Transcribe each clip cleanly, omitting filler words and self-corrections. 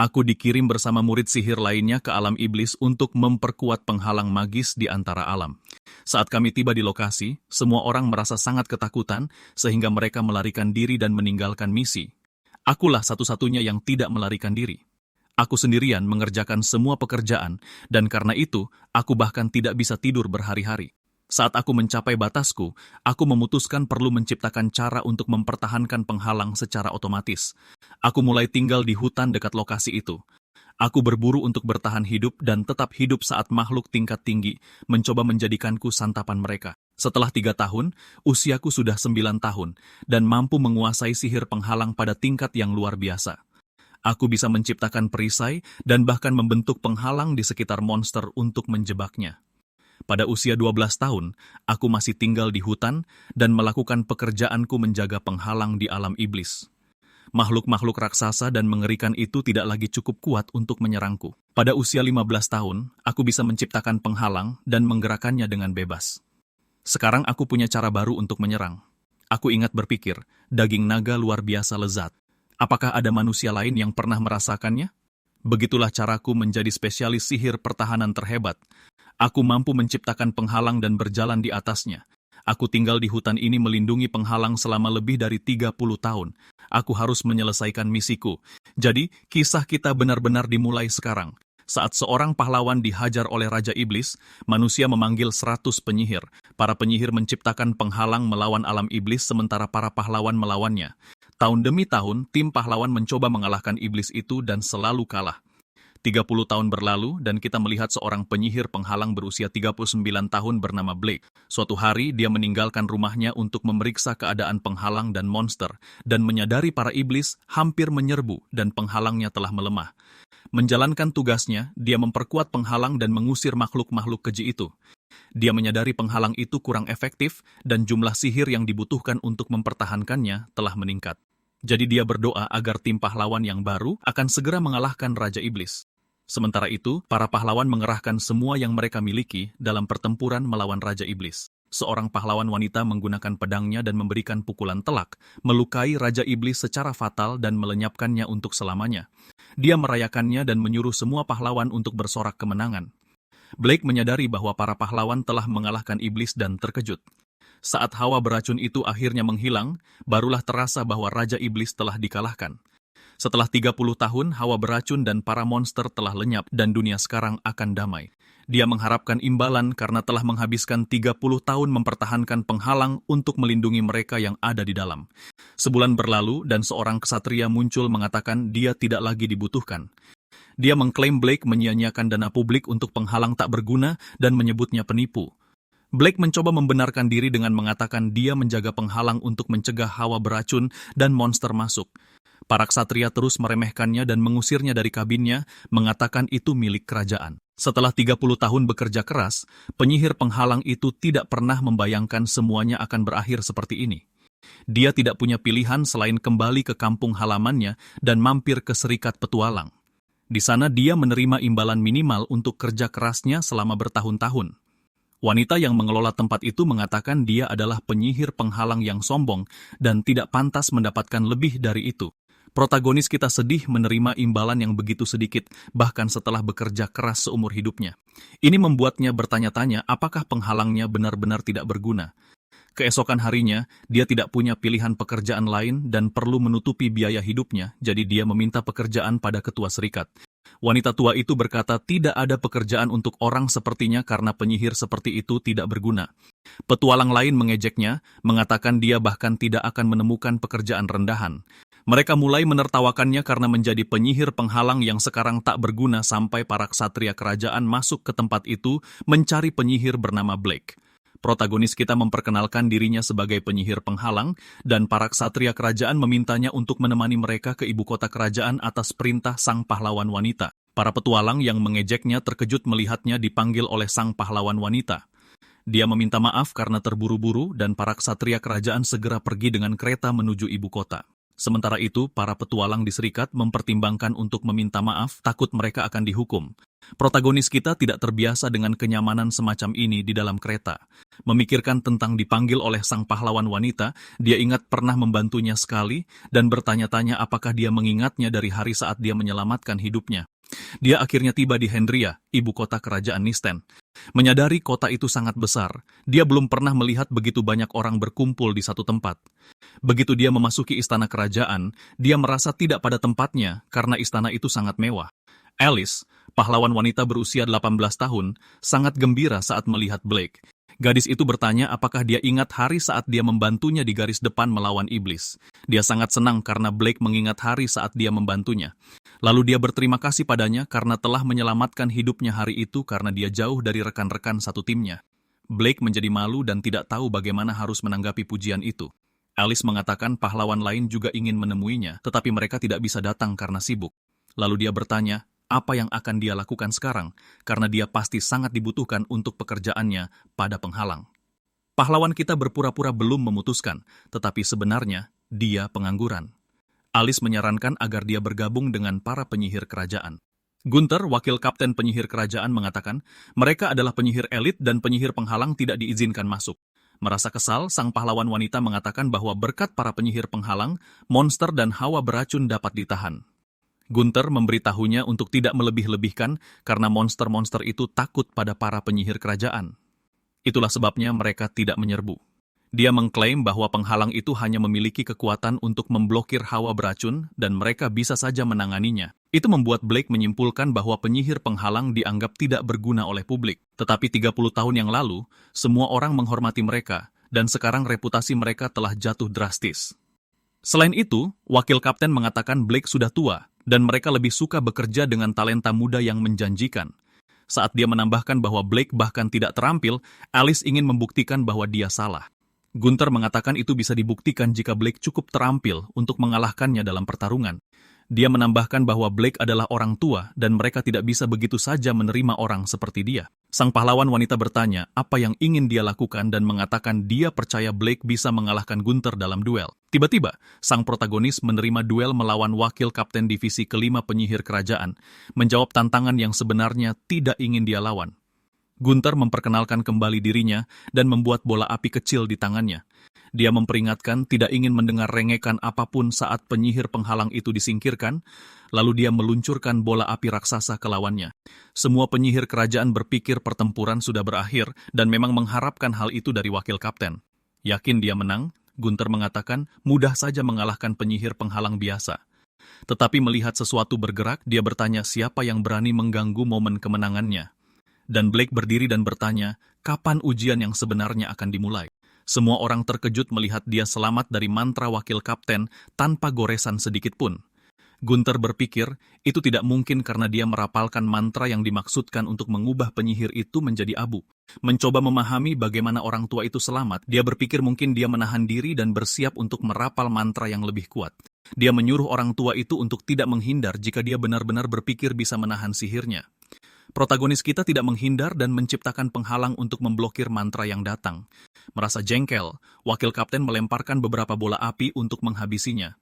Aku dikirim bersama murid sihir lainnya ke alam iblis untuk memperkuat penghalang magis di antara alam. Saat kami tiba di lokasi, semua orang merasa sangat ketakutan sehingga mereka melarikan diri dan meninggalkan misi. Akulah satu-satunya yang tidak melarikan diri. Aku sendirian mengerjakan semua pekerjaan, dan karena itu, aku bahkan tidak bisa tidur berhari-hari. Saat aku mencapai batasku, aku memutuskan perlu menciptakan cara untuk mempertahankan penghalang secara otomatis. Aku mulai tinggal di hutan dekat lokasi itu. Aku berburu untuk bertahan hidup dan tetap hidup saat makhluk tingkat tinggi mencoba menjadikanku santapan mereka. Setelah 3 tahun, usiaku sudah 9 tahun dan mampu menguasai sihir penghalang pada tingkat yang luar biasa. Aku bisa menciptakan perisai dan bahkan membentuk penghalang di sekitar monster untuk menjebaknya. Pada usia 12 tahun, aku masih tinggal di hutan dan melakukan pekerjaanku menjaga penghalang di alam iblis. Makhluk-makhluk raksasa dan mengerikan itu tidak lagi cukup kuat untuk menyerangku. Pada usia 15 tahun, aku bisa menciptakan penghalang dan menggerakkannya dengan bebas. Sekarang aku punya cara baru untuk menyerang. Aku ingat berpikir, daging naga luar biasa lezat. Apakah ada manusia lain yang pernah merasakannya? Begitulah caraku menjadi spesialis sihir pertahanan terhebat. Aku mampu menciptakan penghalang dan berjalan di atasnya. Aku tinggal di hutan ini melindungi penghalang selama lebih dari 30 tahun. Aku harus menyelesaikan misiku. Jadi, kisah kita benar-benar dimulai sekarang. Saat seorang pahlawan dihajar oleh Raja Iblis, manusia memanggil 100 penyihir. Para penyihir menciptakan penghalang melawan alam iblis sementara para pahlawan melawannya. Tahun demi tahun, tim pahlawan mencoba mengalahkan iblis itu dan selalu kalah. 30 tahun berlalu dan kita melihat seorang penyihir penghalang berusia 39 tahun bernama Blake. Suatu hari dia meninggalkan rumahnya untuk memeriksa keadaan penghalang dan monster dan menyadari para iblis hampir menyerbu dan penghalangnya telah melemah. Menjalankan tugasnya, dia memperkuat penghalang dan mengusir makhluk-makhluk keji itu. Dia menyadari penghalang itu kurang efektif dan jumlah sihir yang dibutuhkan untuk mempertahankannya telah meningkat. Jadi dia berdoa agar tim pahlawan yang baru akan segera mengalahkan Raja Iblis. Sementara itu, para pahlawan mengerahkan semua yang mereka miliki dalam pertempuran melawan Raja Iblis. Seorang pahlawan wanita menggunakan pedangnya dan memberikan pukulan telak, melukai Raja Iblis secara fatal dan melenyapkannya untuk selamanya. Dia merayakannya dan menyuruh semua pahlawan untuk bersorak kemenangan. Blake menyadari bahwa para pahlawan telah mengalahkan iblis dan terkejut. Saat hawa beracun itu akhirnya menghilang, barulah terasa bahwa Raja Iblis telah dikalahkan. Setelah 30 tahun, hawa beracun dan para monster telah lenyap dan dunia sekarang akan damai. Dia mengharapkan imbalan karena telah menghabiskan 30 tahun mempertahankan penghalang untuk melindungi mereka yang ada di dalam. Sebulan berlalu dan seorang ksatria muncul mengatakan dia tidak lagi dibutuhkan. Dia mengklaim Blake menyia-nyiakan dana publik untuk penghalang tak berguna dan menyebutnya penipu. Blake mencoba membenarkan diri dengan mengatakan dia menjaga penghalang untuk mencegah hawa beracun dan monster masuk. Para ksatria terus meremehkannya dan mengusirnya dari kabinnya, mengatakan itu milik kerajaan. Setelah 30 tahun bekerja keras, penyihir penghalang itu tidak pernah membayangkan semuanya akan berakhir seperti ini. Dia tidak punya pilihan selain kembali ke kampung halamannya dan mampir ke Serikat Petualang. Di sana dia menerima imbalan minimal untuk kerja kerasnya selama bertahun-tahun. Wanita yang mengelola tempat itu mengatakan dia adalah penyihir penghalang yang sombong dan tidak pantas mendapatkan lebih dari itu. Protagonis kita sedih menerima imbalan yang begitu sedikit, bahkan setelah bekerja keras seumur hidupnya. Ini membuatnya bertanya-tanya apakah penghalangnya benar-benar tidak berguna. Keesokan harinya, dia tidak punya pilihan pekerjaan lain dan perlu menutupi biaya hidupnya, jadi dia meminta pekerjaan pada ketua serikat. Wanita tua itu berkata tidak ada pekerjaan untuk orang sepertinya karena penyihir seperti itu tidak berguna. Petualang lain mengejeknya, mengatakan dia bahkan tidak akan menemukan pekerjaan rendahan. Mereka mulai menertawakannya karena menjadi penyihir penghalang yang sekarang tak berguna sampai para ksatria kerajaan masuk ke tempat itu mencari penyihir bernama Blake. Protagonis kita memperkenalkan dirinya sebagai penyihir penghalang dan para ksatria kerajaan memintanya untuk menemani mereka ke ibu kota kerajaan atas perintah sang pahlawan wanita. Para petualang yang mengejeknya terkejut melihatnya dipanggil oleh sang pahlawan wanita. Dia meminta maaf karena terburu-buru dan para ksatria kerajaan segera pergi dengan kereta menuju ibu kota. Sementara itu, para petualang di serikat mempertimbangkan untuk meminta maaf, takut mereka akan dihukum. Protagonis kita tidak terbiasa dengan kenyamanan semacam ini di dalam kereta. Memikirkan tentang dipanggil oleh sang pahlawan wanita, dia ingat pernah membantunya sekali dan bertanya-tanya apakah dia mengingatnya dari hari saat dia menyelamatkan hidupnya. Dia akhirnya tiba di Hendria, ibu kota kerajaan Nisten. Menyadari kota itu sangat besar, dia belum pernah melihat begitu banyak orang berkumpul di satu tempat. Begitu dia memasuki istana kerajaan, dia merasa tidak pada tempatnya karena istana itu sangat mewah. Alice, pahlawan wanita berusia 18 tahun, sangat gembira saat melihat Blake. Gadis itu bertanya apakah dia ingat hari saat dia membantunya di garis depan melawan iblis. Dia sangat senang karena Blake mengingat hari saat dia membantunya. Lalu dia berterima kasih padanya karena telah menyelamatkan hidupnya hari itu karena dia jauh dari rekan-rekan satu timnya. Blake menjadi malu dan tidak tahu bagaimana harus menanggapi pujian itu. Alice mengatakan pahlawan lain juga ingin menemuinya, tetapi mereka tidak bisa datang karena sibuk. Lalu dia bertanya, apa yang akan dia lakukan sekarang, karena dia pasti sangat dibutuhkan untuk pekerjaannya pada penghalang. Pahlawan kita berpura-pura belum memutuskan, tetapi sebenarnya dia pengangguran. Alice menyarankan agar dia bergabung dengan para penyihir kerajaan. Gunther, wakil kapten penyihir kerajaan, mengatakan mereka adalah penyihir elit dan penyihir penghalang tidak diizinkan masuk. Merasa kesal, sang pahlawan wanita mengatakan bahwa berkat para penyihir penghalang, monster dan hawa beracun dapat ditahan. Gunther memberitahunya untuk tidak melebih-lebihkan karena monster-monster itu takut pada para penyihir kerajaan. Itulah sebabnya mereka tidak menyerbu. Dia mengklaim bahwa penghalang itu hanya memiliki kekuatan untuk memblokir hawa beracun dan mereka bisa saja menanganinya. Itu membuat Blake menyimpulkan bahwa penyihir penghalang dianggap tidak berguna oleh publik. Tetapi 30 tahun yang lalu, semua orang menghormati mereka dan sekarang reputasi mereka telah jatuh drastis. Selain itu, wakil kapten mengatakan Blake sudah tua dan mereka lebih suka bekerja dengan talenta muda yang menjanjikan. Saat dia menambahkan bahwa Blake bahkan tidak terampil, Alice ingin membuktikan bahwa dia salah. Gunther mengatakan itu bisa dibuktikan jika Blake cukup terampil untuk mengalahkannya dalam pertarungan. Dia menambahkan bahwa Blake adalah orang tua dan mereka tidak bisa begitu saja menerima orang seperti dia. Sang pahlawan wanita bertanya apa yang ingin dia lakukan dan mengatakan dia percaya Blake bisa mengalahkan Gunther dalam duel. Tiba-tiba, sang protagonis menerima duel melawan wakil kapten divisi kelima penyihir kerajaan, menjawab tantangan yang sebenarnya tidak ingin dia lawan. Gunther memperkenalkan kembali dirinya dan membuat bola api kecil di tangannya. Dia memperingatkan tidak ingin mendengar rengekan apapun saat penyihir penghalang itu disingkirkan, lalu dia meluncurkan bola api raksasa ke lawannya. Semua penyihir kerajaan berpikir pertempuran sudah berakhir dan memang mengharapkan hal itu dari wakil kapten. Yakin dia menang, Gunther mengatakan mudah saja mengalahkan penyihir penghalang biasa. Tetapi melihat sesuatu bergerak, dia bertanya siapa yang berani mengganggu momen kemenangannya. Dan Blake berdiri dan bertanya, kapan ujian yang sebenarnya akan dimulai? Semua orang terkejut melihat dia selamat dari mantra wakil kapten tanpa goresan sedikit pun. Gunther berpikir, itu tidak mungkin karena dia merapalkan mantra yang dimaksudkan untuk mengubah penyihir itu menjadi abu. Mencoba memahami bagaimana orang tua itu selamat, dia berpikir mungkin dia menahan diri dan bersiap untuk merapal mantra yang lebih kuat. Dia menyuruh orang tua itu untuk tidak menghindar jika dia benar-benar berpikir bisa menahan sihirnya. Protagonis kita tidak menghindar dan menciptakan penghalang untuk memblokir mantra yang datang. Merasa jengkel, wakil kapten melemparkan beberapa bola api untuk menghabisinya.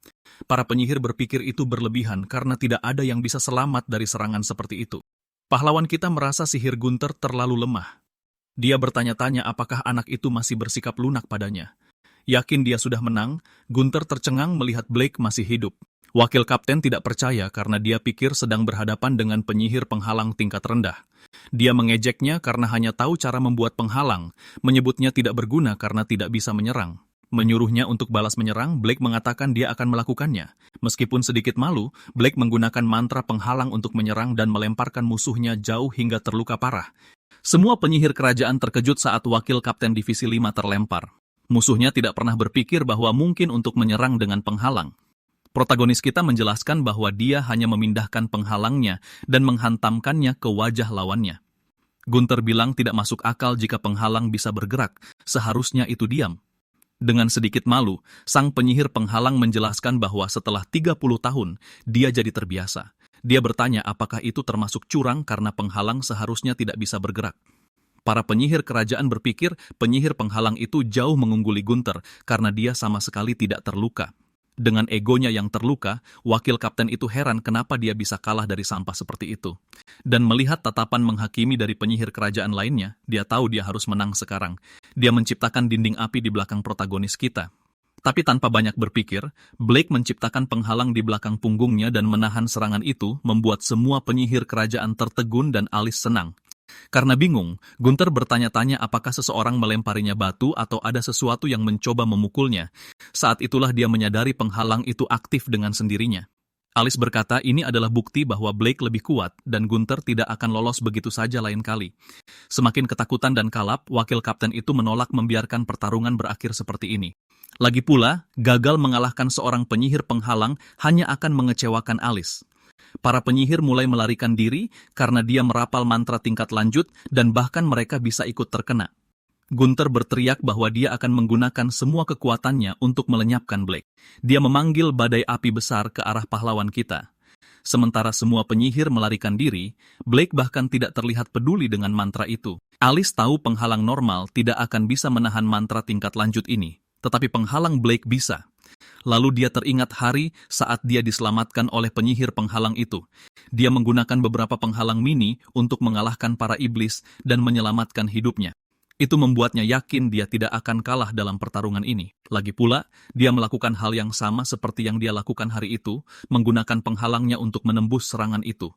Para penyihir berpikir itu berlebihan karena tidak ada yang bisa selamat dari serangan seperti itu. Pahlawan kita merasa sihir Gunther terlalu lemah. Dia bertanya-tanya apakah anak itu masih bersikap lunak padanya. Yakin dia sudah menang, Gunther tercengang melihat Blake masih hidup. Wakil kapten tidak percaya karena dia pikir sedang berhadapan dengan penyihir penghalang tingkat rendah. Dia mengejeknya karena hanya tahu cara membuat penghalang, menyebutnya tidak berguna karena tidak bisa menyerang. Menyuruhnya untuk balas menyerang, Blake mengatakan dia akan melakukannya. Meskipun sedikit malu, Blake menggunakan mantra penghalang untuk menyerang dan melemparkan musuhnya jauh hingga terluka parah. Semua penyihir kerajaan terkejut saat wakil kapten divisi 5 terlempar. Musuhnya tidak pernah berpikir bahwa mungkin untuk menyerang dengan penghalang. Protagonis kita menjelaskan bahwa dia hanya memindahkan penghalangnya dan menghantamkannya ke wajah lawannya. Gunther bilang tidak masuk akal jika penghalang bisa bergerak, seharusnya itu diam. Dengan sedikit malu, sang penyihir penghalang menjelaskan bahwa setelah 30 tahun, dia jadi terbiasa. Dia bertanya apakah itu termasuk curang karena penghalang seharusnya tidak bisa bergerak. Para penyihir kerajaan berpikir penyihir penghalang itu jauh mengungguli Gunther karena dia sama sekali tidak terluka. Dengan egonya yang terluka, wakil kapten itu heran kenapa dia bisa kalah dari sampah seperti itu. Dan melihat tatapan menghakimi dari penyihir kerajaan lainnya, dia tahu dia harus menang sekarang. Dia menciptakan dinding api di belakang protagonis kita. Tapi tanpa banyak berpikir, Blake menciptakan penghalang di belakang punggungnya dan menahan serangan itu, membuat semua penyihir kerajaan tertegun dan Alice senang. Karena bingung, Gunther bertanya-tanya apakah seseorang melemparinya batu atau ada sesuatu yang mencoba memukulnya. Saat itulah dia menyadari penghalang itu aktif dengan sendirinya. Alice berkata ini adalah bukti bahwa Blake lebih kuat dan Gunther tidak akan lolos begitu saja lain kali. Semakin ketakutan dan kalap, wakil kapten itu menolak membiarkan pertarungan berakhir seperti ini. Lagi pula, gagal mengalahkan seorang penyihir penghalang hanya akan mengecewakan Alice. Para penyihir mulai melarikan diri karena dia merapal mantra tingkat lanjut dan bahkan mereka bisa ikut terkena. Gunther berteriak bahwa dia akan menggunakan semua kekuatannya untuk melenyapkan Blake. Dia memanggil badai api besar ke arah pahlawan kita. Sementara semua penyihir melarikan diri, Blake bahkan tidak terlihat peduli dengan mantra itu. Alice tahu penghalang normal tidak akan bisa menahan mantra tingkat lanjut ini, tetapi penghalang Blake bisa. Lalu dia teringat hari saat dia diselamatkan oleh penyihir penghalang itu. Dia menggunakan beberapa penghalang mini untuk mengalahkan para iblis dan menyelamatkan hidupnya. Itu membuatnya yakin dia tidak akan kalah dalam pertarungan ini. Lagi pula, dia melakukan hal yang sama seperti yang dia lakukan hari itu, menggunakan penghalangnya untuk menembus serangan itu.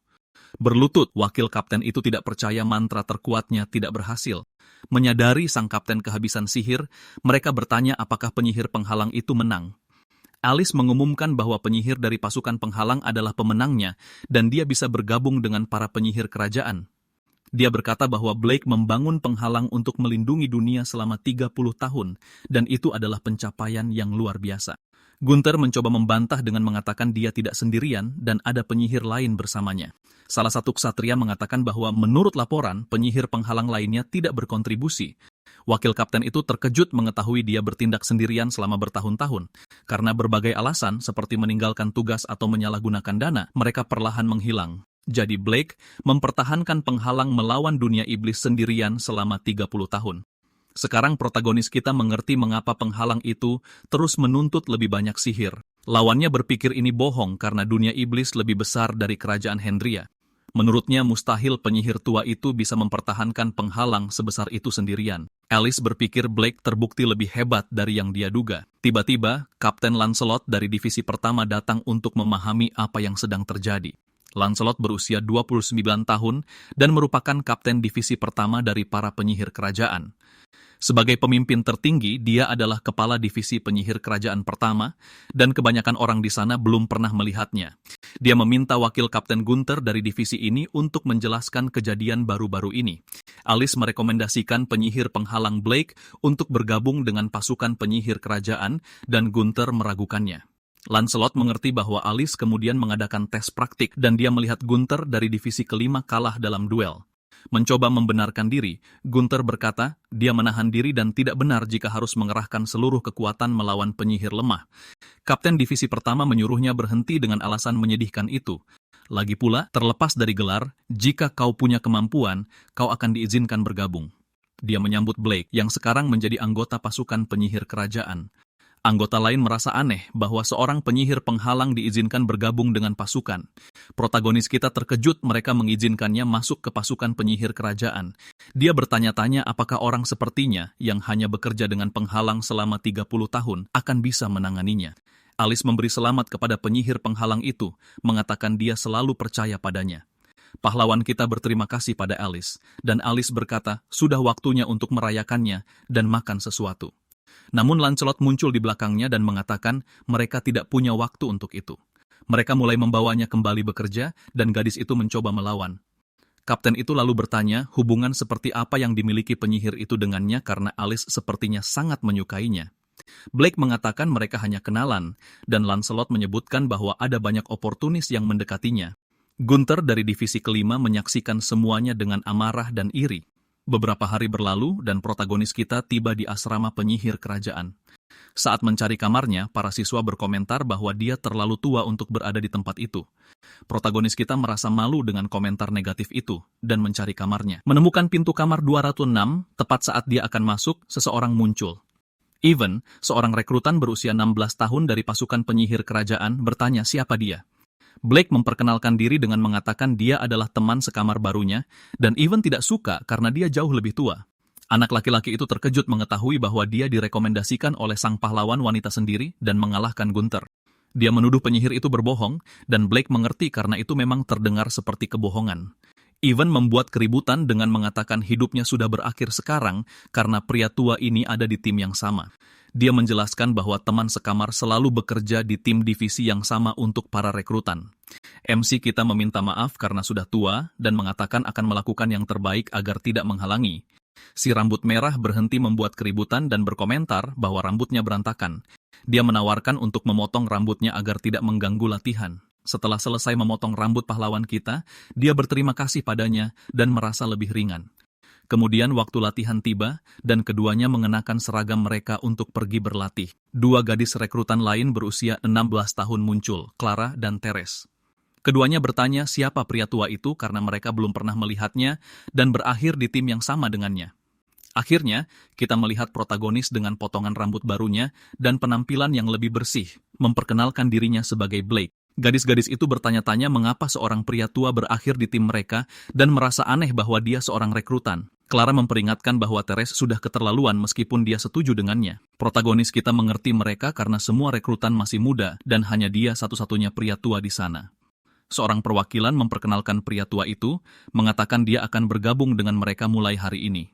Berlutut, wakil kapten itu tidak percaya mantra terkuatnya tidak berhasil. Menyadari sang kapten kehabisan sihir, mereka bertanya apakah penyihir penghalang itu menang. Alice mengumumkan bahwa penyihir dari pasukan penghalang adalah pemenangnya dan dia bisa bergabung dengan para penyihir kerajaan. Dia berkata bahwa Blake membangun penghalang untuk melindungi dunia selama 30 tahun dan itu adalah pencapaian yang luar biasa. Gunther mencoba membantah dengan mengatakan dia tidak sendirian dan ada penyihir lain bersamanya. Salah satu ksatria mengatakan bahwa menurut laporan, penyihir penghalang lainnya tidak berkontribusi. Wakil kapten itu terkejut mengetahui dia bertindak sendirian selama bertahun-tahun. Karena berbagai alasan seperti meninggalkan tugas atau menyalahgunakan dana, mereka perlahan menghilang. Jadi Blake mempertahankan penghalang melawan dunia iblis sendirian selama 30 tahun. Sekarang protagonis kita mengerti mengapa penghalang itu terus menuntut lebih banyak sihir. Lawannya berpikir ini bohong karena dunia iblis lebih besar dari kerajaan Hendria. Menurutnya mustahil penyihir tua itu bisa mempertahankan penghalang sebesar itu sendirian. Alice berpikir Blake terbukti lebih hebat dari yang dia duga. Tiba-tiba, Kapten Lancelot dari divisi pertama datang untuk memahami apa yang sedang terjadi. Lancelot berusia 29 tahun dan merupakan kapten divisi pertama dari para penyihir kerajaan. Sebagai pemimpin tertinggi, dia adalah kepala divisi penyihir kerajaan pertama, dan kebanyakan orang di sana belum pernah melihatnya. Dia meminta wakil Kapten Gunther dari divisi ini untuk menjelaskan kejadian baru-baru ini. Alice merekomendasikan penyihir penghalang Blake untuk bergabung dengan pasukan penyihir kerajaan, dan Gunther meragukannya. Lancelot mengerti bahwa Alice kemudian mengadakan tes praktik, dan dia melihat Gunther dari divisi kelima kalah dalam duel. Mencoba membenarkan diri, Gunther berkata dia menahan diri dan tidak benar jika harus mengerahkan seluruh kekuatan melawan penyihir lemah. Kapten divisi pertama menyuruhnya berhenti dengan alasan menyedihkan itu. Lagi pula, terlepas dari gelar, jika kau punya kemampuan, kau akan diizinkan bergabung. Dia menyambut Blake yang sekarang menjadi anggota pasukan penyihir kerajaan. Anggota lain merasa aneh bahwa seorang penyihir penghalang diizinkan bergabung dengan pasukan. Protagonis kita terkejut mereka mengizinkannya masuk ke pasukan penyihir kerajaan. Dia bertanya-tanya apakah orang sepertinya yang hanya bekerja dengan penghalang selama 30 tahun akan bisa menanganinya. Alice memberi selamat kepada penyihir penghalang itu, mengatakan dia selalu percaya padanya. Pahlawan kita berterima kasih pada Alice, dan Alice berkata sudah waktunya untuk merayakannya dan makan sesuatu. Namun Lancelot muncul di belakangnya dan mengatakan mereka tidak punya waktu untuk itu. Mereka mulai membawanya kembali bekerja dan gadis itu mencoba melawan. Kapten itu lalu bertanya hubungan seperti apa yang dimiliki penyihir itu dengannya karena Alice sepertinya sangat menyukainya. Blake mengatakan mereka hanya kenalan dan Lancelot menyebutkan bahwa ada banyak oportunis yang mendekatinya. Gunther dari divisi kelima menyaksikan semuanya dengan amarah dan iri. Beberapa hari berlalu dan protagonis kita tiba di asrama penyihir kerajaan. Saat mencari kamarnya, para siswa berkomentar bahwa dia terlalu tua untuk berada di tempat itu. Protagonis kita merasa malu dengan komentar negatif itu dan mencari kamarnya. Menemukan pintu kamar 206, tepat saat dia akan masuk, seseorang muncul. Even, seorang rekrutan berusia 16 tahun dari pasukan penyihir kerajaan bertanya siapa dia. Blake memperkenalkan diri dengan mengatakan dia adalah teman sekamar barunya, dan Even tidak suka karena dia jauh lebih tua. Anak laki-laki itu terkejut mengetahui bahwa dia direkomendasikan oleh sang pahlawan wanita sendiri dan mengalahkan Gunther. Dia menuduh penyihir itu berbohong, dan Blake mengerti karena itu memang terdengar seperti kebohongan. Even membuat keributan dengan mengatakan hidupnya sudah berakhir sekarang karena pria tua ini ada di tim yang sama. Dia menjelaskan bahwa teman sekamar selalu bekerja di tim divisi yang sama untuk para rekrutan. MC kita meminta maaf karena sudah tua dan mengatakan akan melakukan yang terbaik agar tidak menghalangi. Si rambut merah berhenti membuat keributan dan berkomentar bahwa rambutnya berantakan. Dia menawarkan untuk memotong rambutnya agar tidak mengganggu latihan. Setelah selesai memotong rambut pahlawan kita, dia berterima kasih padanya dan merasa lebih ringan. Kemudian waktu latihan tiba, dan keduanya mengenakan seragam mereka untuk pergi berlatih. Dua gadis rekrutan lain berusia 16 tahun muncul, Clara dan Teres. Keduanya bertanya siapa pria tua itu karena mereka belum pernah melihatnya dan berakhir di tim yang sama dengannya. Akhirnya, kita melihat protagonis dengan potongan rambut barunya dan penampilan yang lebih bersih, memperkenalkan dirinya sebagai Blake. Gadis-gadis itu bertanya-tanya mengapa seorang pria tua berakhir di tim mereka dan merasa aneh bahwa dia seorang rekrutan. Clara memperingatkan bahwa Teres sudah keterlaluan meskipun dia setuju dengannya. Protagonis kita mengerti mereka karena semua rekrutan masih muda dan hanya dia satu-satunya pria tua di sana. Seorang perwakilan memperkenalkan pria tua itu, mengatakan dia akan bergabung dengan mereka mulai hari ini.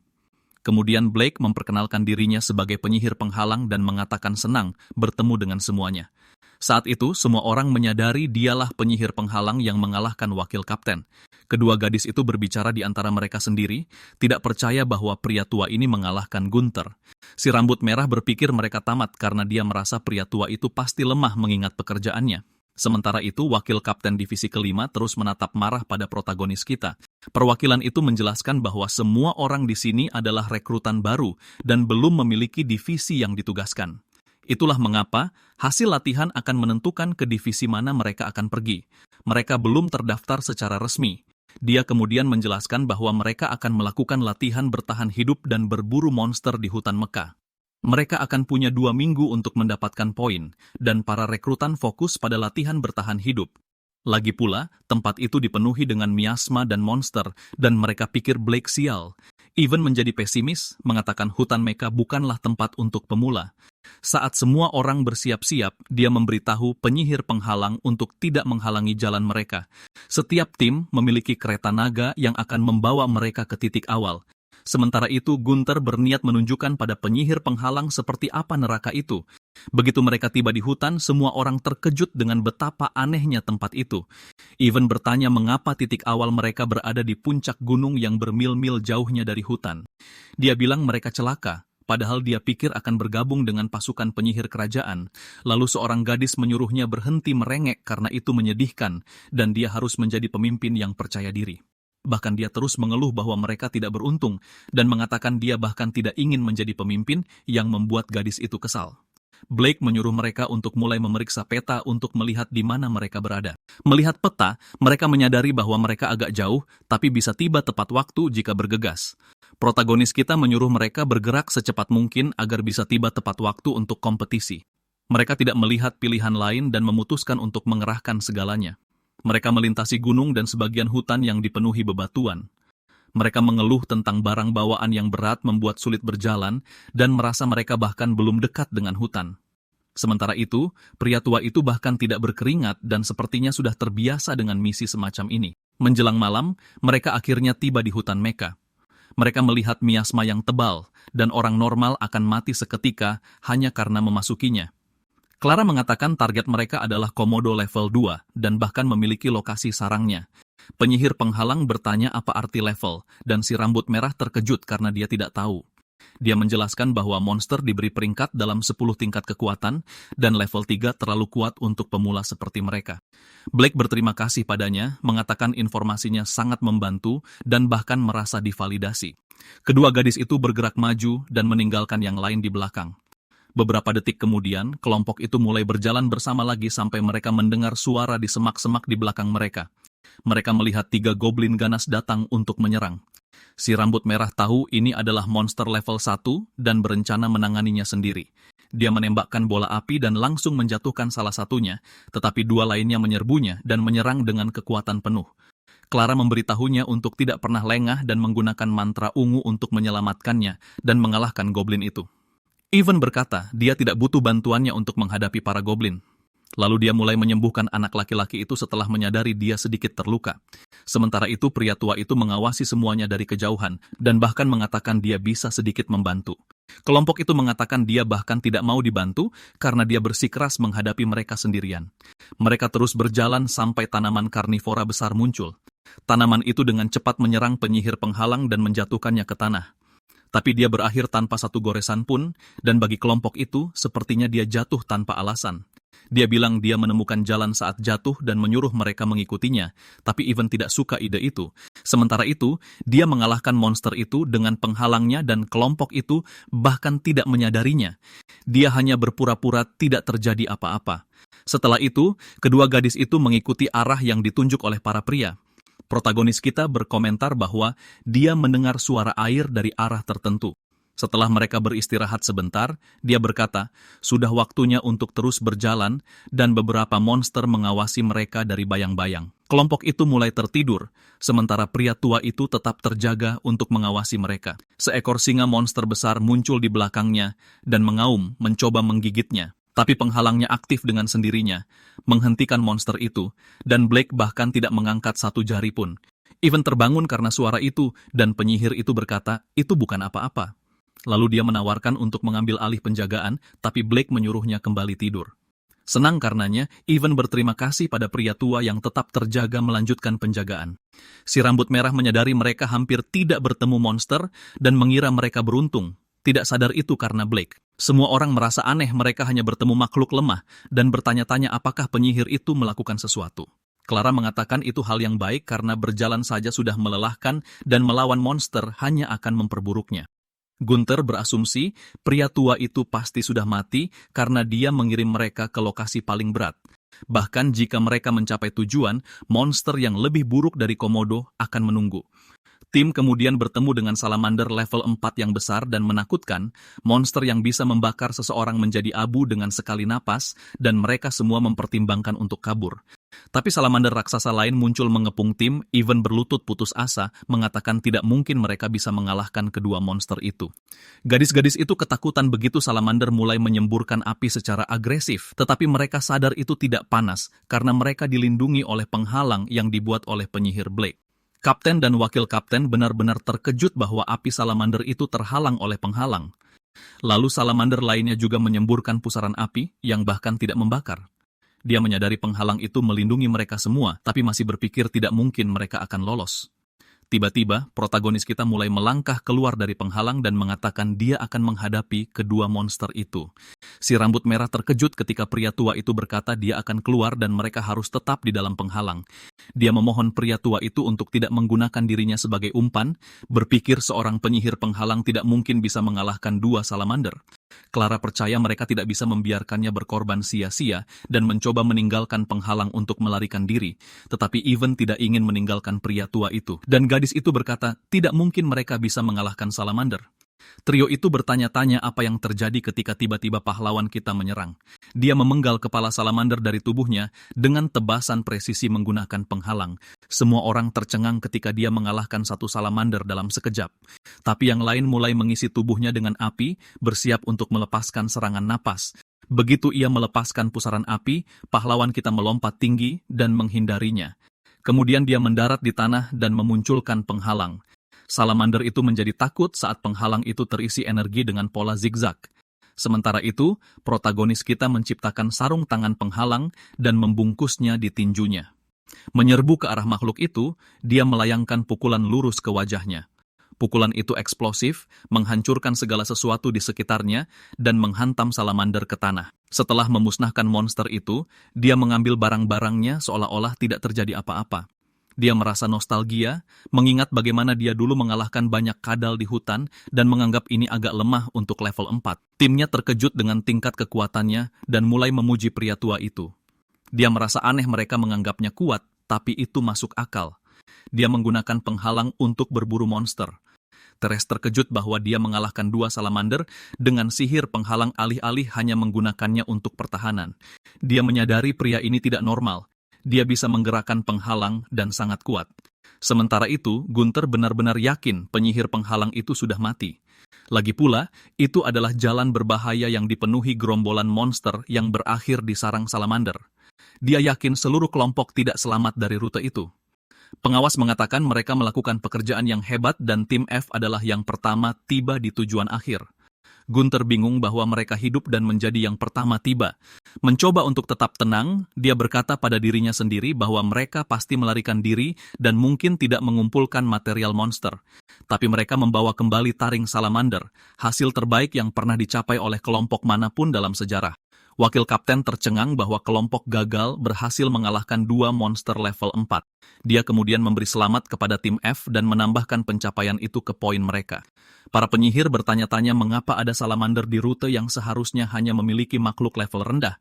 Kemudian Blake memperkenalkan dirinya sebagai penyihir penghalang dan mengatakan senang bertemu dengan semuanya. Saat itu, semua orang menyadari dialah penyihir penghalang yang mengalahkan wakil kapten. Kedua gadis itu berbicara di antara mereka sendiri, tidak percaya bahwa pria tua ini mengalahkan Gunther. Si rambut merah berpikir mereka tamat karena dia merasa pria tua itu pasti lemah mengingat pekerjaannya. Sementara itu, wakil kapten divisi kelima terus menatap marah pada protagonis kita. Perwakilan itu menjelaskan bahwa semua orang di sini adalah rekrutan baru dan belum memiliki divisi yang ditugaskan. Itulah mengapa hasil latihan akan menentukan ke divisi mana mereka akan pergi. Mereka belum terdaftar secara resmi. Dia kemudian menjelaskan bahwa mereka akan melakukan latihan bertahan hidup dan berburu monster di hutan Mekah. Mereka akan punya 2 minggu untuk mendapatkan poin, dan para rekrutan fokus pada latihan bertahan hidup. Lagi pula, tempat itu dipenuhi dengan miasma dan monster, dan mereka pikir Blake sial. Even menjadi pesimis, mengatakan hutan Mekah bukanlah tempat untuk pemula. Saat semua orang bersiap-siap, dia memberitahu penyihir penghalang untuk tidak menghalangi jalan mereka. Setiap tim memiliki kereta naga yang akan membawa mereka ke titik awal. Sementara itu, Gunther berniat menunjukkan pada penyihir penghalang seperti apa neraka itu. Begitu mereka tiba di hutan, semua orang terkejut dengan betapa anehnya tempat itu. Even bertanya mengapa titik awal mereka berada di puncak gunung yang bermil-mil jauhnya dari hutan. Dia bilang mereka celaka. Padahal dia pikir akan bergabung dengan pasukan penyihir kerajaan. Lalu seorang gadis menyuruhnya berhenti merengek karena itu menyedihkan, dan dia harus menjadi pemimpin yang percaya diri. Bahkan dia terus mengeluh bahwa mereka tidak beruntung, dan mengatakan dia bahkan tidak ingin menjadi pemimpin yang membuat gadis itu kesal. Blake menyuruh mereka untuk mulai memeriksa peta untuk melihat di mana mereka berada. Melihat peta, mereka menyadari bahwa mereka agak jauh, tapi bisa tiba tepat waktu jika bergegas. Protagonis kita menyuruh mereka bergerak secepat mungkin agar bisa tiba tepat waktu untuk kompetisi. Mereka tidak melihat pilihan lain dan memutuskan untuk mengerahkan segalanya. Mereka melintasi gunung dan sebagian hutan yang dipenuhi bebatuan. Mereka mengeluh tentang barang bawaan yang berat membuat sulit berjalan dan merasa mereka bahkan belum dekat dengan hutan. Sementara itu, pria tua itu bahkan tidak berkeringat dan sepertinya sudah terbiasa dengan misi semacam ini. Menjelang malam, mereka akhirnya tiba di hutan Mekah. Mereka melihat miasma yang tebal, dan orang normal akan mati seketika hanya karena memasukinya. Clara mengatakan target mereka adalah komodo level 2 dan bahkan memiliki lokasi sarangnya. Penyihir penghalang bertanya apa arti level, dan si rambut merah terkejut karena dia tidak tahu. Dia menjelaskan bahwa monster diberi peringkat dalam 10 tingkat kekuatan, dan level 3 terlalu kuat untuk pemula seperti mereka. Blake berterima kasih padanya, mengatakan informasinya sangat membantu dan bahkan merasa divalidasi. Kedua gadis itu bergerak maju dan meninggalkan yang lain di belakang. Beberapa detik kemudian, kelompok itu mulai berjalan bersama lagi sampai mereka mendengar suara di semak-semak di belakang mereka. Mereka melihat 3 goblin ganas datang untuk menyerang. Si rambut merah tahu ini adalah monster level 1 dan berencana menanganinya sendiri. Dia menembakkan bola api dan langsung menjatuhkan salah satunya, tetapi dua lainnya menyerbunya dan menyerang dengan kekuatan penuh. Clara memberitahunya untuk tidak pernah lengah dan menggunakan mantra ungu untuk menyelamatkannya dan mengalahkan goblin itu. Ivan berkata dia tidak butuh bantuannya untuk menghadapi para goblin. Lalu dia mulai menyembuhkan anak laki-laki itu setelah menyadari dia sedikit terluka. Sementara itu pria tua itu mengawasi semuanya dari kejauhan dan bahkan mengatakan dia bisa sedikit membantu. Kelompok itu mengatakan dia bahkan tidak mau dibantu karena dia bersikeras menghadapi mereka sendirian. Mereka terus berjalan sampai tanaman karnivora besar muncul. Tanaman itu dengan cepat menyerang penyihir penghalang dan menjatuhkannya ke tanah. Tapi dia berakhir tanpa satu goresan pun, dan bagi kelompok itu, sepertinya dia jatuh tanpa alasan. Dia bilang dia menemukan jalan saat jatuh dan menyuruh mereka mengikutinya, tapi Ivan tidak suka ide itu. Sementara itu, dia mengalahkan monster itu dengan penghalangnya dan kelompok itu bahkan tidak menyadarinya. Dia hanya berpura-pura tidak terjadi apa-apa. Setelah itu, kedua gadis itu mengikuti arah yang ditunjuk oleh para pria. Protagonis kita berkomentar bahwa dia mendengar suara air dari arah tertentu. Setelah mereka beristirahat sebentar, dia berkata, sudah waktunya untuk terus berjalan dan beberapa monster mengawasi mereka dari bayang-bayang. Kelompok itu mulai tertidur, sementara pria tua itu tetap terjaga untuk mengawasi mereka. Seekor singa monster besar muncul di belakangnya dan mengaum mencoba menggigitnya. Tapi penghalangnya aktif dengan sendirinya, menghentikan monster itu, dan Blake bahkan tidak mengangkat satu jari pun. Ivan terbangun karena suara itu, dan penyihir itu berkata, itu bukan apa-apa. Lalu dia menawarkan untuk mengambil alih penjagaan, tapi Blake menyuruhnya kembali tidur. Senang karenanya, Ivan berterima kasih pada pria tua yang tetap terjaga melanjutkan penjagaan. Si rambut merah menyadari mereka hampir tidak bertemu monster, dan mengira mereka beruntung. Tidak sadar itu karena Blake. Semua orang merasa aneh mereka hanya bertemu makhluk lemah dan bertanya-tanya apakah penyihir itu melakukan sesuatu. Clara mengatakan itu hal yang baik karena berjalan saja sudah melelahkan dan melawan monster hanya akan memperburuknya. Gunther berasumsi pria tua itu pasti sudah mati karena dia mengirim mereka ke lokasi paling berat. Bahkan jika mereka mencapai tujuan, monster yang lebih buruk dari Komodo akan menunggu. Tim kemudian bertemu dengan salamander level 4 yang besar dan menakutkan, monster yang bisa membakar seseorang menjadi abu dengan sekali napas, dan mereka semua mempertimbangkan untuk kabur. Tapi salamander raksasa lain muncul mengepung tim, Ivan berlutut putus asa, mengatakan tidak mungkin mereka bisa mengalahkan kedua monster itu. Gadis-gadis itu ketakutan begitu salamander mulai menyemburkan api secara agresif, tetapi mereka sadar itu tidak panas, karena mereka dilindungi oleh penghalang yang dibuat oleh penyihir Blake. Kapten dan wakil kapten benar-benar terkejut bahwa api salamander itu terhalang oleh penghalang. Lalu salamander lainnya juga menyemburkan pusaran api yang bahkan tidak membakar. Dia menyadari penghalang itu melindungi mereka semua, tapi masih berpikir tidak mungkin mereka akan lolos. Tiba-tiba, protagonis kita mulai melangkah keluar dari penghalang dan mengatakan dia akan menghadapi kedua monster itu. Si rambut merah terkejut ketika pria tua itu berkata dia akan keluar dan mereka harus tetap di dalam penghalang. Dia memohon pria tua itu untuk tidak menggunakan dirinya sebagai umpan, berpikir seorang penyihir penghalang tidak mungkin bisa mengalahkan dua salamander. Clara percaya mereka tidak bisa membiarkannya berkorban sia-sia dan mencoba meninggalkan penghalang untuk melarikan diri. Tetapi Ivan tidak ingin meninggalkan pria tua itu. Dan gadis itu berkata, tidak mungkin mereka bisa mengalahkan salamander. Trio itu bertanya-tanya apa yang terjadi ketika tiba-tiba pahlawan kita menyerang. Dia memenggal kepala salamander dari tubuhnya dengan tebasan presisi menggunakan penghalang. Semua orang tercengang ketika dia mengalahkan satu salamander dalam sekejap. Tapi yang lain mulai mengisi tubuhnya dengan api, bersiap untuk melepaskan serangan napas. Begitu ia melepaskan pusaran api, pahlawan kita melompat tinggi dan menghindarinya. Kemudian dia mendarat di tanah dan memunculkan penghalang. Salamander itu menjadi takut saat penghalang itu terisi energi dengan pola zigzag. Sementara itu, protagonis kita menciptakan sarung tangan penghalang dan membungkusnya di tinjunya. Menyerbu ke arah makhluk itu, dia melayangkan pukulan lurus ke wajahnya. Pukulan itu eksplosif, menghancurkan segala sesuatu di sekitarnya, dan menghantam salamander ke tanah. Setelah memusnahkan monster itu, dia mengambil barang-barangnya seolah-olah tidak terjadi apa-apa. Dia merasa nostalgia, mengingat bagaimana dia dulu mengalahkan banyak kadal di hutan dan menganggap ini agak lemah untuk level 4. Timnya terkejut dengan tingkat kekuatannya dan mulai memuji pria tua itu. Dia merasa aneh mereka menganggapnya kuat, tapi itu masuk akal. Dia menggunakan penghalang untuk berburu monster. Teres terkejut bahwa dia mengalahkan 2 salamander dengan sihir penghalang alih-alih hanya menggunakannya untuk pertahanan. Dia menyadari pria ini tidak normal. Dia bisa menggerakkan penghalang dan sangat kuat. Sementara itu, Gunther benar-benar yakin penyihir penghalang itu sudah mati. Lagi pula, itu adalah jalan berbahaya yang dipenuhi gerombolan monster yang berakhir di sarang salamander. Dia yakin seluruh kelompok tidak selamat dari rute itu. Pengawas mengatakan mereka melakukan pekerjaan yang hebat dan tim F adalah yang pertama tiba di tujuan akhir. Gunther bingung bahwa mereka hidup dan menjadi yang pertama tiba. Mencoba untuk tetap tenang, dia berkata pada dirinya sendiri bahwa mereka pasti melarikan diri dan mungkin tidak mengumpulkan material monster. Tapi mereka membawa kembali taring salamander, hasil terbaik yang pernah dicapai oleh kelompok manapun dalam sejarah. Wakil kapten tercengang bahwa kelompok gagal berhasil mengalahkan 2 monster level 4. Dia kemudian memberi selamat kepada tim F dan menambahkan pencapaian itu ke poin mereka. Para penyihir bertanya-tanya mengapa ada salamander di rute yang seharusnya hanya memiliki makhluk level rendah.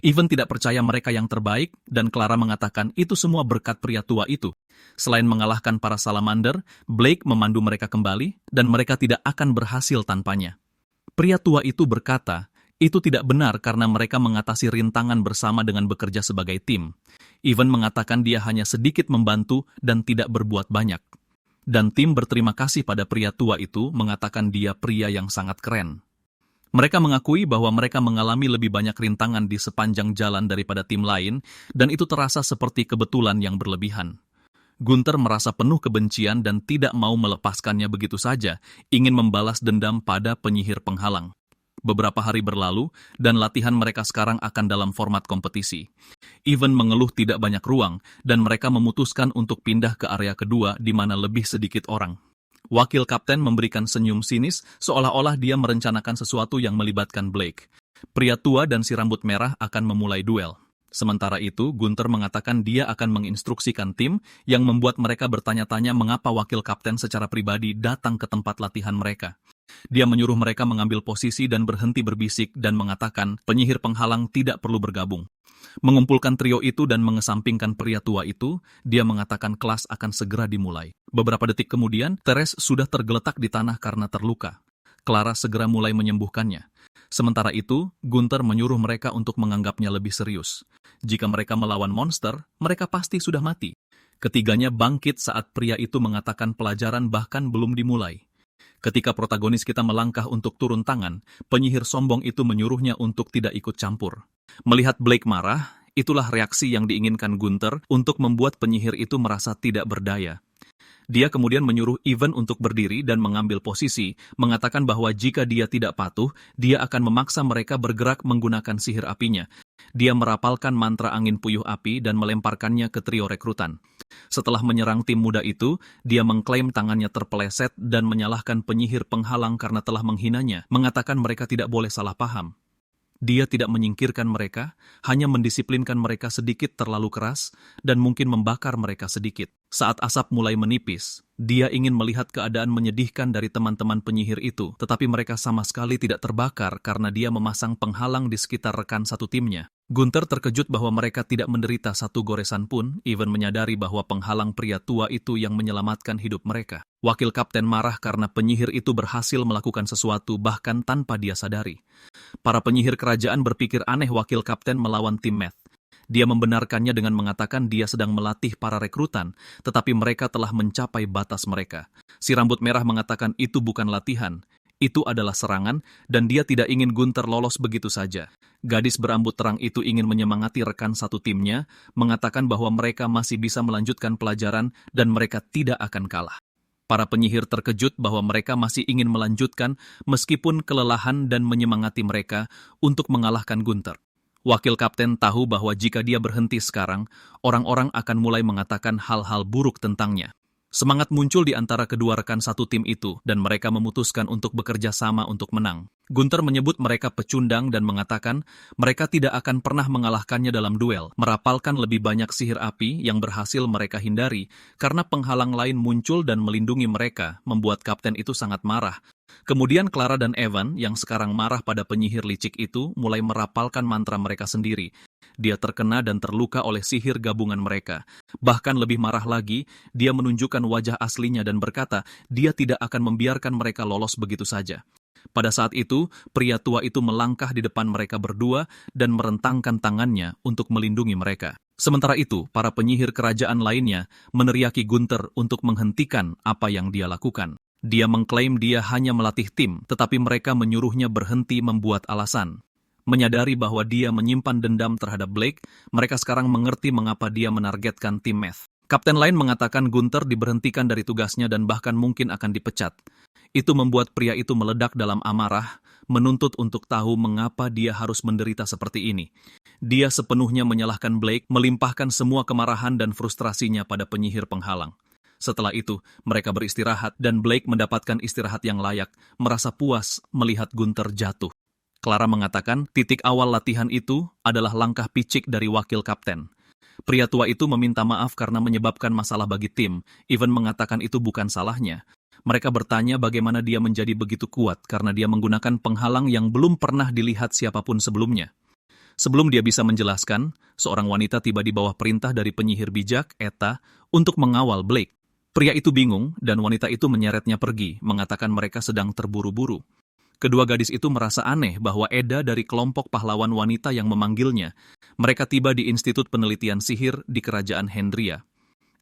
Even tidak percaya mereka yang terbaik, dan Clara mengatakan itu semua berkat pria tua itu. Selain mengalahkan para salamander, Blake memandu mereka kembali, dan mereka tidak akan berhasil tanpanya. Pria tua itu berkata, itu tidak benar karena mereka mengatasi rintangan bersama dengan bekerja sebagai tim. Ivan mengatakan dia hanya sedikit membantu dan tidak berbuat banyak. Dan tim berterima kasih pada pria tua itu mengatakan dia pria yang sangat keren. Mereka mengakui bahwa mereka mengalami lebih banyak rintangan di sepanjang jalan daripada tim lain, dan itu terasa seperti kebetulan yang berlebihan. Gunther merasa penuh kebencian dan tidak mau melepaskannya begitu saja, ingin membalas dendam pada penyihir penghalang. Beberapa hari berlalu, dan latihan mereka sekarang akan dalam format kompetisi. Ivan mengeluh tidak banyak ruang, dan mereka memutuskan untuk pindah ke area kedua di mana lebih sedikit orang. Wakil kapten memberikan senyum sinis, seolah-olah dia merencanakan sesuatu yang melibatkan Blake. Pria tua dan si rambut merah akan memulai duel. Sementara itu, Gunther mengatakan dia akan menginstruksikan tim yang membuat mereka bertanya-tanya mengapa wakil kapten secara pribadi datang ke tempat latihan mereka. Dia menyuruh mereka mengambil posisi dan berhenti berbisik dan mengatakan penyihir penghalang tidak perlu bergabung. Mengumpulkan trio itu dan mengesampingkan pria tua itu, dia mengatakan kelas akan segera dimulai. Beberapa detik kemudian, Teres sudah tergeletak di tanah karena terluka. Clara segera mulai menyembuhkannya. Sementara itu, Gunther menyuruh mereka untuk menganggapnya lebih serius. Jika mereka melawan monster, mereka pasti sudah mati. Ketiganya bangkit saat pria itu mengatakan pelajaran bahkan belum dimulai. Ketika protagonis kita melangkah untuk turun tangan, penyihir sombong itu menyuruhnya untuk tidak ikut campur. Melihat Blake marah, itulah reaksi yang diinginkan Gunther untuk membuat penyihir itu merasa tidak berdaya. Dia kemudian menyuruh Ivan untuk berdiri dan mengambil posisi, mengatakan bahwa jika dia tidak patuh, dia akan memaksa mereka bergerak menggunakan sihir apinya. Dia merapalkan mantra angin puyuh api dan melemparkannya ke trio rekrutan. Setelah menyerang tim muda itu, dia mengklaim tangannya terpeleset dan menyalahkan penyihir penghalang karena telah menghinanya, mengatakan mereka tidak boleh salah paham. Dia tidak menyingkirkan mereka, hanya mendisiplinkan mereka sedikit terlalu keras, dan mungkin membakar mereka sedikit. Saat asap mulai menipis, dia ingin melihat keadaan menyedihkan dari teman-teman penyihir itu, tetapi mereka sama sekali tidak terbakar karena dia memasang penghalang di sekitar rekan satu timnya. Gunther terkejut bahwa mereka tidak menderita satu goresan pun, Ivan menyadari bahwa penghalang pria tua itu yang menyelamatkan hidup mereka. Wakil kapten marah karena penyihir itu berhasil melakukan sesuatu bahkan tanpa dia sadari. Para penyihir kerajaan berpikir aneh wakil kapten melawan tim Meth. Dia membenarkannya dengan mengatakan dia sedang melatih para rekrutan, tetapi mereka telah mencapai batas mereka. Si rambut merah mengatakan itu bukan latihan, itu adalah serangan, dan dia tidak ingin Gunther lolos begitu saja. Gadis berambut terang itu ingin menyemangati rekan satu timnya, mengatakan bahwa mereka masih bisa melanjutkan pelajaran dan mereka tidak akan kalah. Para penyihir terkejut bahwa mereka masih ingin melanjutkan meskipun kelelahan dan menyemangati mereka untuk mengalahkan Gunther. Wakil kapten tahu bahwa jika dia berhenti sekarang, orang-orang akan mulai mengatakan hal-hal buruk tentangnya. Semangat muncul di antara kedua rekan satu tim itu, dan mereka memutuskan untuk bekerja sama untuk menang. Gunther menyebut mereka pecundang dan mengatakan mereka tidak akan pernah mengalahkannya dalam duel, merapalkan lebih banyak sihir api yang berhasil mereka hindari, karena penghalang lain muncul dan melindungi mereka, membuat kapten itu sangat marah. Kemudian Clara dan Evan, yang sekarang marah pada penyihir licik itu, mulai merapalkan mantra mereka sendiri. Dia terkena dan terluka oleh sihir gabungan mereka. Bahkan lebih marah lagi, dia menunjukkan wajah aslinya dan berkata, dia tidak akan membiarkan mereka lolos begitu saja. Pada saat itu, pria tua itu melangkah di depan mereka berdua dan merentangkan tangannya untuk melindungi mereka. Sementara itu, para penyihir kerajaan lainnya meneriaki Gunther untuk menghentikan apa yang dia lakukan. Dia mengklaim dia hanya melatih tim, tetapi mereka menyuruhnya berhenti membuat alasan. Menyadari bahwa dia menyimpan dendam terhadap Blake, mereka sekarang mengerti mengapa dia menargetkan tim Meth. Kapten lain mengatakan Gunther diberhentikan dari tugasnya dan bahkan mungkin akan dipecat. Itu membuat pria itu meledak dalam amarah, menuntut untuk tahu mengapa dia harus menderita seperti ini. Dia sepenuhnya menyalahkan Blake, melimpahkan semua kemarahan dan frustrasinya pada penyihir penghalang. Setelah itu, mereka beristirahat dan Blake mendapatkan istirahat yang layak, merasa puas melihat Gunther jatuh. Clara mengatakan titik awal latihan itu adalah langkah picik dari wakil kapten. Pria tua itu meminta maaf karena menyebabkan masalah bagi tim, Evan mengatakan itu bukan salahnya. Mereka bertanya bagaimana dia menjadi begitu kuat karena dia menggunakan penghalang yang belum pernah dilihat siapapun sebelumnya. Sebelum dia bisa menjelaskan, seorang wanita tiba di bawah perintah dari penyihir bijak, Eta, untuk mengawal Blake. Pria itu bingung dan wanita itu menyeretnya pergi, mengatakan mereka sedang terburu-buru. Kedua gadis itu merasa aneh bahwa Eda dari kelompok pahlawan wanita yang memanggilnya. Mereka tiba di Institut Penelitian Sihir di Kerajaan Hendria.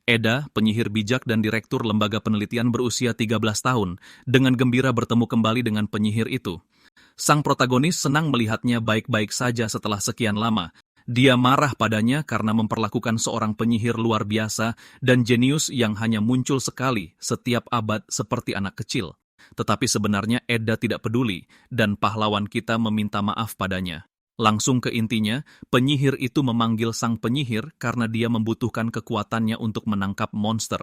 Eda, penyihir bijak dan direktur lembaga penelitian berusia 13 tahun, dengan gembira bertemu kembali dengan penyihir itu. Sang protagonis senang melihatnya baik-baik saja setelah sekian lama. Dia marah padanya karena memperlakukan seorang penyihir luar biasa dan jenius yang hanya muncul sekali setiap abad seperti anak kecil. Tetapi sebenarnya Eda tidak peduli dan pahlawan kita meminta maaf padanya. Langsung ke intinya, penyihir itu memanggil sang penyihir karena dia membutuhkan kekuatannya untuk menangkap monster.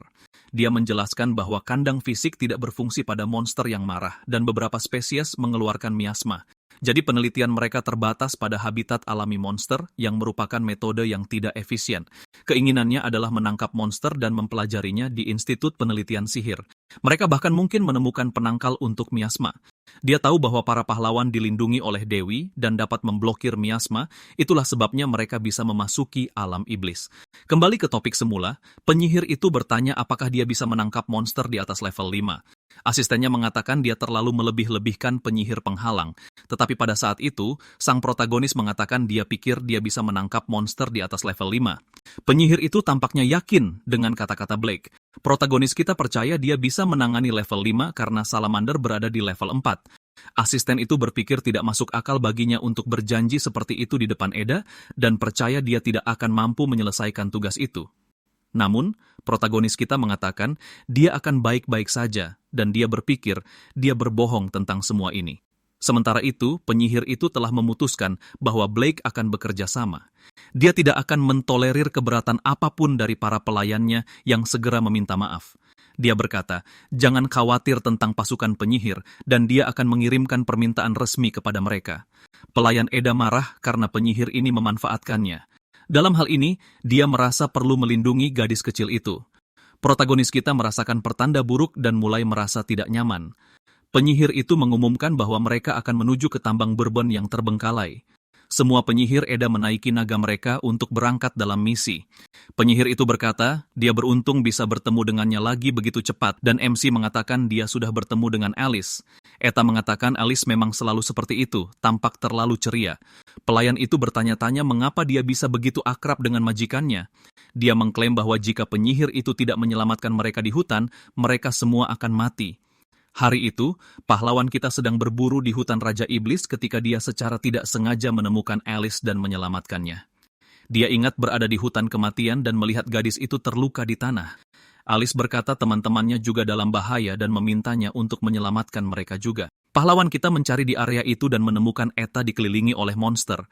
Dia menjelaskan bahwa kandang fisik tidak berfungsi pada monster yang marah dan beberapa spesies mengeluarkan miasma. Jadi penelitian mereka terbatas pada habitat alami monster yang merupakan metode yang tidak efisien. Keinginannya adalah menangkap monster dan mempelajarinya di Institut Penelitian Sihir. Mereka bahkan mungkin menemukan penangkal untuk miasma. Dia tahu bahwa para pahlawan dilindungi oleh Dewi dan dapat memblokir miasma, itulah sebabnya mereka bisa memasuki alam iblis. Kembali ke topik semula, penyihir itu bertanya apakah dia bisa menangkap monster di atas level 5. Asistennya mengatakan dia terlalu melebih-lebihkan penyihir penghalang. Tetapi pada saat itu, sang protagonis mengatakan dia pikir dia bisa menangkap monster di atas level 5. Penyihir itu tampaknya yakin dengan kata-kata Blake. Protagonis kita percaya dia bisa menangani level 5 karena Salamander berada di level 4. Asisten itu berpikir tidak masuk akal baginya untuk berjanji seperti itu di depan Eda dan percaya dia tidak akan mampu menyelesaikan tugas itu. Namun, protagonis kita mengatakan dia akan baik-baik saja dan dia berpikir dia berbohong tentang semua ini. Sementara itu, penyihir itu telah memutuskan bahwa Blake akan bekerja sama. Dia tidak akan mentolerir keberatan apapun dari para pelayannya yang segera meminta maaf. Dia berkata, jangan khawatir tentang pasukan penyihir dan dia akan mengirimkan permintaan resmi kepada mereka. Pelayan Eda marah karena penyihir ini memanfaatkannya. Dalam hal ini, dia merasa perlu melindungi gadis kecil itu. Protagonis kita merasakan pertanda buruk dan mulai merasa tidak nyaman. Penyihir itu mengumumkan bahwa mereka akan menuju ke tambang Bourbon yang terbengkalai. Semua penyihir Eda menaiki naga mereka untuk berangkat dalam misi. Penyihir itu berkata, dia beruntung bisa bertemu dengannya lagi begitu cepat, dan MC mengatakan dia sudah bertemu dengan Alice. Eta mengatakan Alice memang selalu seperti itu, tampak terlalu ceria. Pelayan itu bertanya-tanya mengapa dia bisa begitu akrab dengan majikannya. Dia mengklaim bahwa jika penyihir itu tidak menyelamatkan mereka di hutan, mereka semua akan mati. Hari itu, pahlawan kita sedang berburu di hutan Raja Iblis ketika dia secara tidak sengaja menemukan Alice dan menyelamatkannya. Dia ingat berada di hutan kematian dan melihat gadis itu terluka di tanah. Alice berkata teman-temannya juga dalam bahaya dan memintanya untuk menyelamatkan mereka juga. Pahlawan kita mencari di area itu dan menemukan Eta dikelilingi oleh monster.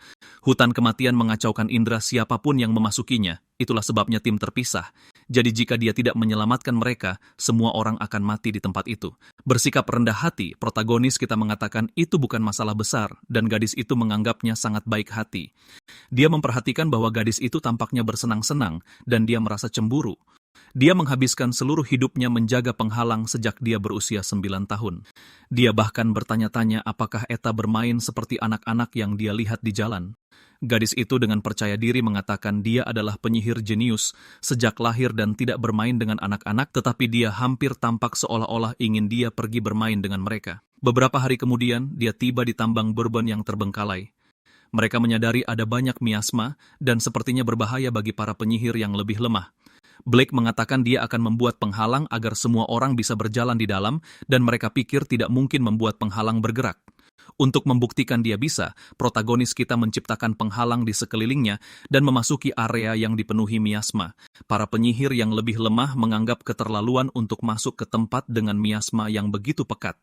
Hutan kematian mengacaukan indera siapapun yang memasukinya. Itulah sebabnya tim terpisah. Jadi jika dia tidak menyelamatkan mereka, semua orang akan mati di tempat itu. Bersikap rendah hati, protagonis kita mengatakan itu bukan masalah besar, dan gadis itu menganggapnya sangat baik hati. Dia memperhatikan bahwa gadis itu tampaknya bersenang-senang, dan dia merasa cemburu. Dia menghabiskan seluruh hidupnya menjaga penghalang sejak dia berusia 9 tahun. Dia bahkan bertanya-tanya apakah Eta bermain seperti anak-anak yang dia lihat di jalan. Gadis itu dengan percaya diri mengatakan dia adalah penyihir jenius sejak lahir dan tidak bermain dengan anak-anak, tetapi dia hampir tampak seolah-olah ingin dia pergi bermain dengan mereka. Beberapa hari kemudian, dia tiba di tambang bourbon yang terbengkalai. Mereka menyadari ada banyak miasma dan sepertinya berbahaya bagi para penyihir yang lebih lemah. Blake mengatakan dia akan membuat penghalang agar semua orang bisa berjalan di dalam dan mereka pikir tidak mungkin membuat penghalang bergerak. Untuk membuktikan dia bisa, protagonis kita menciptakan penghalang di sekelilingnya dan memasuki area yang dipenuhi miasma. Para penyihir yang lebih lemah menganggap keterlaluan untuk masuk ke tempat dengan miasma yang begitu pekat.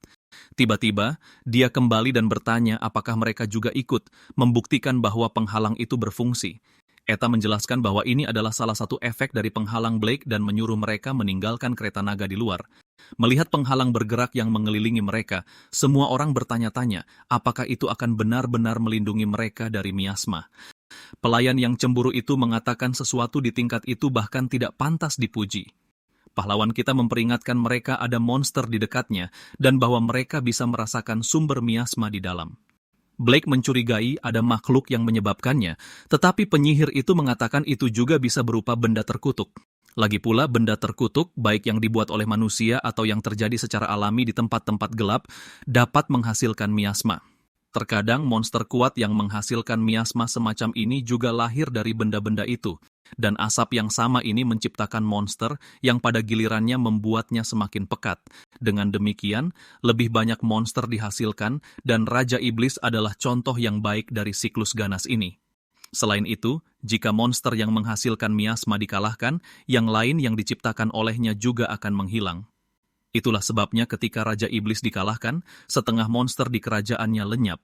Tiba-tiba, dia kembali dan bertanya apakah mereka juga ikut, membuktikan bahwa penghalang itu berfungsi. Eta menjelaskan bahwa ini adalah salah satu efek dari penghalang Blake dan menyuruh mereka meninggalkan kereta naga di luar. Melihat penghalang bergerak yang mengelilingi mereka, semua orang bertanya-tanya apakah itu akan benar-benar melindungi mereka dari miasma. Pelayan yang cemburu itu mengatakan sesuatu di tingkat itu bahkan tidak pantas dipuji. Pahlawan kita memperingatkan mereka ada monster di dekatnya dan bahwa mereka bisa merasakan sumber miasma di dalam. Blake mencurigai ada makhluk yang menyebabkannya, tetapi penyihir itu mengatakan itu juga bisa berupa benda terkutuk. Lagi pula, benda terkutuk, baik yang dibuat oleh manusia atau yang terjadi secara alami di tempat-tempat gelap, dapat menghasilkan miasma. Terkadang monster kuat yang menghasilkan miasma semacam ini juga lahir dari benda-benda itu, dan asap yang sama ini menciptakan monster yang pada gilirannya membuatnya semakin pekat. Dengan demikian, lebih banyak monster dihasilkan, dan Raja Iblis adalah contoh yang baik dari siklus ganas ini. Selain itu, jika monster yang menghasilkan miasma dikalahkan, yang lain yang diciptakan olehnya juga akan menghilang. Itulah sebabnya ketika Raja Iblis dikalahkan, setengah monster di kerajaannya lenyap.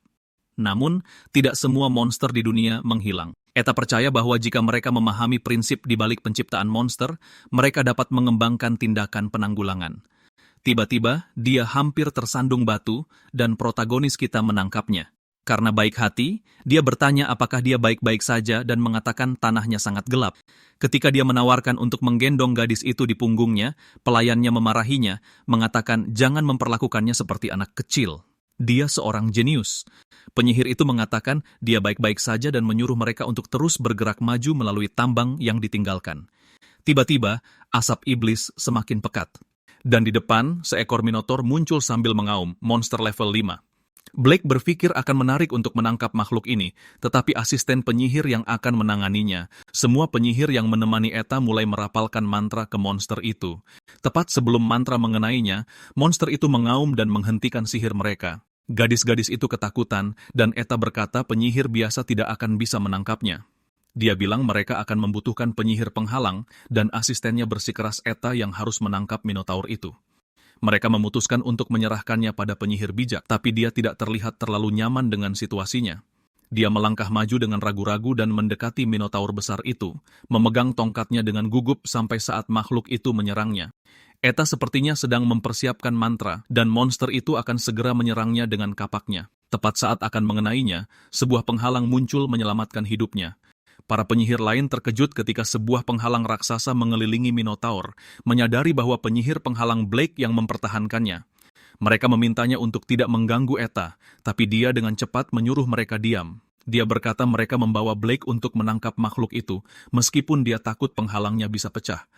Namun, tidak semua monster di dunia menghilang. Eta percaya bahwa jika mereka memahami prinsip di balik penciptaan monster, mereka dapat mengembangkan tindakan penanggulangan. Tiba-tiba, dia hampir tersandung batu, dan protagonis kita menangkapnya. Karena baik hati, dia bertanya apakah dia baik-baik saja dan mengatakan tanahnya sangat gelap. Ketika dia menawarkan untuk menggendong gadis itu di punggungnya, pelayannya memarahinya, mengatakan jangan memperlakukannya seperti anak kecil. Dia seorang jenius. Penyihir itu mengatakan dia baik-baik saja dan menyuruh mereka untuk terus bergerak maju melalui tambang yang ditinggalkan. Tiba-tiba, asap iblis semakin pekat. Dan di depan, seekor minotaur muncul sambil mengaum, monster level 5. Blake berpikir akan menarik untuk menangkap makhluk ini, tetapi asisten penyihir yang akan menanganinya. Semua penyihir yang menemani Eta mulai merapalkan mantra ke monster itu. Tepat sebelum mantra mengenainya, monster itu mengaum dan menghentikan sihir mereka. Gadis-gadis itu ketakutan, dan Eta berkata penyihir biasa tidak akan bisa menangkapnya. Dia bilang mereka akan membutuhkan penyihir penghalang, dan asistennya bersikeras Eta yang harus menangkap minotaur itu. Mereka memutuskan untuk menyerahkannya pada penyihir bijak, tapi dia tidak terlihat terlalu nyaman dengan situasinya. Dia melangkah maju dengan ragu-ragu dan mendekati minotaur besar itu, memegang tongkatnya dengan gugup sampai saat makhluk itu menyerangnya. Eta sepertinya sedang mempersiapkan mantra, dan monster itu akan segera menyerangnya dengan kapaknya. Tepat saat akan mengenainya, sebuah penghalang muncul menyelamatkan hidupnya. Para penyihir lain terkejut ketika sebuah penghalang raksasa mengelilingi Minotaur, menyadari bahwa penyihir penghalang Blake yang mempertahankannya. Mereka memintanya untuk tidak mengganggu Eta, tapi dia dengan cepat menyuruh mereka diam. Dia berkata mereka membawa Blake untuk menangkap makhluk itu, meskipun dia takut penghalangnya bisa pecah.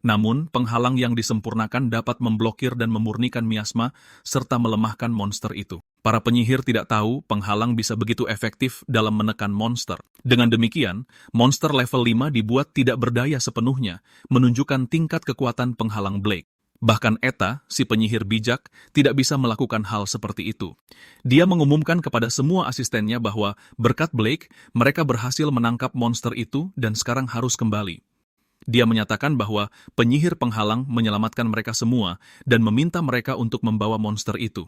Namun, penghalang yang disempurnakan dapat memblokir dan memurnikan miasma, serta melemahkan monster itu. Para penyihir tidak tahu penghalang bisa begitu efektif dalam menekan monster. Dengan demikian, monster level 5 dibuat tidak berdaya sepenuhnya, menunjukkan tingkat kekuatan penghalang Blake. Bahkan Eta, si penyihir bijak, tidak bisa melakukan hal seperti itu. Dia mengumumkan kepada semua asistennya bahwa berkat Blake, mereka berhasil menangkap monster itu dan sekarang harus kembali. Dia menyatakan bahwa penyihir penghalang menyelamatkan mereka semua dan meminta mereka untuk membawa monster itu.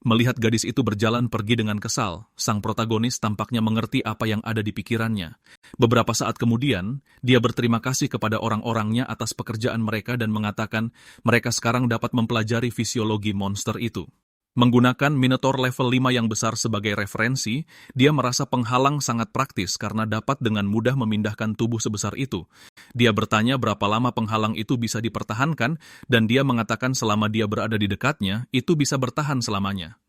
Melihat gadis itu berjalan pergi dengan kesal, sang protagonis tampaknya mengerti apa yang ada di pikirannya. Beberapa saat kemudian, dia berterima kasih kepada orang-orangnya atas pekerjaan mereka dan mengatakan mereka sekarang dapat mempelajari fisiologi monster itu. Menggunakan Minotaur level 5 yang besar sebagai referensi, dia merasa penghalang sangat praktis karena dapat dengan mudah memindahkan tubuh sebesar itu. Dia bertanya berapa lama penghalang itu bisa dipertahankan, dan dia mengatakan selama dia berada di dekatnya, itu bisa bertahan selamanya.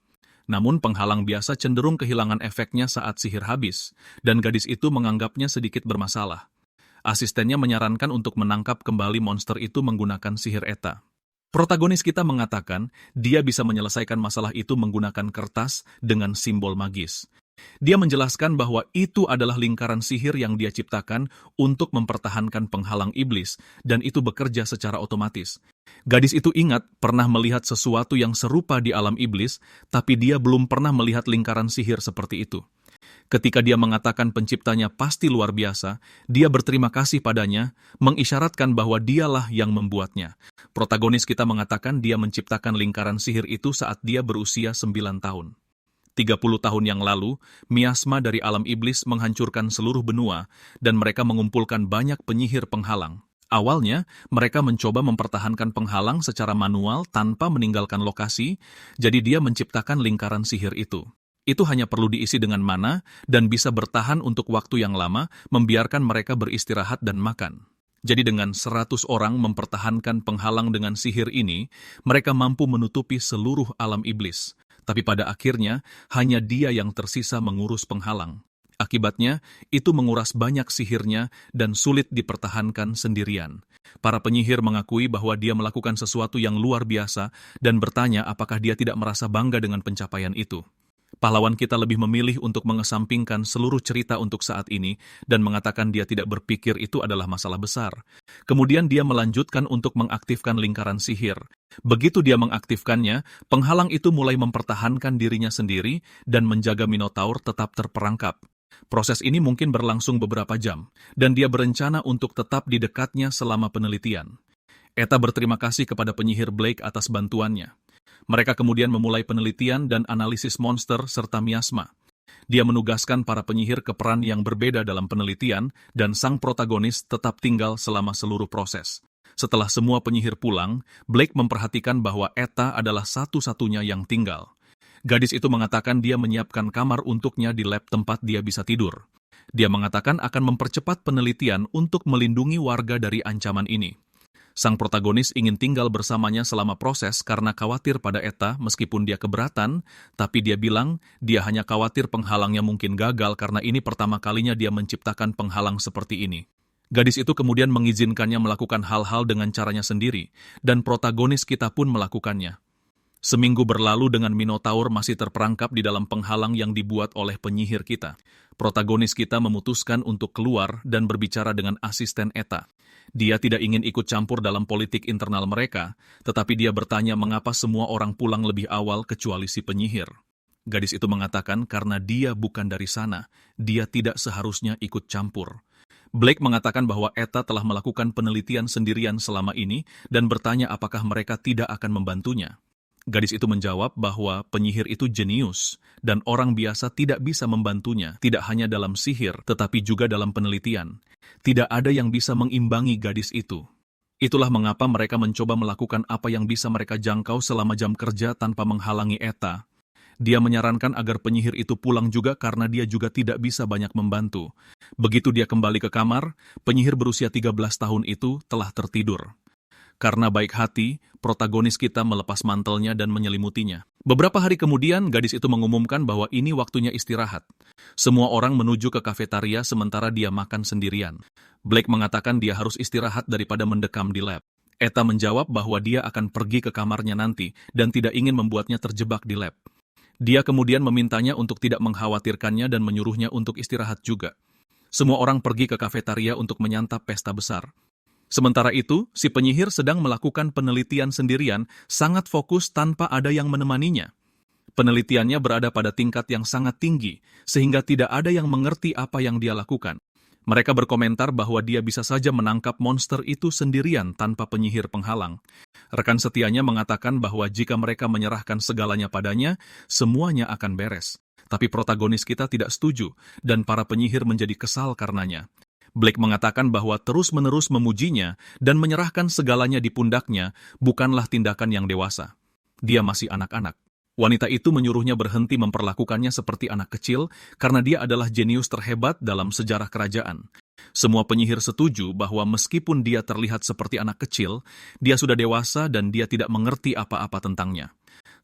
Namun penghalang biasa cenderung kehilangan efeknya saat sihir habis, dan gadis itu menganggapnya sedikit bermasalah. Asistennya menyarankan untuk menangkap kembali monster itu menggunakan sihir Eta. Protagonis kita mengatakan dia bisa menyelesaikan masalah itu menggunakan kertas dengan simbol magis. Dia menjelaskan bahwa itu adalah lingkaran sihir yang dia ciptakan untuk mempertahankan penghalang iblis, dan itu bekerja secara otomatis. Gadis itu ingat pernah melihat sesuatu yang serupa di alam iblis, tapi dia belum pernah melihat lingkaran sihir seperti itu. Ketika dia mengatakan penciptanya pasti luar biasa, dia berterima kasih padanya, mengisyaratkan bahwa dialah yang membuatnya. Protagonis kita mengatakan dia menciptakan lingkaran sihir itu saat dia berusia 9 tahun. 30 tahun yang lalu, miasma dari alam iblis menghancurkan seluruh benua, dan mereka mengumpulkan banyak penyihir penghalang. Awalnya, mereka mencoba mempertahankan penghalang secara manual tanpa meninggalkan lokasi, jadi dia menciptakan lingkaran sihir itu. Itu hanya perlu diisi dengan mana dan bisa bertahan untuk waktu yang lama, membiarkan mereka beristirahat dan makan. Jadi dengan 100 orang mempertahankan penghalang dengan sihir ini, mereka mampu menutupi seluruh alam iblis. Tapi pada akhirnya, hanya dia yang tersisa mengurus penghalang. Akibatnya, itu menguras banyak sihirnya dan sulit dipertahankan sendirian. Para penyihir mengakui bahwa dia melakukan sesuatu yang luar biasa dan bertanya apakah dia tidak merasa bangga dengan pencapaian itu. Pahlawan kita lebih memilih untuk mengesampingkan seluruh cerita untuk saat ini dan mengatakan dia tidak berpikir itu adalah masalah besar. Kemudian dia melanjutkan untuk mengaktifkan lingkaran sihir. Begitu dia mengaktifkannya, penghalang itu mulai mempertahankan dirinya sendiri dan menjaga Minotaur tetap terperangkap. Proses ini mungkin berlangsung beberapa jam, dan dia berencana untuk tetap di dekatnya selama penelitian. Eta berterima kasih kepada penyihir Blake atas bantuannya. Mereka kemudian memulai penelitian dan analisis monster serta miasma. Dia menugaskan para penyihir ke peran yang berbeda dalam penelitian, dan sang protagonis tetap tinggal selama seluruh proses. Setelah semua penyihir pulang, Blake memperhatikan bahwa Eta adalah satu-satunya yang tinggal. Gadis itu mengatakan dia menyiapkan kamar untuknya di lab tempat dia bisa tidur. Dia mengatakan akan mempercepat penelitian untuk melindungi warga dari ancaman ini. Sang protagonis ingin tinggal bersamanya selama proses karena khawatir pada Eta meskipun dia keberatan, tapi dia bilang dia hanya khawatir penghalangnya mungkin gagal karena ini pertama kalinya dia menciptakan penghalang seperti ini. Gadis itu kemudian mengizinkannya melakukan hal-hal dengan caranya sendiri, dan protagonis kita pun melakukannya. Seminggu berlalu dengan Minotaur masih terperangkap di dalam penghalang yang dibuat oleh penyihir kita. Protagonis kita memutuskan untuk keluar dan berbicara dengan asisten Eta. Dia tidak ingin ikut campur dalam politik internal mereka, tetapi dia bertanya mengapa semua orang pulang lebih awal kecuali si penyihir. Gadis itu mengatakan karena dia bukan dari sana, dia tidak seharusnya ikut campur. Blake mengatakan bahwa Eta telah melakukan penelitian sendirian selama ini dan bertanya apakah mereka tidak akan membantunya. Gadis itu menjawab bahwa penyihir itu jenius, dan orang biasa tidak bisa membantunya, tidak hanya dalam sihir, tetapi juga dalam penelitian. Tidak ada yang bisa mengimbangi gadis itu. Itulah mengapa mereka mencoba melakukan apa yang bisa mereka jangkau selama jam kerja tanpa menghalangi Eta. Dia menyarankan agar penyihir itu pulang juga karena dia juga tidak bisa banyak membantu. Begitu dia kembali ke kamar, penyihir berusia 13 tahun itu telah tertidur. Karena baik hati, protagonis kita melepas mantelnya dan menyelimutinya. Beberapa hari kemudian, gadis itu mengumumkan bahwa ini waktunya istirahat. Semua orang menuju ke kafetaria sementara dia makan sendirian. Blake mengatakan dia harus istirahat daripada mendekam di lab. Eta menjawab bahwa dia akan pergi ke kamarnya nanti dan tidak ingin membuatnya terjebak di lab. Dia kemudian memintanya untuk tidak mengkhawatirkannya dan menyuruhnya untuk istirahat juga. Semua orang pergi ke kafetaria untuk menyantap pesta besar. Sementara itu, si penyihir sedang melakukan penelitian sendirian, sangat fokus tanpa ada yang menemaninya. Penelitiannya berada pada tingkat yang sangat tinggi, sehingga tidak ada yang mengerti apa yang dia lakukan. Mereka berkomentar bahwa dia bisa saja menangkap monster itu sendirian tanpa penyihir penghalang. Rekan setianya mengatakan bahwa jika mereka menyerahkan segalanya padanya, semuanya akan beres. Tapi protagonis kita tidak setuju, dan para penyihir menjadi kesal karenanya. Blake mengatakan bahwa terus-menerus memujinya dan menyerahkan segalanya di pundaknya bukanlah tindakan yang dewasa. Dia masih anak-anak. Wanita itu menyuruhnya berhenti memperlakukannya seperti anak kecil karena dia adalah jenius terhebat dalam sejarah kerajaan. Semua penyihir setuju bahwa meskipun dia terlihat seperti anak kecil, dia sudah dewasa dan dia tidak mengerti apa-apa tentangnya.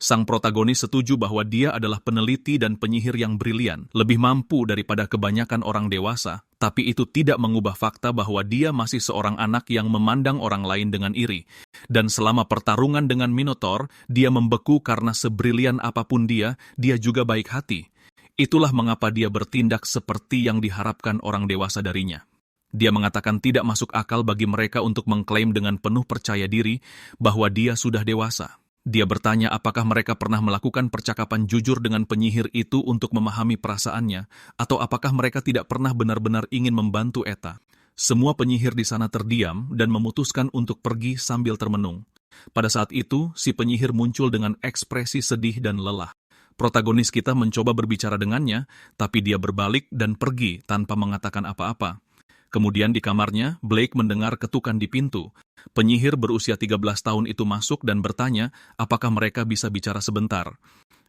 Sang protagonis setuju bahwa dia adalah peneliti dan penyihir yang brilian, lebih mampu daripada kebanyakan orang dewasa, tapi itu tidak mengubah fakta bahwa dia masih seorang anak yang memandang orang lain dengan iri. Dan selama pertarungan dengan Minotaur, dia membeku karena sebrilian apapun dia juga baik hati. Itulah mengapa dia bertindak seperti yang diharapkan orang dewasa darinya. Dia mengatakan tidak masuk akal bagi mereka untuk mengklaim dengan penuh percaya diri bahwa dia sudah dewasa. Dia bertanya apakah mereka pernah melakukan percakapan jujur dengan penyihir itu untuk memahami perasaannya, atau apakah mereka tidak pernah benar-benar ingin membantu Eta. Semua penyihir di sana terdiam dan memutuskan untuk pergi sambil termenung. Pada saat itu, si penyihir muncul dengan ekspresi sedih dan lelah. Protagonis kita mencoba berbicara dengannya, tapi dia berbalik dan pergi tanpa mengatakan apa-apa. Kemudian di kamarnya, Blake mendengar ketukan di pintu. Penyihir berusia 13 tahun itu masuk dan bertanya apakah mereka bisa bicara sebentar.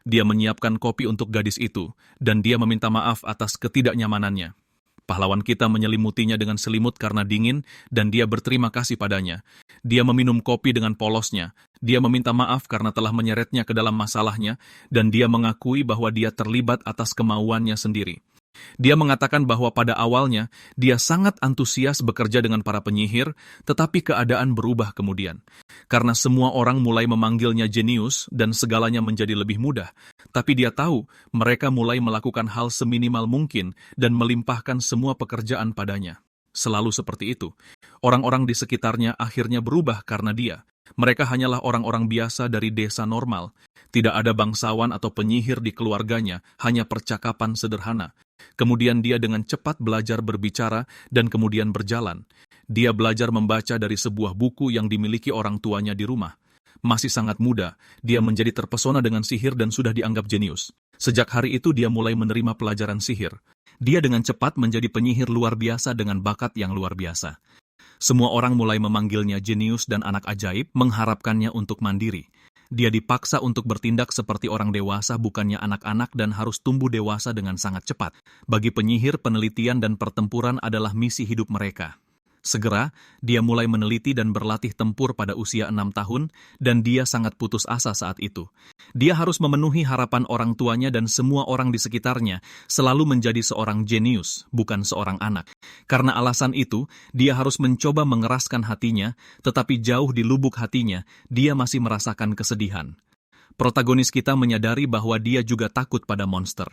Dia menyiapkan kopi untuk gadis itu, dan dia meminta maaf atas ketidaknyamanannya. Pahlawan kita menyelimutinya dengan selimut karena dingin, dan dia berterima kasih padanya. Dia meminum kopi dengan polosnya. Dia meminta maaf karena telah menyeretnya ke dalam masalahnya, dan dia mengakui bahwa dia terlibat atas kemauannya sendiri. Dia mengatakan bahwa pada awalnya dia sangat antusias bekerja dengan para penyihir, tetapi keadaan berubah kemudian. Karena semua orang mulai memanggilnya jenius dan segalanya menjadi lebih mudah. Tapi dia tahu mereka mulai melakukan hal seminimal mungkin dan melimpahkan semua pekerjaan padanya. Selalu seperti itu. Orang-orang di sekitarnya akhirnya berubah karena dia. Mereka hanyalah orang-orang biasa dari desa normal. Tidak ada bangsawan atau penyihir di keluarganya, hanya percakapan sederhana. Kemudian dia dengan cepat belajar berbicara dan kemudian berjalan. Dia belajar membaca dari sebuah buku yang dimiliki orang tuanya di rumah. Masih sangat muda, dia menjadi terpesona dengan sihir dan sudah dianggap jenius. Sejak hari itu dia mulai menerima pelajaran sihir. Dia dengan cepat menjadi penyihir luar biasa dengan bakat yang luar biasa. Semua orang mulai memanggilnya jenius dan anak ajaib, mengharapkannya untuk mandiri. Dia dipaksa untuk bertindak seperti orang dewasa, bukannya anak-anak, dan harus tumbuh dewasa dengan sangat cepat. Bagi penyihir, penelitian dan pertempuran adalah misi hidup mereka. Segera, dia mulai meneliti dan berlatih tempur pada usia 6 tahun, dan dia sangat putus asa saat itu. Dia harus memenuhi harapan orang tuanya dan semua orang di sekitarnya, selalu menjadi seorang jenius, bukan seorang anak. Karena alasan itu, dia harus mencoba mengeraskan hatinya, tetapi jauh di lubuk hatinya, dia masih merasakan kesedihan. Protagonis kita menyadari bahwa dia juga takut pada monster.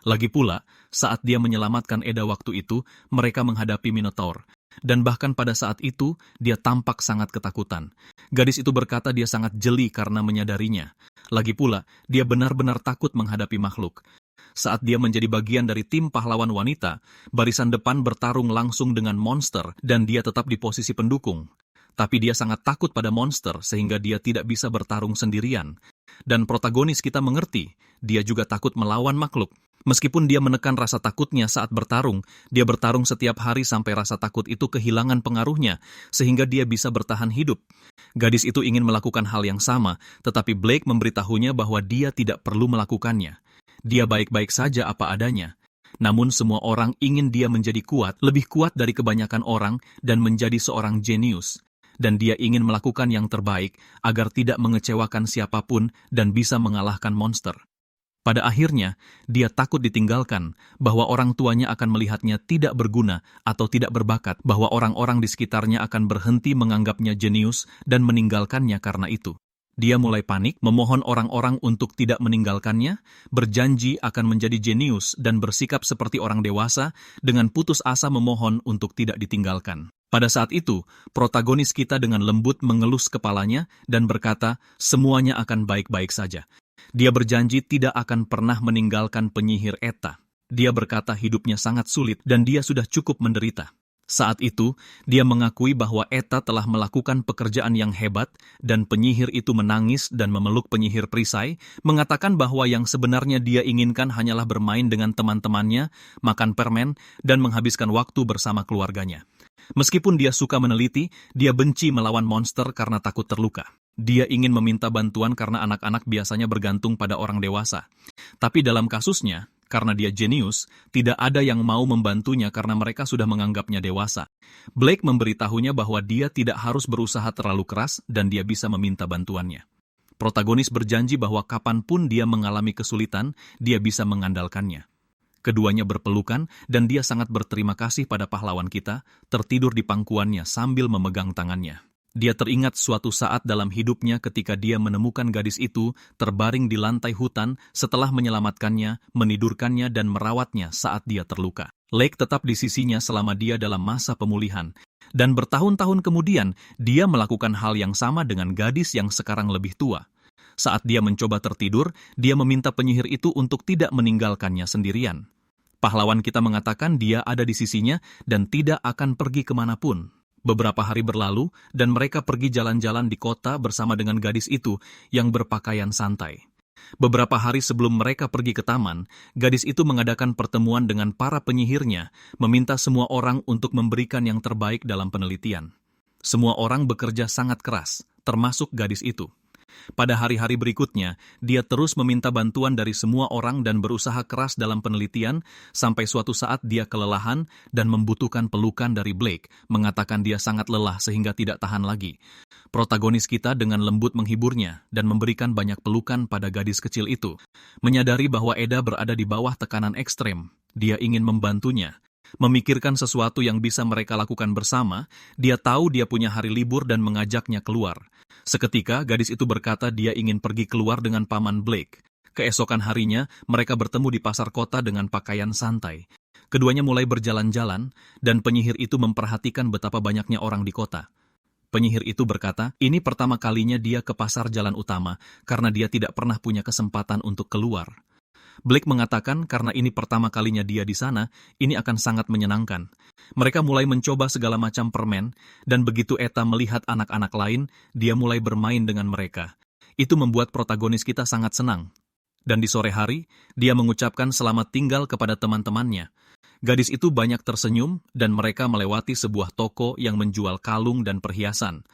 Lagi pula, saat dia menyelamatkan Eda waktu itu, mereka menghadapi Minotaur. Dan bahkan pada saat itu, dia tampak sangat ketakutan. Gadis itu berkata dia sangat jeli karena menyadarinya. Lagi pula, dia benar-benar takut menghadapi makhluk. Saat dia menjadi bagian dari tim pahlawan wanita, barisan depan bertarung langsung dengan monster dan dia tetap di posisi pendukung. Tapi dia sangat takut pada monster sehingga dia tidak bisa bertarung sendirian. Dan protagonis kita mengerti, dia juga takut melawan makhluk. Meskipun dia menekan rasa takutnya saat bertarung, dia bertarung setiap hari sampai rasa takut itu kehilangan pengaruhnya, sehingga dia bisa bertahan hidup. Gadis itu ingin melakukan hal yang sama, tetapi Blake memberitahunya bahwa dia tidak perlu melakukannya. Dia baik-baik saja apa adanya. Namun semua orang ingin dia menjadi kuat, lebih kuat dari kebanyakan orang, dan menjadi seorang jenius. Dan dia ingin melakukan yang terbaik agar tidak mengecewakan siapapun dan bisa mengalahkan monster. Pada akhirnya, dia takut ditinggalkan, bahwa orang tuanya akan melihatnya tidak berguna atau tidak berbakat, bahwa orang-orang di sekitarnya akan berhenti menganggapnya jenius dan meninggalkannya karena itu. Dia mulai panik, memohon orang-orang untuk tidak meninggalkannya, berjanji akan menjadi jenius dan bersikap seperti orang dewasa, dengan putus asa memohon untuk tidak ditinggalkan. Pada saat itu, protagonis kita dengan lembut mengelus kepalanya dan berkata, semuanya akan baik-baik saja. Dia berjanji tidak akan pernah meninggalkan penyihir Eta. Dia berkata hidupnya sangat sulit dan dia sudah cukup menderita. Saat itu, dia mengakui bahwa Eta telah melakukan pekerjaan yang hebat dan penyihir itu menangis dan memeluk penyihir perisai, mengatakan bahwa yang sebenarnya dia inginkan hanyalah bermain dengan teman-temannya, makan permen, dan menghabiskan waktu bersama keluarganya. Meskipun dia suka meneliti, dia benci melawan monster karena takut terluka. Dia ingin meminta bantuan karena anak-anak biasanya bergantung pada orang dewasa. Tapi dalam kasusnya, karena dia jenius, tidak ada yang mau membantunya karena mereka sudah menganggapnya dewasa. Blake memberitahunya bahwa dia tidak harus berusaha terlalu keras dan dia bisa meminta bantuannya. Protagonis berjanji bahwa kapanpun dia mengalami kesulitan, dia bisa mengandalkannya. Keduanya berpelukan dan dia sangat berterima kasih pada pahlawan kita, tertidur di pangkuannya sambil memegang tangannya. Dia teringat suatu saat dalam hidupnya ketika dia menemukan gadis itu terbaring di lantai hutan setelah menyelamatkannya, menidurkannya dan merawatnya saat dia terluka. Lake tetap di sisinya selama dia dalam masa pemulihan. Dan bertahun-tahun kemudian, dia melakukan hal yang sama dengan gadis yang sekarang lebih tua. Saat dia mencoba tertidur, dia meminta penyihir itu untuk tidak meninggalkannya sendirian. Pahlawan kita mengatakan dia ada di sisinya dan tidak akan pergi kemanapun. Beberapa hari berlalu, dan mereka pergi jalan-jalan di kota bersama dengan gadis itu yang berpakaian santai. Beberapa hari sebelum mereka pergi ke taman, gadis itu mengadakan pertemuan dengan para penyihirnya, meminta semua orang untuk memberikan yang terbaik dalam penelitian. Semua orang bekerja sangat keras, termasuk gadis itu. Pada hari-hari berikutnya, dia terus meminta bantuan dari semua orang dan berusaha keras dalam penelitian, sampai suatu saat dia kelelahan dan membutuhkan pelukan dari Blake, mengatakan dia sangat lelah sehingga tidak tahan lagi. Protagonis kita dengan lembut menghiburnya dan memberikan banyak pelukan pada gadis kecil itu. Menyadari bahwa Eda berada di bawah tekanan ekstrem, dia ingin membantunya. Memikirkan sesuatu yang bisa mereka lakukan bersama, dia tahu dia punya hari libur dan mengajaknya keluar. Seketika, gadis itu berkata dia ingin pergi keluar dengan paman Blake. Keesokan harinya, mereka bertemu di pasar kota dengan pakaian santai. Keduanya mulai berjalan-jalan, dan penyihir itu memperhatikan betapa banyaknya orang di kota. Penyihir itu berkata, ini pertama kalinya dia ke pasar jalan utama, karena dia tidak pernah punya kesempatan untuk keluar. Blake mengatakan karena ini pertama kalinya dia di sana, ini akan sangat menyenangkan. Mereka mulai mencoba segala macam permen, dan begitu Eta melihat anak-anak lain, dia mulai bermain dengan mereka. Itu membuat protagonis kita sangat senang. Dan di sore hari, dia mengucapkan selamat tinggal kepada teman-temannya. Gadis itu banyak tersenyum, dan mereka melewati sebuah toko yang menjual kalung dan perhiasan.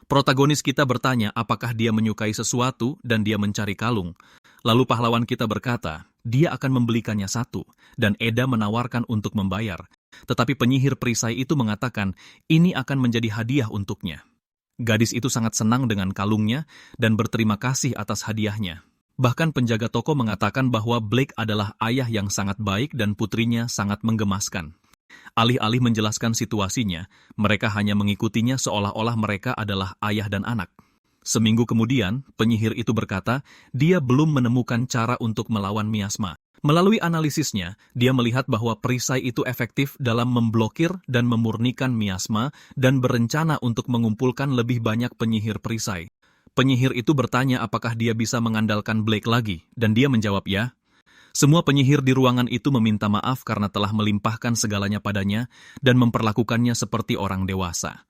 Protagonis kita bertanya apakah dia menyukai sesuatu dan dia mencari kalung. Lalu pahlawan kita berkata, dia akan membelikannya satu, dan Eda menawarkan untuk membayar. Tetapi penyihir perisai itu mengatakan, ini akan menjadi hadiah untuknya. Gadis itu sangat senang dengan kalungnya dan berterima kasih atas hadiahnya. Bahkan penjaga toko mengatakan bahwa Blake adalah ayah yang sangat baik dan putrinya sangat menggemaskan. Alih-alih menjelaskan situasinya, mereka hanya mengikutinya seolah-olah mereka adalah ayah dan anak. Seminggu kemudian, penyihir itu berkata, dia belum menemukan cara untuk melawan miasma. Melalui analisisnya, dia melihat bahwa perisai itu efektif dalam memblokir dan memurnikan miasma dan berencana untuk mengumpulkan lebih banyak penyihir perisai. Penyihir itu bertanya apakah dia bisa mengandalkan Blake lagi, dan dia menjawab ya. Semua penyihir di ruangan itu meminta maaf karena telah melimpahkan segalanya padanya dan memperlakukannya seperti orang dewasa.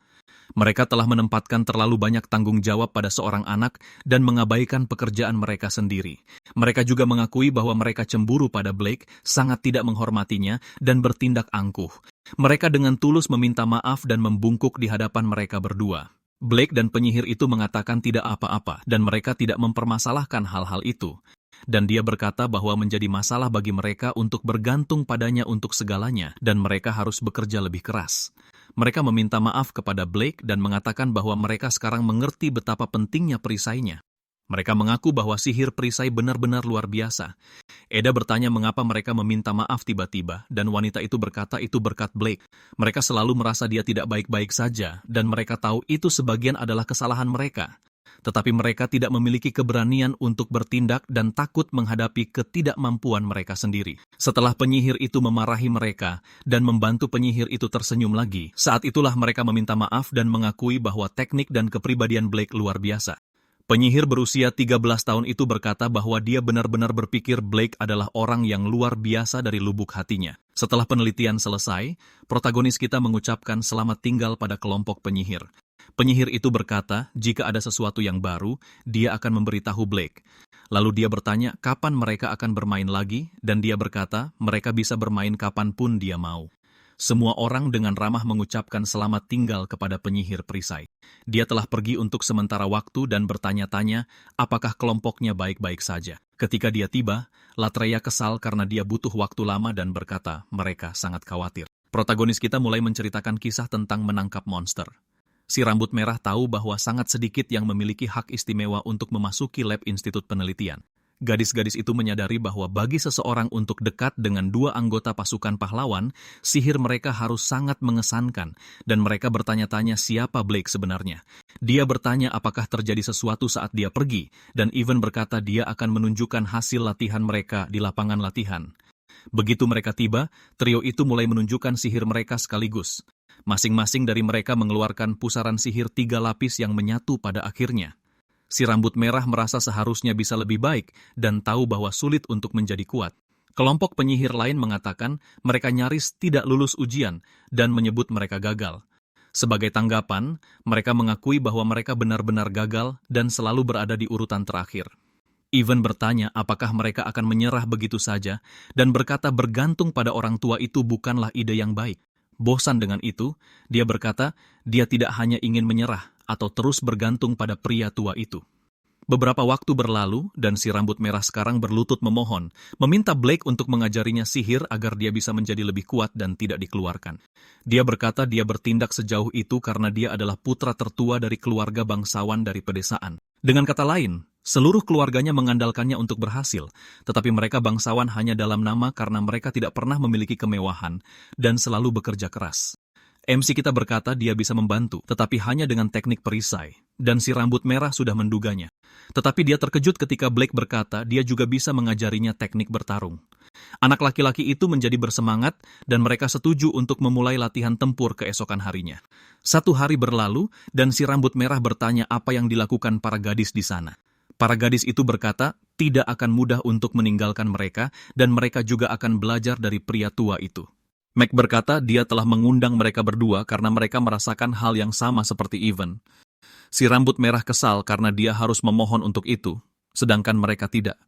Mereka telah menempatkan terlalu banyak tanggung jawab pada seorang anak dan mengabaikan pekerjaan mereka sendiri. Mereka juga mengakui bahwa mereka cemburu pada Blake, sangat tidak menghormatinya, dan bertindak angkuh. Mereka dengan tulus meminta maaf dan membungkuk di hadapan mereka berdua. Blake dan penyihir itu mengatakan tidak apa-apa, dan mereka tidak mempermasalahkan hal-hal itu. Dan dia berkata bahwa menjadi masalah bagi mereka untuk bergantung padanya untuk segalanya, dan mereka harus bekerja lebih keras. Mereka meminta maaf kepada Blake dan mengatakan bahwa mereka sekarang mengerti betapa pentingnya perisainya. Mereka mengaku bahwa sihir perisai benar-benar luar biasa. Eda bertanya mengapa mereka meminta maaf tiba-tiba, dan wanita itu berkata itu berkat Blake. Mereka selalu merasa dia tidak baik-baik saja, dan mereka tahu itu sebagian adalah kesalahan mereka. Tetapi mereka tidak memiliki keberanian untuk bertindak dan takut menghadapi ketidakmampuan mereka sendiri. Setelah penyihir itu memarahi mereka dan membantu penyihir itu tersenyum lagi, saat itulah mereka meminta maaf dan mengakui bahwa teknik dan kepribadian Blake luar biasa. Penyihir berusia 13 tahun itu berkata bahwa dia benar-benar berpikir Blake adalah orang yang luar biasa dari lubuk hatinya. Setelah penelitian selesai, protagonis kita mengucapkan selamat tinggal pada kelompok penyihir. Penyihir itu berkata, jika ada sesuatu yang baru, dia akan memberitahu Blake. Lalu dia bertanya kapan mereka akan bermain lagi, dan dia berkata mereka bisa bermain kapanpun dia mau. Semua orang dengan ramah mengucapkan selamat tinggal kepada penyihir perisai. Dia telah pergi untuk sementara waktu dan bertanya-tanya apakah kelompoknya baik-baik saja. Ketika dia tiba, Latreya kesal karena dia butuh waktu lama dan berkata mereka sangat khawatir. Protagonis kita mulai menceritakan kisah tentang menangkap monster. Si rambut merah tahu bahwa sangat sedikit yang memiliki hak istimewa untuk memasuki lab institut penelitian. Gadis-gadis itu menyadari bahwa bagi seseorang untuk dekat dengan dua anggota pasukan pahlawan, sihir mereka harus sangat mengesankan, dan mereka bertanya-tanya siapa Blake sebenarnya. Dia bertanya apakah terjadi sesuatu saat dia pergi, dan Ivan berkata dia akan menunjukkan hasil latihan mereka di lapangan latihan. Begitu mereka tiba, trio itu mulai menunjukkan sihir mereka sekaligus. Masing-masing dari mereka mengeluarkan pusaran sihir 3 lapis yang menyatu pada akhirnya. Si rambut merah merasa seharusnya bisa lebih baik dan tahu bahwa sulit untuk menjadi kuat. Kelompok penyihir lain mengatakan mereka nyaris tidak lulus ujian dan menyebut mereka gagal. Sebagai tanggapan, mereka mengakui bahwa mereka benar-benar gagal dan selalu berada di urutan terakhir. Ivan bertanya apakah mereka akan menyerah begitu saja dan berkata bergantung pada orang tua itu bukanlah ide yang baik. Bosan dengan itu, dia berkata dia tidak hanya ingin menyerah atau terus bergantung pada pria tua itu. Beberapa waktu berlalu dan si rambut merah sekarang berlutut memohon, meminta Blake untuk mengajarinya sihir agar dia bisa menjadi lebih kuat dan tidak dikeluarkan. Dia berkata dia bertindak sejauh itu karena dia adalah putra tertua dari keluarga bangsawan dari pedesaan. Dengan kata lain, seluruh keluarganya mengandalkannya untuk berhasil, tetapi mereka bangsawan hanya dalam nama karena mereka tidak pernah memiliki kemewahan dan selalu bekerja keras. MC kita berkata dia bisa membantu, tetapi hanya dengan teknik perisai, dan si rambut merah sudah menduganya. Tetapi dia terkejut ketika Blake berkata dia juga bisa mengajarinya teknik bertarung. Anak laki-laki itu menjadi bersemangat, dan mereka setuju untuk memulai latihan tempur keesokan harinya. 1 hari berlalu, dan si rambut merah bertanya apa yang dilakukan para gadis di sana. Para gadis itu berkata tidak akan mudah untuk meninggalkan mereka, dan mereka juga akan belajar dari pria tua itu. Mac berkata dia telah mengundang mereka berdua karena mereka merasakan hal yang sama seperti Ivan. Si rambut merah kesal karena dia harus memohon untuk itu, sedangkan mereka tidak.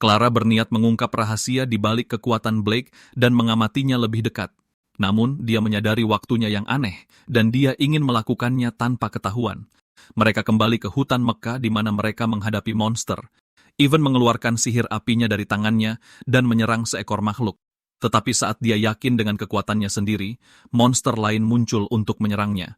Clara berniat mengungkap rahasia di balik kekuatan Blake dan mengamatinya lebih dekat. Namun, dia menyadari waktunya yang aneh, dan dia ingin melakukannya tanpa ketahuan. Mereka kembali ke hutan Mekah di mana mereka menghadapi monster. Ivan mengeluarkan sihir apinya dari tangannya dan menyerang seekor makhluk. Tetapi saat dia yakin dengan kekuatannya sendiri, monster lain muncul untuk menyerangnya.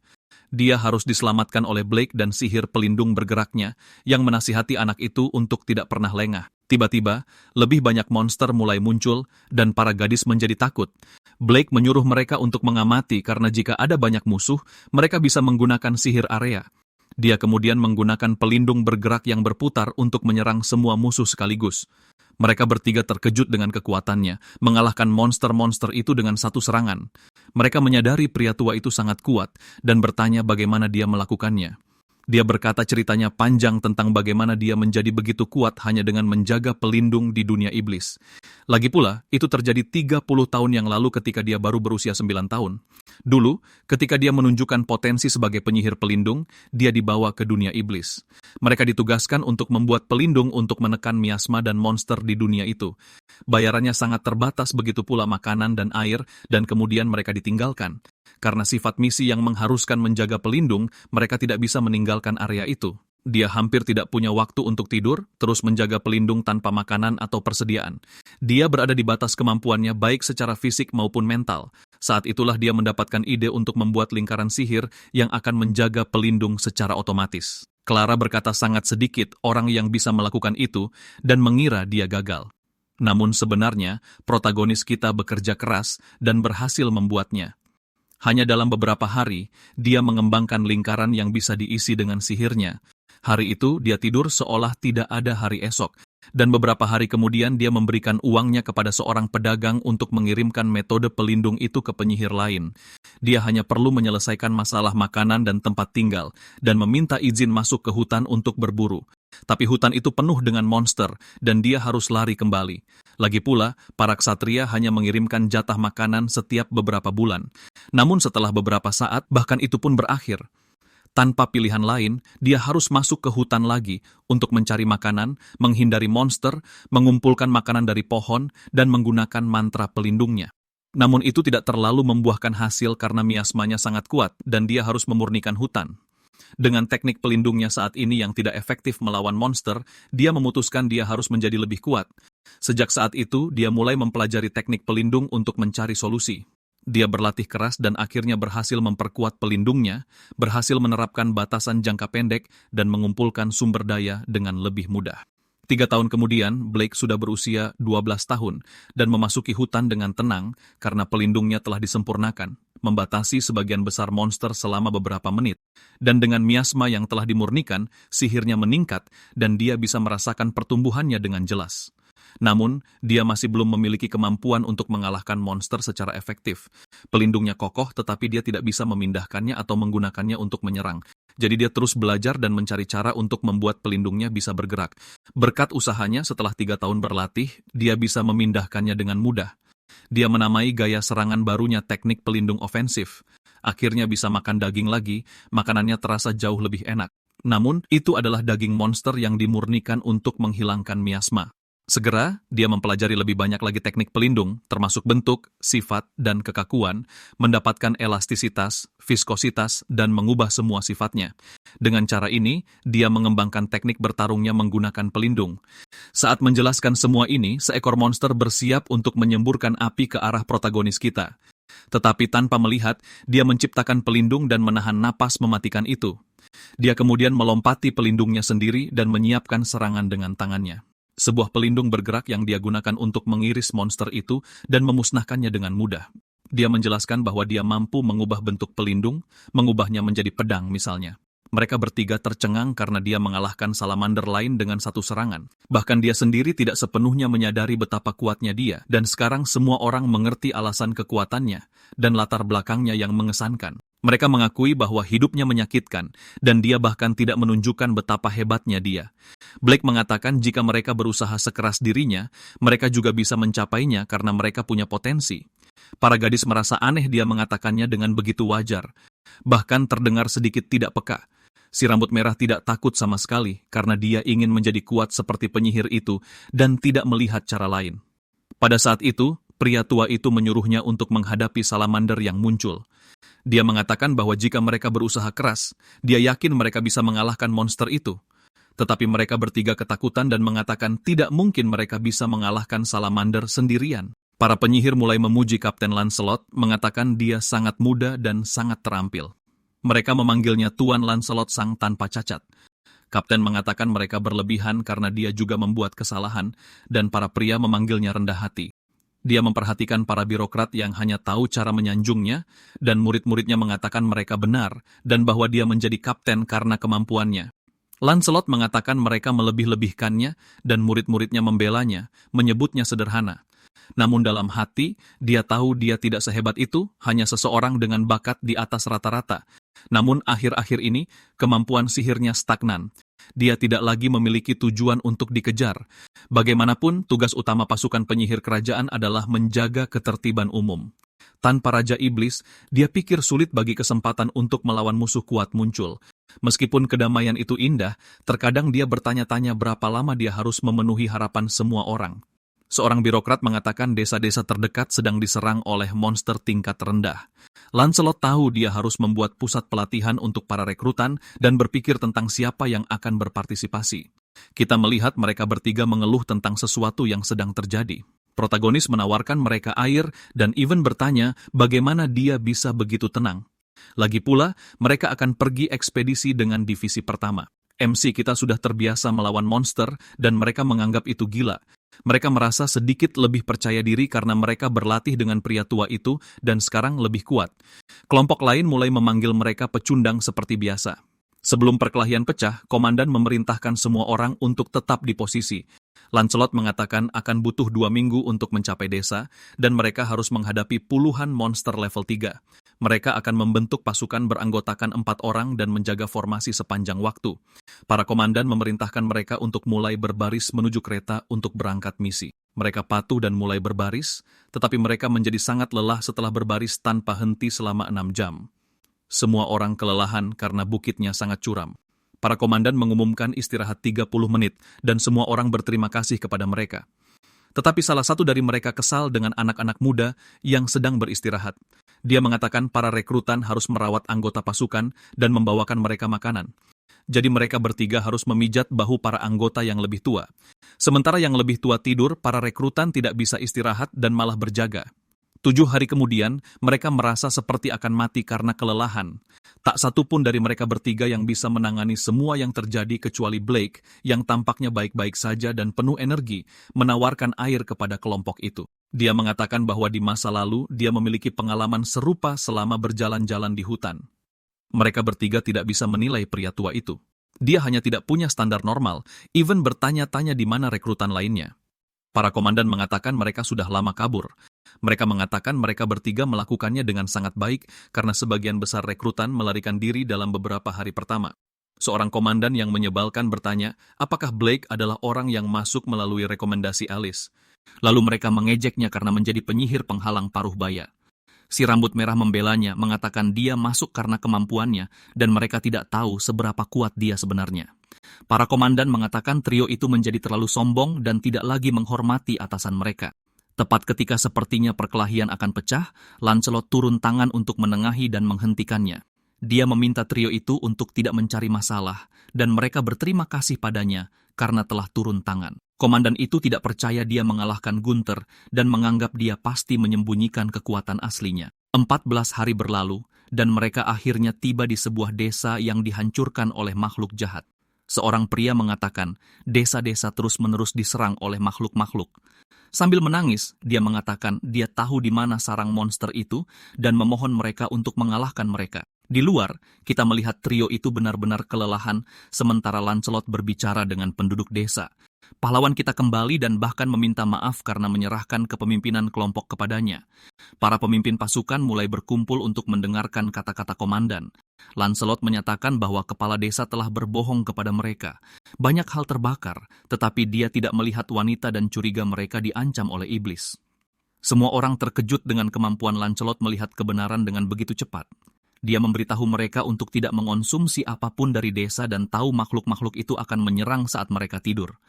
Dia harus diselamatkan oleh Blake dan sihir pelindung bergeraknya yang menasihati anak itu untuk tidak pernah lengah. Tiba-tiba, lebih banyak monster mulai muncul dan para gadis menjadi takut. Blake menyuruh mereka untuk mengamati karena jika ada banyak musuh, mereka bisa menggunakan sihir area. Dia kemudian menggunakan pelindung bergerak yang berputar untuk menyerang semua musuh sekaligus. Mereka bertiga terkejut dengan kekuatannya, mengalahkan monster-monster itu dengan satu serangan. Mereka menyadari pria tua itu sangat kuat dan bertanya bagaimana dia melakukannya. Dia berkata ceritanya panjang tentang bagaimana dia menjadi begitu kuat hanya dengan menjaga pelindung di dunia iblis. Lagi pula, itu terjadi 30 tahun yang lalu ketika dia baru berusia 9 tahun. Dulu, ketika dia menunjukkan potensi sebagai penyihir pelindung, dia dibawa ke dunia iblis. Mereka ditugaskan untuk membuat pelindung untuk menekan miasma dan monster di dunia itu. Bayarannya sangat terbatas, begitu pula makanan dan air, dan kemudian mereka ditinggalkan. Karena sifat misi yang mengharuskan menjaga pelindung, mereka tidak bisa meninggalkan area itu. Dia hampir tidak punya waktu untuk tidur, terus menjaga pelindung tanpa makanan atau persediaan. Dia berada di batas kemampuannya baik secara fisik maupun mental. Saat itulah dia mendapatkan ide untuk membuat lingkaran sihir yang akan menjaga pelindung secara otomatis. Clara berkata sangat sedikit orang yang bisa melakukan itu dan mengira dia gagal. Namun sebenarnya, protagonis kita bekerja keras dan berhasil membuatnya. Hanya dalam beberapa hari, dia mengembangkan lingkaran yang bisa diisi dengan sihirnya. Hari itu, dia tidur seolah tidak ada hari esok. Dan beberapa hari kemudian, dia memberikan uangnya kepada seorang pedagang untuk mengirimkan metode pelindung itu ke penyihir lain. Dia hanya perlu menyelesaikan masalah makanan dan tempat tinggal, dan meminta izin masuk ke hutan untuk berburu. Tapi hutan itu penuh dengan monster, dan dia harus lari kembali. Lagi pula, para ksatria hanya mengirimkan jatah makanan setiap beberapa bulan. Namun setelah beberapa saat, bahkan itu pun berakhir. Tanpa pilihan lain, dia harus masuk ke hutan lagi untuk mencari makanan, menghindari monster, mengumpulkan makanan dari pohon, dan menggunakan mantra pelindungnya. Namun itu tidak terlalu membuahkan hasil karena miasmanya sangat kuat dan dia harus memurnikan hutan. Dengan teknik pelindungnya saat ini yang tidak efektif melawan monster, dia memutuskan dia harus menjadi lebih kuat. Sejak saat itu, dia mulai mempelajari teknik pelindung untuk mencari solusi. Dia berlatih keras dan akhirnya berhasil memperkuat pelindungnya, berhasil menerapkan batasan jangka pendek, dan mengumpulkan sumber daya dengan lebih mudah. 3 tahun kemudian, Blake sudah berusia 12 tahun dan memasuki hutan dengan tenang karena pelindungnya telah disempurnakan, membatasi sebagian besar monster selama beberapa menit. Dan dengan miasma yang telah dimurnikan, sihirnya meningkat dan dia bisa merasakan pertumbuhannya dengan jelas. Namun, dia masih belum memiliki kemampuan untuk mengalahkan monster secara efektif. Pelindungnya kokoh tetapi dia tidak bisa memindahkannya atau menggunakannya untuk menyerang. Jadi dia terus belajar dan mencari cara untuk membuat pelindungnya bisa bergerak. Berkat usahanya setelah 3 tahun berlatih, dia bisa memindahkannya dengan mudah. Dia menamai gaya serangan barunya teknik pelindung ofensif. Akhirnya bisa makan daging lagi, makanannya terasa jauh lebih enak. Namun, itu adalah daging monster yang dimurnikan untuk menghilangkan miasma. Segera, dia mempelajari lebih banyak lagi teknik pelindung, termasuk bentuk, sifat, dan kekakuan, mendapatkan elastisitas, viskositas, dan mengubah semua sifatnya. Dengan cara ini, dia mengembangkan teknik bertarungnya menggunakan pelindung. Saat menjelaskan semua ini, seekor monster bersiap untuk menyemburkan api ke arah protagonis kita. Tetapi tanpa melihat, dia menciptakan pelindung dan menahan napas mematikan itu. Dia kemudian melompati pelindungnya sendiri dan menyiapkan serangan dengan tangannya. Sebuah pelindung bergerak yang dia gunakan untuk mengiris monster itu dan memusnahkannya dengan mudah. Dia menjelaskan bahwa dia mampu mengubah bentuk pelindung, mengubahnya menjadi pedang misalnya. Mereka bertiga tercengang karena dia mengalahkan salamander lain dengan satu serangan. Bahkan dia sendiri tidak sepenuhnya menyadari betapa kuatnya dia, dan sekarang semua orang mengerti alasan kekuatannya dan latar belakangnya yang mengesankan. Mereka mengakui bahwa hidupnya menyakitkan, dan dia bahkan tidak menunjukkan betapa hebatnya dia. Blake mengatakan jika mereka berusaha sekeras dirinya, mereka juga bisa mencapainya karena mereka punya potensi. Para gadis merasa aneh dia mengatakannya dengan begitu wajar. Bahkan terdengar sedikit tidak peka. Si rambut merah tidak takut sama sekali karena dia ingin menjadi kuat seperti penyihir itu dan tidak melihat cara lain. Pada saat itu, pria tua itu menyuruhnya untuk menghadapi salamander yang muncul. Dia mengatakan bahwa jika mereka berusaha keras, dia yakin mereka bisa mengalahkan monster itu. Tetapi mereka bertiga ketakutan dan mengatakan tidak mungkin mereka bisa mengalahkan salamander sendirian. Para penyihir mulai memuji Kapten Lancelot, mengatakan dia sangat muda dan sangat terampil. Mereka memanggilnya Tuan Lancelot sang tanpa cacat. Kapten mengatakan mereka berlebihan karena dia juga membuat kesalahan, dan para pria memanggilnya rendah hati. Dia memperhatikan para birokrat yang hanya tahu cara menyanjungnya, dan murid-muridnya mengatakan mereka benar, dan bahwa dia menjadi kapten karena kemampuannya. Lancelot mengatakan mereka melebih-lebihkannya, dan murid-muridnya membelanya, menyebutnya sederhana. Namun dalam hati, dia tahu dia tidak sehebat itu, hanya seseorang dengan bakat di atas rata-rata. Namun akhir-akhir ini, kemampuan sihirnya stagnan. Dia tidak lagi memiliki tujuan untuk dikejar. Bagaimanapun, tugas utama pasukan penyihir kerajaan adalah menjaga ketertiban umum. Tanpa Raja Iblis, dia pikir sulit bagi kesempatan untuk melawan musuh kuat muncul. Meskipun kedamaian itu indah, terkadang dia bertanya-tanya berapa lama dia harus memenuhi harapan semua orang. Seorang birokrat mengatakan desa-desa terdekat sedang diserang oleh monster tingkat rendah. Lancelot tahu dia harus membuat pusat pelatihan untuk para rekrutan dan berpikir tentang siapa yang akan berpartisipasi. Kita melihat mereka bertiga mengeluh tentang sesuatu yang sedang terjadi. Protagonis menawarkan mereka air dan Ivan bertanya bagaimana dia bisa begitu tenang. Lagi pula, mereka akan pergi ekspedisi dengan divisi pertama. MC kita sudah terbiasa melawan monster dan mereka menganggap itu gila. Mereka merasa sedikit lebih percaya diri karena mereka berlatih dengan pria tua itu dan sekarang lebih kuat. Kelompok lain mulai memanggil mereka pecundang seperti biasa. Sebelum perkelahian pecah, komandan memerintahkan semua orang untuk tetap di posisi. Lancelot mengatakan akan butuh 2 minggu untuk mencapai desa, dan mereka harus menghadapi puluhan monster level 3. Mereka akan membentuk pasukan beranggotakan 4 orang dan menjaga formasi sepanjang waktu. Para komandan memerintahkan mereka untuk mulai berbaris menuju kereta untuk berangkat misi. Mereka patuh dan mulai berbaris, tetapi mereka menjadi sangat lelah setelah berbaris tanpa henti selama 6 jam. Semua orang kelelahan karena bukitnya sangat curam. Para komandan mengumumkan istirahat 30 menit dan semua orang berterima kasih kepada mereka. Tetapi salah satu dari mereka kesal dengan anak-anak muda yang sedang beristirahat. Dia mengatakan para rekrutan harus merawat anggota pasukan dan membawakan mereka makanan. Jadi mereka bertiga harus memijat bahu para anggota yang lebih tua. Sementara yang lebih tua tidur, para rekrutan tidak bisa istirahat dan malah berjaga. 7 hari kemudian, mereka merasa seperti akan mati karena kelelahan. Tak satu pun dari mereka bertiga yang bisa menangani semua yang terjadi kecuali Blake, yang tampaknya baik-baik saja dan penuh energi, menawarkan air kepada kelompok itu. Dia mengatakan bahwa di masa lalu dia memiliki pengalaman serupa selama berjalan-jalan di hutan. Mereka bertiga tidak bisa menilai pria tua itu. Dia hanya tidak punya standar normal, even bertanya-tanya di mana rekrutan lainnya. Para komandan mengatakan mereka sudah lama kabur. Mereka mengatakan mereka bertiga melakukannya dengan sangat baik karena sebagian besar rekrutan melarikan diri dalam beberapa hari pertama. Seorang komandan yang menyebalkan bertanya, apakah Blake adalah orang yang masuk melalui rekomendasi Alice? Lalu mereka mengejeknya karena menjadi penyihir penghalang paruh baya. Si rambut merah membelanya, mengatakan dia masuk karena kemampuannya dan mereka tidak tahu seberapa kuat dia sebenarnya. Para komandan mengatakan trio itu menjadi terlalu sombong dan tidak lagi menghormati atasan mereka. Tepat ketika sepertinya perkelahian akan pecah, Lancelot turun tangan untuk menengahi dan menghentikannya. Dia meminta trio itu untuk tidak mencari masalah, dan mereka berterima kasih padanya karena telah turun tangan. Komandan itu tidak percaya dia mengalahkan Gunther dan menganggap dia pasti menyembunyikan kekuatan aslinya. 14 hari berlalu, dan mereka akhirnya tiba di sebuah desa yang dihancurkan oleh makhluk jahat. Seorang pria mengatakan, desa-desa terus-menerus diserang oleh makhluk-makhluk. Sambil menangis, dia mengatakan dia tahu di mana sarang monster itu dan memohon mereka untuk mengalahkan mereka. Di luar, kita melihat trio itu benar-benar kelelahan sementara Lancelot berbicara dengan penduduk desa. Pahlawan kita kembali dan bahkan meminta maaf karena menyerahkan kepemimpinan kelompok kepadanya. Para pemimpin pasukan mulai berkumpul untuk mendengarkan kata-kata komandan. Lancelot menyatakan bahwa kepala desa telah berbohong kepada mereka. Banyak hal terbakar, tetapi dia tidak melihat wanita dan curiga mereka diancam oleh iblis. Semua orang terkejut dengan kemampuan Lancelot melihat kebenaran dengan begitu cepat. Dia memberitahu mereka untuk tidak mengonsumsi apapun dari desa dan tahu makhluk-makhluk itu akan menyerang saat mereka tidur.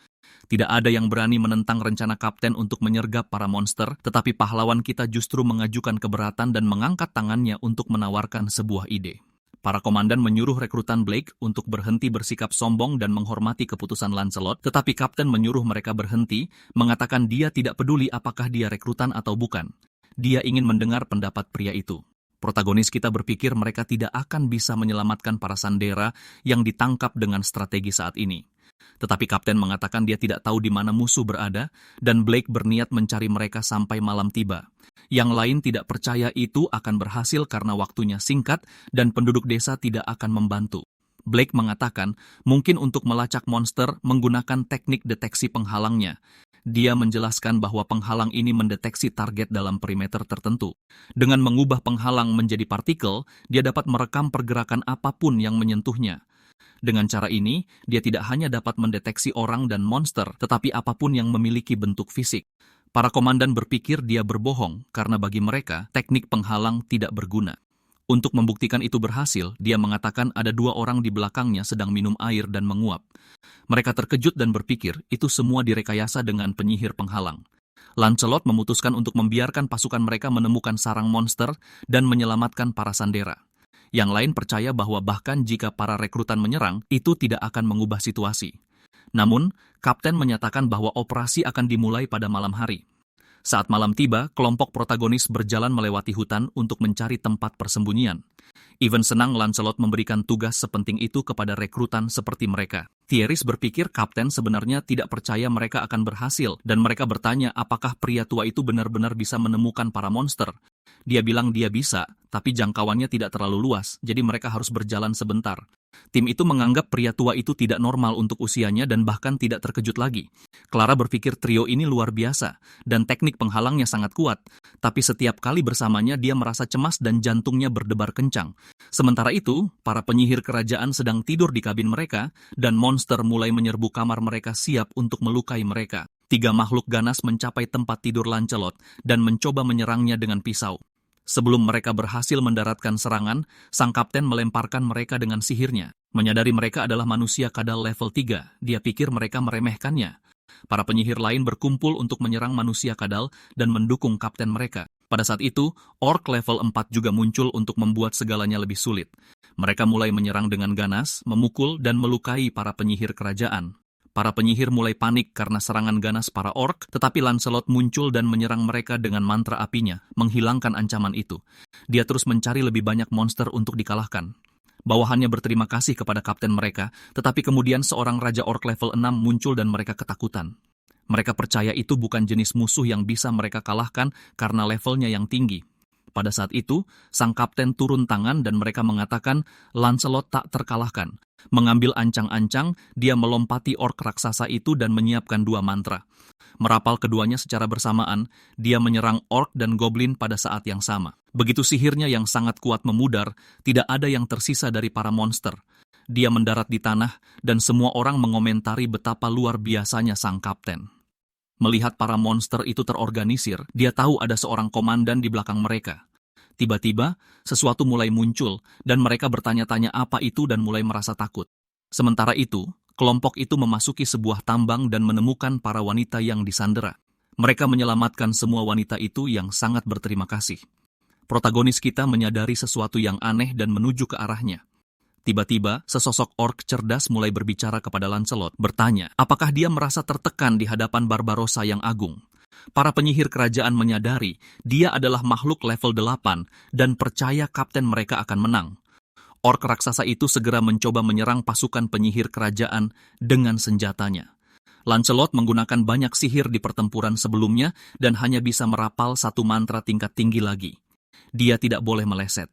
Tidak ada yang berani menentang rencana kapten untuk menyergap para monster, tetapi pahlawan kita justru mengajukan keberatan dan mengangkat tangannya untuk menawarkan sebuah ide. Para komandan menyuruh rekrutan Blake untuk berhenti bersikap sombong dan menghormati keputusan Lancelot, tetapi kapten menyuruh mereka berhenti, mengatakan dia tidak peduli apakah dia rekrutan atau bukan. Dia ingin mendengar pendapat pria itu. Protagonis kita berpikir mereka tidak akan bisa menyelamatkan para sandera yang ditangkap dengan strategi saat ini. Tetapi kapten mengatakan dia tidak tahu di mana musuh berada, dan Blake berniat mencari mereka sampai malam tiba. Yang lain tidak percaya itu akan berhasil karena waktunya singkat dan penduduk desa tidak akan membantu. Blake mengatakan mungkin untuk melacak monster menggunakan teknik deteksi penghalangnya. Dia menjelaskan bahwa penghalang ini mendeteksi target dalam perimeter tertentu. Dengan mengubah penghalang menjadi partikel, dia dapat merekam pergerakan apapun yang menyentuhnya. Dengan cara ini, dia tidak hanya dapat mendeteksi orang dan monster, tetapi apapun yang memiliki bentuk fisik. Para komandan berpikir dia berbohong karena bagi mereka, teknik penghalang tidak berguna. Untuk membuktikan itu berhasil, dia mengatakan ada 2 orang di belakangnya sedang minum air dan menguap. Mereka terkejut dan berpikir itu semua direkayasa dengan penyihir penghalang. Lancelot memutuskan untuk membiarkan pasukan mereka menemukan sarang monster dan menyelamatkan para sandera. Yang lain percaya bahwa bahkan jika para rekrutan menyerang, itu tidak akan mengubah situasi. Namun, kapten menyatakan bahwa operasi akan dimulai pada malam hari. Saat malam tiba, kelompok protagonis berjalan melewati hutan untuk mencari tempat persembunyian. Even senang Lancelot memberikan tugas sepenting itu kepada rekrutan seperti mereka. Thierry berpikir kapten sebenarnya tidak percaya mereka akan berhasil, dan mereka bertanya apakah pria tua itu benar-benar bisa menemukan para monster. Dia bilang dia bisa, tapi jangkauannya tidak terlalu luas, jadi mereka harus berjalan sebentar. Tim itu menganggap pria tua itu tidak normal untuk usianya dan bahkan tidak terkejut lagi. Clara berpikir trio ini luar biasa, dan teknik penghalangnya sangat kuat. Tapi setiap kali bersamanya dia merasa cemas dan jantungnya berdebar kencang. Sementara itu, para penyihir kerajaan sedang tidur di kabin mereka, dan monster mulai menyerbu kamar mereka siap untuk melukai mereka. 3 makhluk ganas mencapai tempat tidur Lancelot dan mencoba menyerangnya dengan pisau. Sebelum mereka berhasil mendaratkan serangan, sang kapten melemparkan mereka dengan sihirnya. Menyadari mereka adalah manusia kadal level 3, dia pikir mereka meremehkannya. Para penyihir lain berkumpul untuk menyerang manusia kadal dan mendukung kapten mereka. Pada saat itu, orc level 4 juga muncul untuk membuat segalanya lebih sulit. Mereka mulai menyerang dengan ganas, memukul, dan melukai para penyihir kerajaan. Para penyihir mulai panik karena serangan ganas para orc, tetapi Lancelot muncul dan menyerang mereka dengan mantra apinya, menghilangkan ancaman itu. Dia terus mencari lebih banyak monster untuk dikalahkan. Bawahannya berterima kasih kepada kapten mereka, tetapi kemudian seorang Raja Orc level 6 muncul dan mereka ketakutan. Mereka percaya itu bukan jenis musuh yang bisa mereka kalahkan karena levelnya yang tinggi. Pada saat itu, sang kapten turun tangan dan mereka mengatakan Lancelot tak terkalahkan. Mengambil ancang-ancang, dia melompati orc raksasa itu dan menyiapkan 2 mantra. Merapal keduanya secara bersamaan, dia menyerang orc dan goblin pada saat yang sama. Begitu sihirnya yang sangat kuat memudar, tidak ada yang tersisa dari para monster. Dia mendarat di tanah, dan semua orang mengomentari betapa luar biasanya sang kapten. Melihat para monster itu terorganisir, dia tahu ada seorang komandan di belakang mereka. Tiba-tiba, sesuatu mulai muncul, dan mereka bertanya-tanya apa itu dan mulai merasa takut. Sementara itu, kelompok itu memasuki sebuah tambang dan menemukan para wanita yang disandera. Mereka menyelamatkan semua wanita itu yang sangat berterima kasih. Protagonis kita menyadari sesuatu yang aneh dan menuju ke arahnya. Tiba-tiba, sesosok orc cerdas mulai berbicara kepada Lancelot, bertanya, apakah dia merasa tertekan di hadapan Barbarossa yang agung? Para penyihir kerajaan menyadari dia adalah makhluk level 8 dan percaya kapten mereka akan menang. Orc raksasa itu segera mencoba menyerang pasukan penyihir kerajaan dengan senjatanya. Lancelot menggunakan banyak sihir di pertempuran sebelumnya dan hanya bisa merapal 1 mantra tingkat tinggi lagi. Dia tidak boleh meleset.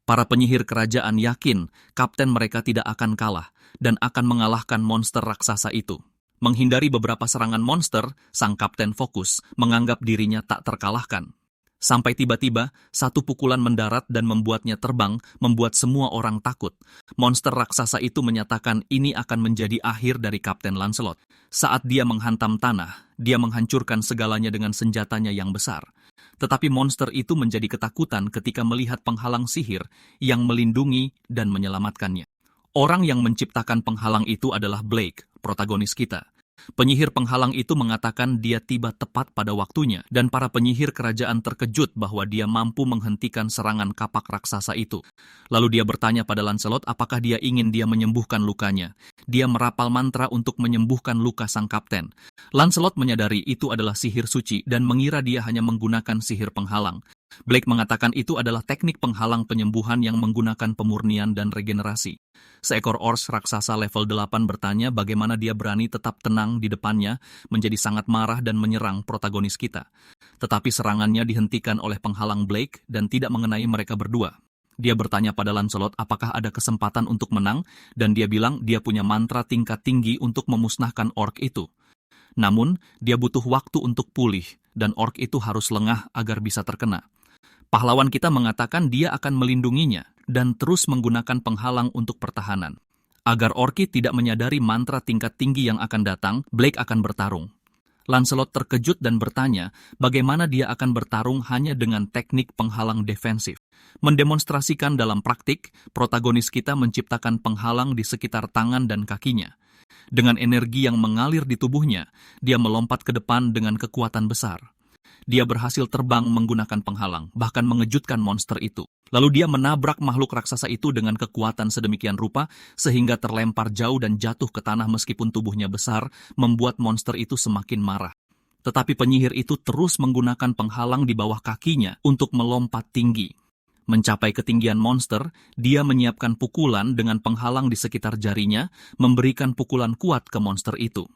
Para penyihir kerajaan yakin kapten mereka tidak akan kalah dan akan mengalahkan monster raksasa itu. Menghindari beberapa serangan monster, sang kapten fokus, menganggap dirinya tak terkalahkan. Sampai tiba-tiba, 1 pukulan mendarat dan membuatnya terbang, membuat semua orang takut. Monster raksasa itu menyatakan ini akan menjadi akhir dari Kapten Lancelot. Saat dia menghantam tanah, dia menghancurkan segalanya dengan senjatanya yang besar. Tetapi monster itu menjadi ketakutan ketika melihat penghalang sihir yang melindungi dan menyelamatkannya. Orang yang menciptakan penghalang itu adalah Blake, protagonis kita. Penyihir penghalang itu mengatakan dia tiba tepat pada waktunya, dan para penyihir kerajaan terkejut bahwa dia mampu menghentikan serangan kapak raksasa itu. Lalu dia bertanya pada Lancelot apakah dia ingin dia menyembuhkan lukanya. Dia merapal mantra untuk menyembuhkan luka sang kapten. Lancelot menyadari itu adalah sihir suci dan mengira dia hanya menggunakan sihir penghalang. Blake mengatakan itu adalah teknik penghalang penyembuhan yang menggunakan pemurnian dan regenerasi. Seekor ors raksasa level 8 bertanya bagaimana dia berani tetap tenang di depannya, menjadi sangat marah dan menyerang protagonis kita. Tetapi serangannya dihentikan oleh penghalang Blake dan tidak mengenai mereka berdua. Dia bertanya pada Lancelot apakah ada kesempatan untuk menang, dan dia bilang dia punya mantra tingkat tinggi untuk memusnahkan orc itu. Namun, dia butuh waktu untuk pulih, dan orc itu harus lengah agar bisa terkena. Pahlawan kita mengatakan dia akan melindunginya dan terus menggunakan penghalang untuk pertahanan. Agar Orki tidak menyadari mantra tingkat tinggi yang akan datang, Blake akan bertarung. Lancelot terkejut dan bertanya bagaimana dia akan bertarung hanya dengan teknik penghalang defensif. Mendemonstrasikan dalam praktik, protagonis kita menciptakan penghalang di sekitar tangan dan kakinya. Dengan energi yang mengalir di tubuhnya, dia melompat ke depan dengan kekuatan besar. Dia berhasil terbang menggunakan penghalang, bahkan mengejutkan monster itu. Lalu dia menabrak makhluk raksasa itu dengan kekuatan sedemikian rupa, sehingga terlempar jauh dan jatuh ke tanah meskipun tubuhnya besar, membuat monster itu semakin marah. Tetapi penyihir itu terus menggunakan penghalang di bawah kakinya untuk melompat tinggi. Mencapai ketinggian monster, dia menyiapkan pukulan dengan penghalang di sekitar jarinya, memberikan pukulan kuat ke monster itu.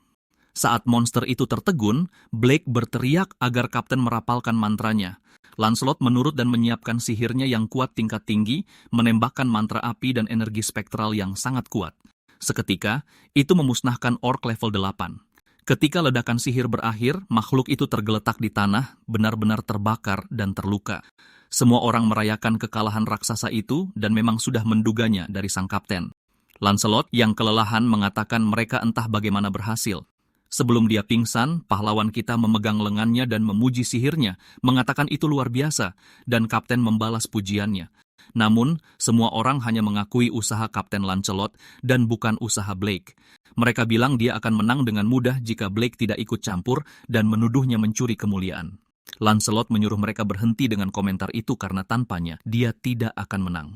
Saat monster itu tertegun, Blake berteriak agar kapten merapalkan mantranya. Lancelot menurut dan menyiapkan sihirnya yang kuat tingkat tinggi, menembakkan mantra api dan energi spektral yang sangat kuat. Seketika, itu memusnahkan orc level 8. Ketika ledakan sihir berakhir, makhluk itu tergeletak di tanah, benar-benar terbakar dan terluka. Semua orang merayakan kekalahan raksasa itu dan memang sudah menduganya dari sang kapten. Lancelot yang kelelahan mengatakan mereka entah bagaimana berhasil. Sebelum dia pingsan, pahlawan kita memegang lengannya dan memuji sihirnya, mengatakan itu luar biasa, dan kapten membalas pujiannya. Namun, semua orang hanya mengakui usaha Kapten Lancelot dan bukan usaha Blake. Mereka bilang dia akan menang dengan mudah jika Blake tidak ikut campur dan menuduhnya mencuri kemuliaan. Lancelot menyuruh mereka berhenti dengan komentar itu karena tanpanya dia tidak akan menang.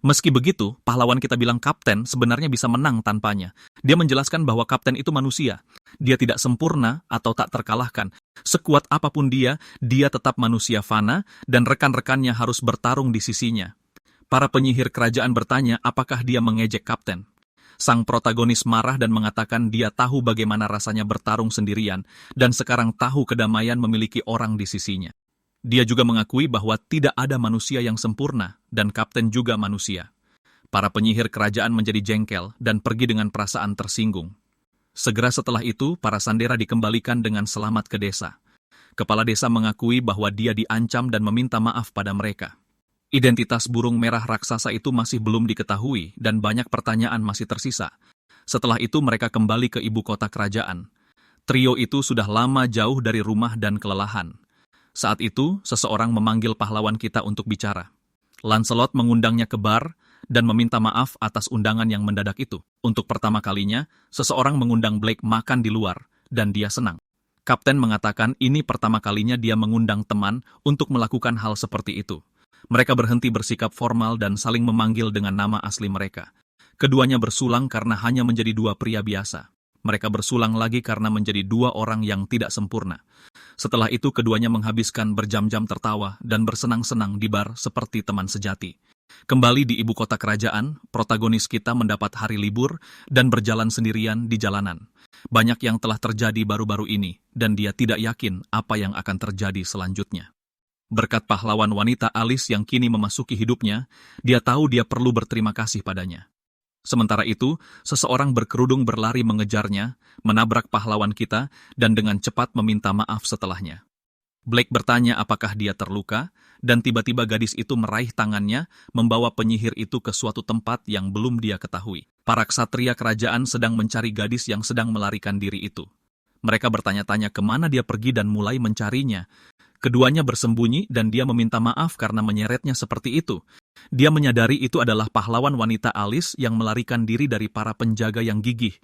Meski begitu, pahlawan kita bilang Kapten sebenarnya bisa menang tanpanya. Dia menjelaskan bahwa Kapten itu manusia. Dia tidak sempurna atau tak terkalahkan. Sekuat apapun dia tetap manusia fana dan rekan-rekannya harus bertarung di sisinya. Para penyihir kerajaan bertanya apakah dia mengejek Kapten. Sang protagonis marah dan mengatakan dia tahu bagaimana rasanya bertarung sendirian dan sekarang tahu kedamaian memiliki orang di sisinya. Dia juga mengakui bahwa tidak ada manusia yang sempurna dan Kapten juga manusia. Para penyihir kerajaan menjadi jengkel dan pergi dengan perasaan tersinggung. Segera setelah itu, para sandera dikembalikan dengan selamat ke desa. Kepala desa mengakui bahwa dia diancam dan meminta maaf pada mereka. Identitas burung merah raksasa itu masih belum diketahui dan banyak pertanyaan masih tersisa. Setelah itu mereka kembali ke ibu kota kerajaan. Trio itu sudah lama jauh dari rumah dan kelelahan. Saat itu, seseorang memanggil pahlawan kita untuk bicara. Lancelot mengundangnya ke bar dan meminta maaf atas undangan yang mendadak itu. Untuk pertama kalinya, seseorang mengundang Blake makan di luar, dan dia senang. Kapten mengatakan ini pertama kalinya dia mengundang teman untuk melakukan hal seperti itu. Mereka berhenti bersikap formal dan saling memanggil dengan nama asli mereka. Keduanya bersulang karena hanya menjadi dua pria biasa. Mereka bersulang lagi karena menjadi dua orang yang tidak sempurna. Setelah itu keduanya menghabiskan berjam-jam tertawa dan bersenang-senang di bar seperti teman sejati. Kembali di ibu kota kerajaan, protagonis kita mendapat hari libur dan berjalan sendirian di jalanan. Banyak yang telah terjadi baru-baru ini, dan dia tidak yakin apa yang akan terjadi selanjutnya. Berkat pahlawan wanita alis yang kini memasuki hidupnya, dia tahu dia perlu berterima kasih padanya. Sementara itu, seseorang berkerudung berlari mengejarnya, menabrak pahlawan kita, dan dengan cepat meminta maaf setelahnya. Blake bertanya apakah dia terluka, dan tiba-tiba gadis itu meraih tangannya, membawa penyihir itu ke suatu tempat yang belum dia ketahui. Para ksatria kerajaan sedang mencari gadis yang sedang melarikan diri itu. Mereka bertanya-tanya kemana dia pergi dan mulai mencarinya. Keduanya bersembunyi dan dia meminta maaf karena menyeretnya seperti itu. Dia menyadari itu adalah pahlawan wanita alis yang melarikan diri dari para penjaga yang gigih.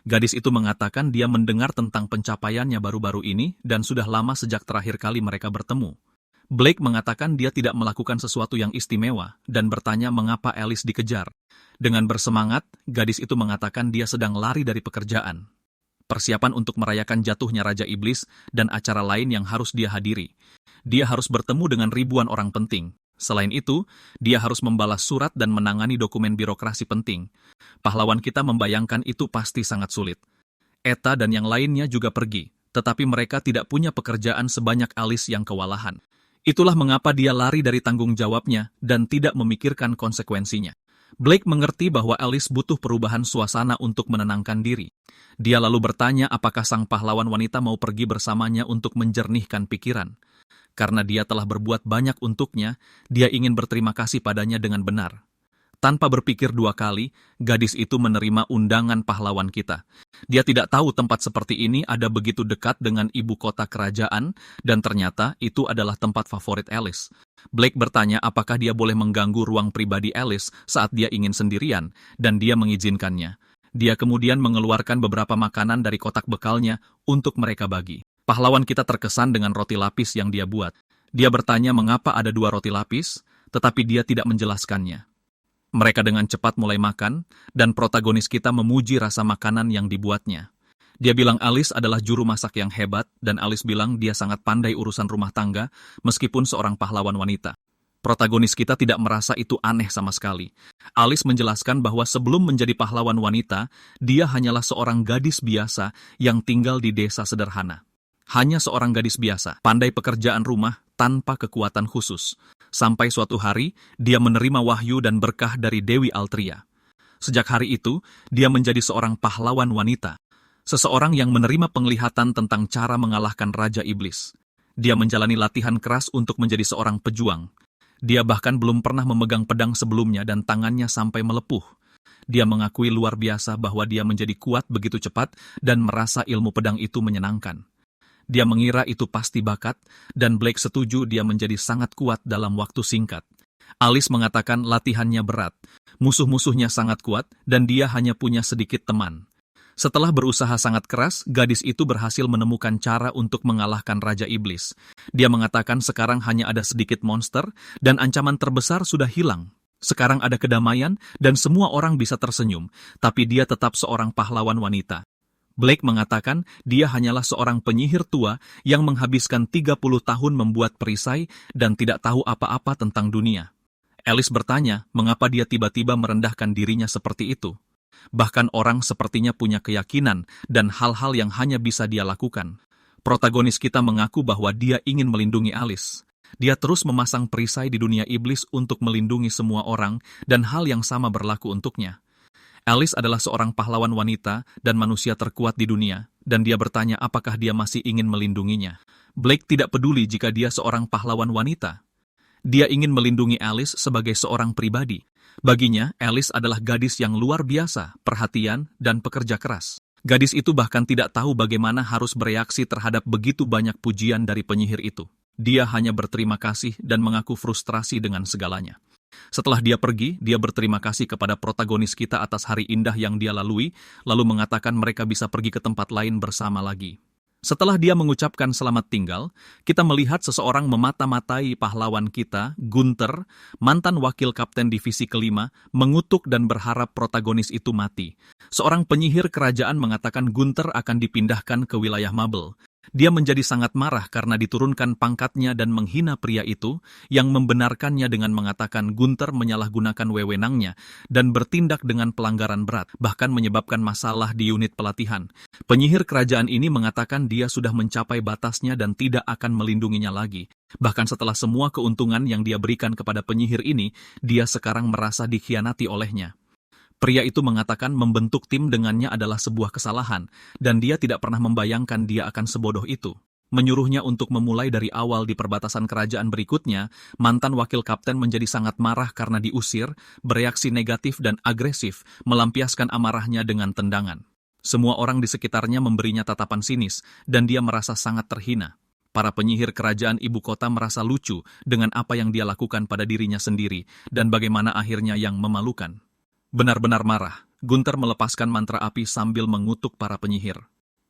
Gadis itu mengatakan dia mendengar tentang pencapaiannya baru-baru ini dan sudah lama sejak terakhir kali mereka bertemu. Blake mengatakan dia tidak melakukan sesuatu yang istimewa dan bertanya mengapa Alice dikejar. Dengan bersemangat, gadis itu mengatakan dia sedang lari dari pekerjaan. Persiapan untuk merayakan jatuhnya Raja Iblis dan acara lain yang harus dia hadiri. Dia harus bertemu dengan ribuan orang penting. Selain itu, dia harus membalas surat dan menangani dokumen birokrasi penting. Pahlawan kita membayangkan itu pasti sangat sulit. Eta dan yang lainnya juga pergi, tetapi mereka tidak punya pekerjaan sebanyak Alice yang kewalahan. Itulah mengapa dia lari dari tanggung jawabnya dan tidak memikirkan konsekuensinya. Blake mengerti bahwa Alice butuh perubahan suasana untuk menenangkan diri. Dia lalu bertanya apakah sang pahlawan wanita mau pergi bersamanya untuk menjernihkan pikiran. Karena dia telah berbuat banyak untuknya, dia ingin berterima kasih padanya dengan benar. Tanpa berpikir dua kali, gadis itu menerima undangan pahlawan kita. Dia tidak tahu tempat seperti ini ada begitu dekat dengan ibu kota kerajaan, dan ternyata itu adalah tempat favorit Alice. Blake bertanya apakah dia boleh mengganggu ruang pribadi Alice saat dia ingin sendirian, dan dia mengizinkannya. Dia kemudian mengeluarkan beberapa makanan dari kotak bekalnya untuk mereka bagi. Pahlawan kita terkesan dengan roti lapis yang dia buat. Dia bertanya mengapa ada 2 roti lapis, tetapi dia tidak menjelaskannya. Mereka dengan cepat mulai makan, dan protagonis kita memuji rasa makanan yang dibuatnya. Dia bilang Alice adalah juru masak yang hebat, dan Alice bilang dia sangat pandai urusan rumah tangga, meskipun seorang pahlawan wanita. Protagonis kita tidak merasa itu aneh sama sekali. Alice menjelaskan bahwa sebelum menjadi pahlawan wanita, dia hanyalah seorang gadis biasa yang tinggal di desa sederhana. Hanya seorang gadis biasa, pandai pekerjaan rumah tanpa kekuatan khusus. Sampai suatu hari, dia menerima wahyu dan berkah dari Dewi Altria. Sejak hari itu, dia menjadi seorang pahlawan wanita. Seseorang yang menerima penglihatan tentang cara mengalahkan Raja Iblis. Dia menjalani latihan keras untuk menjadi seorang pejuang. Dia bahkan belum pernah memegang pedang sebelumnya dan tangannya sampai melepuh. Dia mengakui luar biasa bahwa dia menjadi kuat begitu cepat dan merasa ilmu pedang itu menyenangkan. Dia mengira itu pasti bakat, dan Blake setuju dia menjadi sangat kuat dalam waktu singkat. Alice mengatakan latihannya berat, musuh-musuhnya sangat kuat, dan dia hanya punya sedikit teman. Setelah berusaha sangat keras, gadis itu berhasil menemukan cara untuk mengalahkan Raja Iblis. Dia mengatakan sekarang hanya ada sedikit monster, dan ancaman terbesar sudah hilang. Sekarang ada kedamaian, dan semua orang bisa tersenyum, tapi dia tetap seorang pahlawan wanita. Blake mengatakan dia hanyalah seorang penyihir tua yang menghabiskan 30 tahun membuat perisai dan tidak tahu apa-apa tentang dunia. Alice bertanya mengapa dia tiba-tiba merendahkan dirinya seperti itu. Bahkan orang sepertinya punya keyakinan dan hal-hal yang hanya bisa dia lakukan. Protagonis kita mengaku bahwa dia ingin melindungi Alice. Dia terus memasang perisai di dunia iblis untuk melindungi semua orang dan hal yang sama berlaku untuknya. Alice adalah seorang pahlawan wanita dan manusia terkuat di dunia, dan dia bertanya apakah dia masih ingin melindunginya. Blake tidak peduli jika dia seorang pahlawan wanita. Dia ingin melindungi Alice sebagai seorang pribadi. Baginya, Alice adalah gadis yang luar biasa, perhatian, dan pekerja keras. Gadis itu bahkan tidak tahu bagaimana harus bereaksi terhadap begitu banyak pujian dari penyihir itu. Dia hanya berterima kasih dan mengaku frustrasi dengan segalanya. Setelah dia pergi, dia berterima kasih kepada protagonis kita atas hari indah yang dia lalui, lalu mengatakan mereka bisa pergi ke tempat lain bersama lagi. Setelah dia mengucapkan selamat tinggal, kita melihat seseorang memata-matai pahlawan kita, Gunther, mantan wakil kapten divisi kelima, mengutuk dan berharap protagonis itu mati. Seorang penyihir kerajaan mengatakan Gunther akan dipindahkan ke wilayah Mabel. Dia menjadi sangat marah karena diturunkan pangkatnya dan menghina pria itu, yang membenarkannya dengan mengatakan Gunther menyalahgunakan wewenangnya dan bertindak dengan pelanggaran berat, bahkan menyebabkan masalah di unit pelatihan. Penyihir kerajaan ini mengatakan dia sudah mencapai batasnya dan tidak akan melindunginya lagi. Bahkan setelah semua keuntungan yang dia berikan kepada penyihir ini, dia sekarang merasa dikhianati olehnya. Pria itu mengatakan membentuk tim dengannya adalah sebuah kesalahan, dan dia tidak pernah membayangkan dia akan sebodoh itu. Menyuruhnya untuk memulai dari awal di perbatasan kerajaan berikutnya, mantan wakil kapten menjadi sangat marah karena diusir, bereaksi negatif dan agresif, melampiaskan amarahnya dengan tendangan. Semua orang di sekitarnya memberinya tatapan sinis, dan dia merasa sangat terhina. Para penyihir kerajaan ibu kota merasa lucu dengan apa yang dia lakukan pada dirinya sendiri, dan bagaimana akhirnya yang memalukan. Benar-benar marah, Gunther melepaskan mantra api sambil mengutuk para penyihir.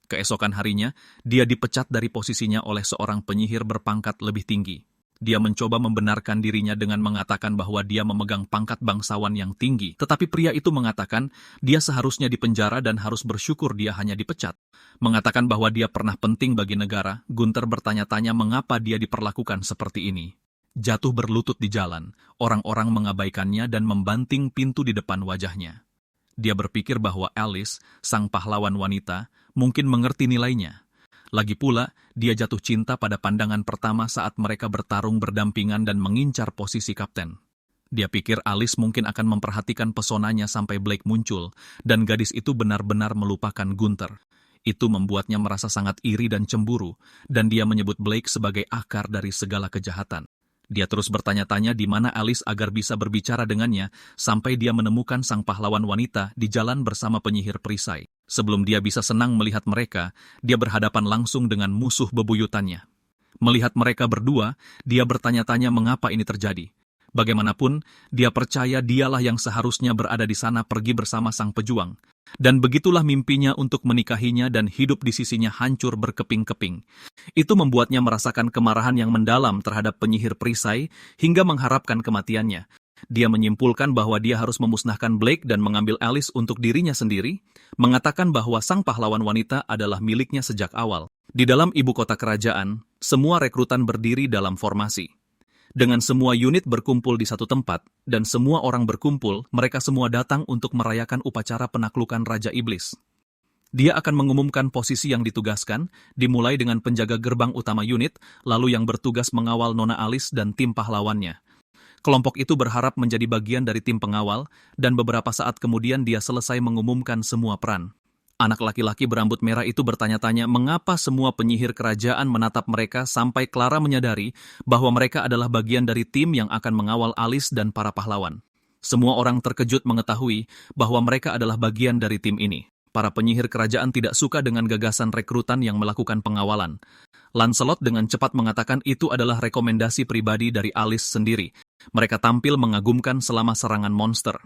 Keesokan harinya, dia dipecat dari posisinya oleh seorang penyihir berpangkat lebih tinggi. Dia mencoba membenarkan dirinya dengan mengatakan bahwa dia memegang pangkat bangsawan yang tinggi, tetapi pria itu mengatakan dia seharusnya dipenjara dan harus bersyukur dia hanya dipecat. Mengatakan bahwa dia pernah penting bagi negara, Gunther bertanya-tanya mengapa dia diperlakukan seperti ini. Jatuh berlutut di jalan, orang-orang mengabaikannya dan membanting pintu di depan wajahnya. Dia berpikir bahwa Alice, sang pahlawan wanita, mungkin mengerti nilainya. Lagi pula, dia jatuh cinta pada pandangan pertama saat mereka bertarung berdampingan dan mengincar posisi kapten. Dia pikir Alice mungkin akan memperhatikan pesonanya sampai Blake muncul, dan gadis itu benar-benar melupakan Gunther. Itu membuatnya merasa sangat iri dan cemburu, dan dia menyebut Blake sebagai akar dari segala kejahatan. Dia terus bertanya-tanya di mana Alice agar bisa berbicara dengannya, sampai dia menemukan sang pahlawan wanita di jalan bersama penyihir perisai. Sebelum dia bisa senang melihat mereka, dia berhadapan langsung dengan musuh bebuyutannya. Melihat mereka berdua, dia bertanya-tanya mengapa ini terjadi. Bagaimanapun, dia percaya dialah yang seharusnya berada di sana pergi bersama sang pejuang. Dan begitulah mimpinya untuk menikahinya dan hidup di sisinya hancur berkeping-keping. Itu membuatnya merasakan kemarahan yang mendalam terhadap penyihir perisai hingga mengharapkan kematiannya. Dia menyimpulkan bahwa dia harus memusnahkan Blake dan mengambil Alice untuk dirinya sendiri, mengatakan bahwa sang pahlawan wanita adalah miliknya sejak awal. Di dalam ibu kota kerajaan, semua rekrutan berdiri dalam formasi. Dengan semua unit berkumpul di satu tempat, dan semua orang berkumpul, mereka semua datang untuk merayakan upacara penaklukan Raja Iblis. Dia akan mengumumkan posisi yang ditugaskan, dimulai dengan penjaga gerbang utama unit, lalu yang bertugas mengawal Nona Alice dan tim pahlawannya. Kelompok itu berharap menjadi bagian dari tim pengawal, dan beberapa saat kemudian dia selesai mengumumkan semua peran. Anak laki-laki berambut merah itu bertanya-tanya mengapa semua penyihir kerajaan menatap mereka sampai Clara menyadari bahwa mereka adalah bagian dari tim yang akan mengawal Alice dan para pahlawan. Semua orang terkejut mengetahui bahwa mereka adalah bagian dari tim ini. Para penyihir kerajaan tidak suka dengan gagasan rekrutan yang melakukan pengawalan. Lancelot dengan cepat mengatakan itu adalah rekomendasi pribadi dari Alice sendiri. Mereka tampil mengagumkan selama serangan monster.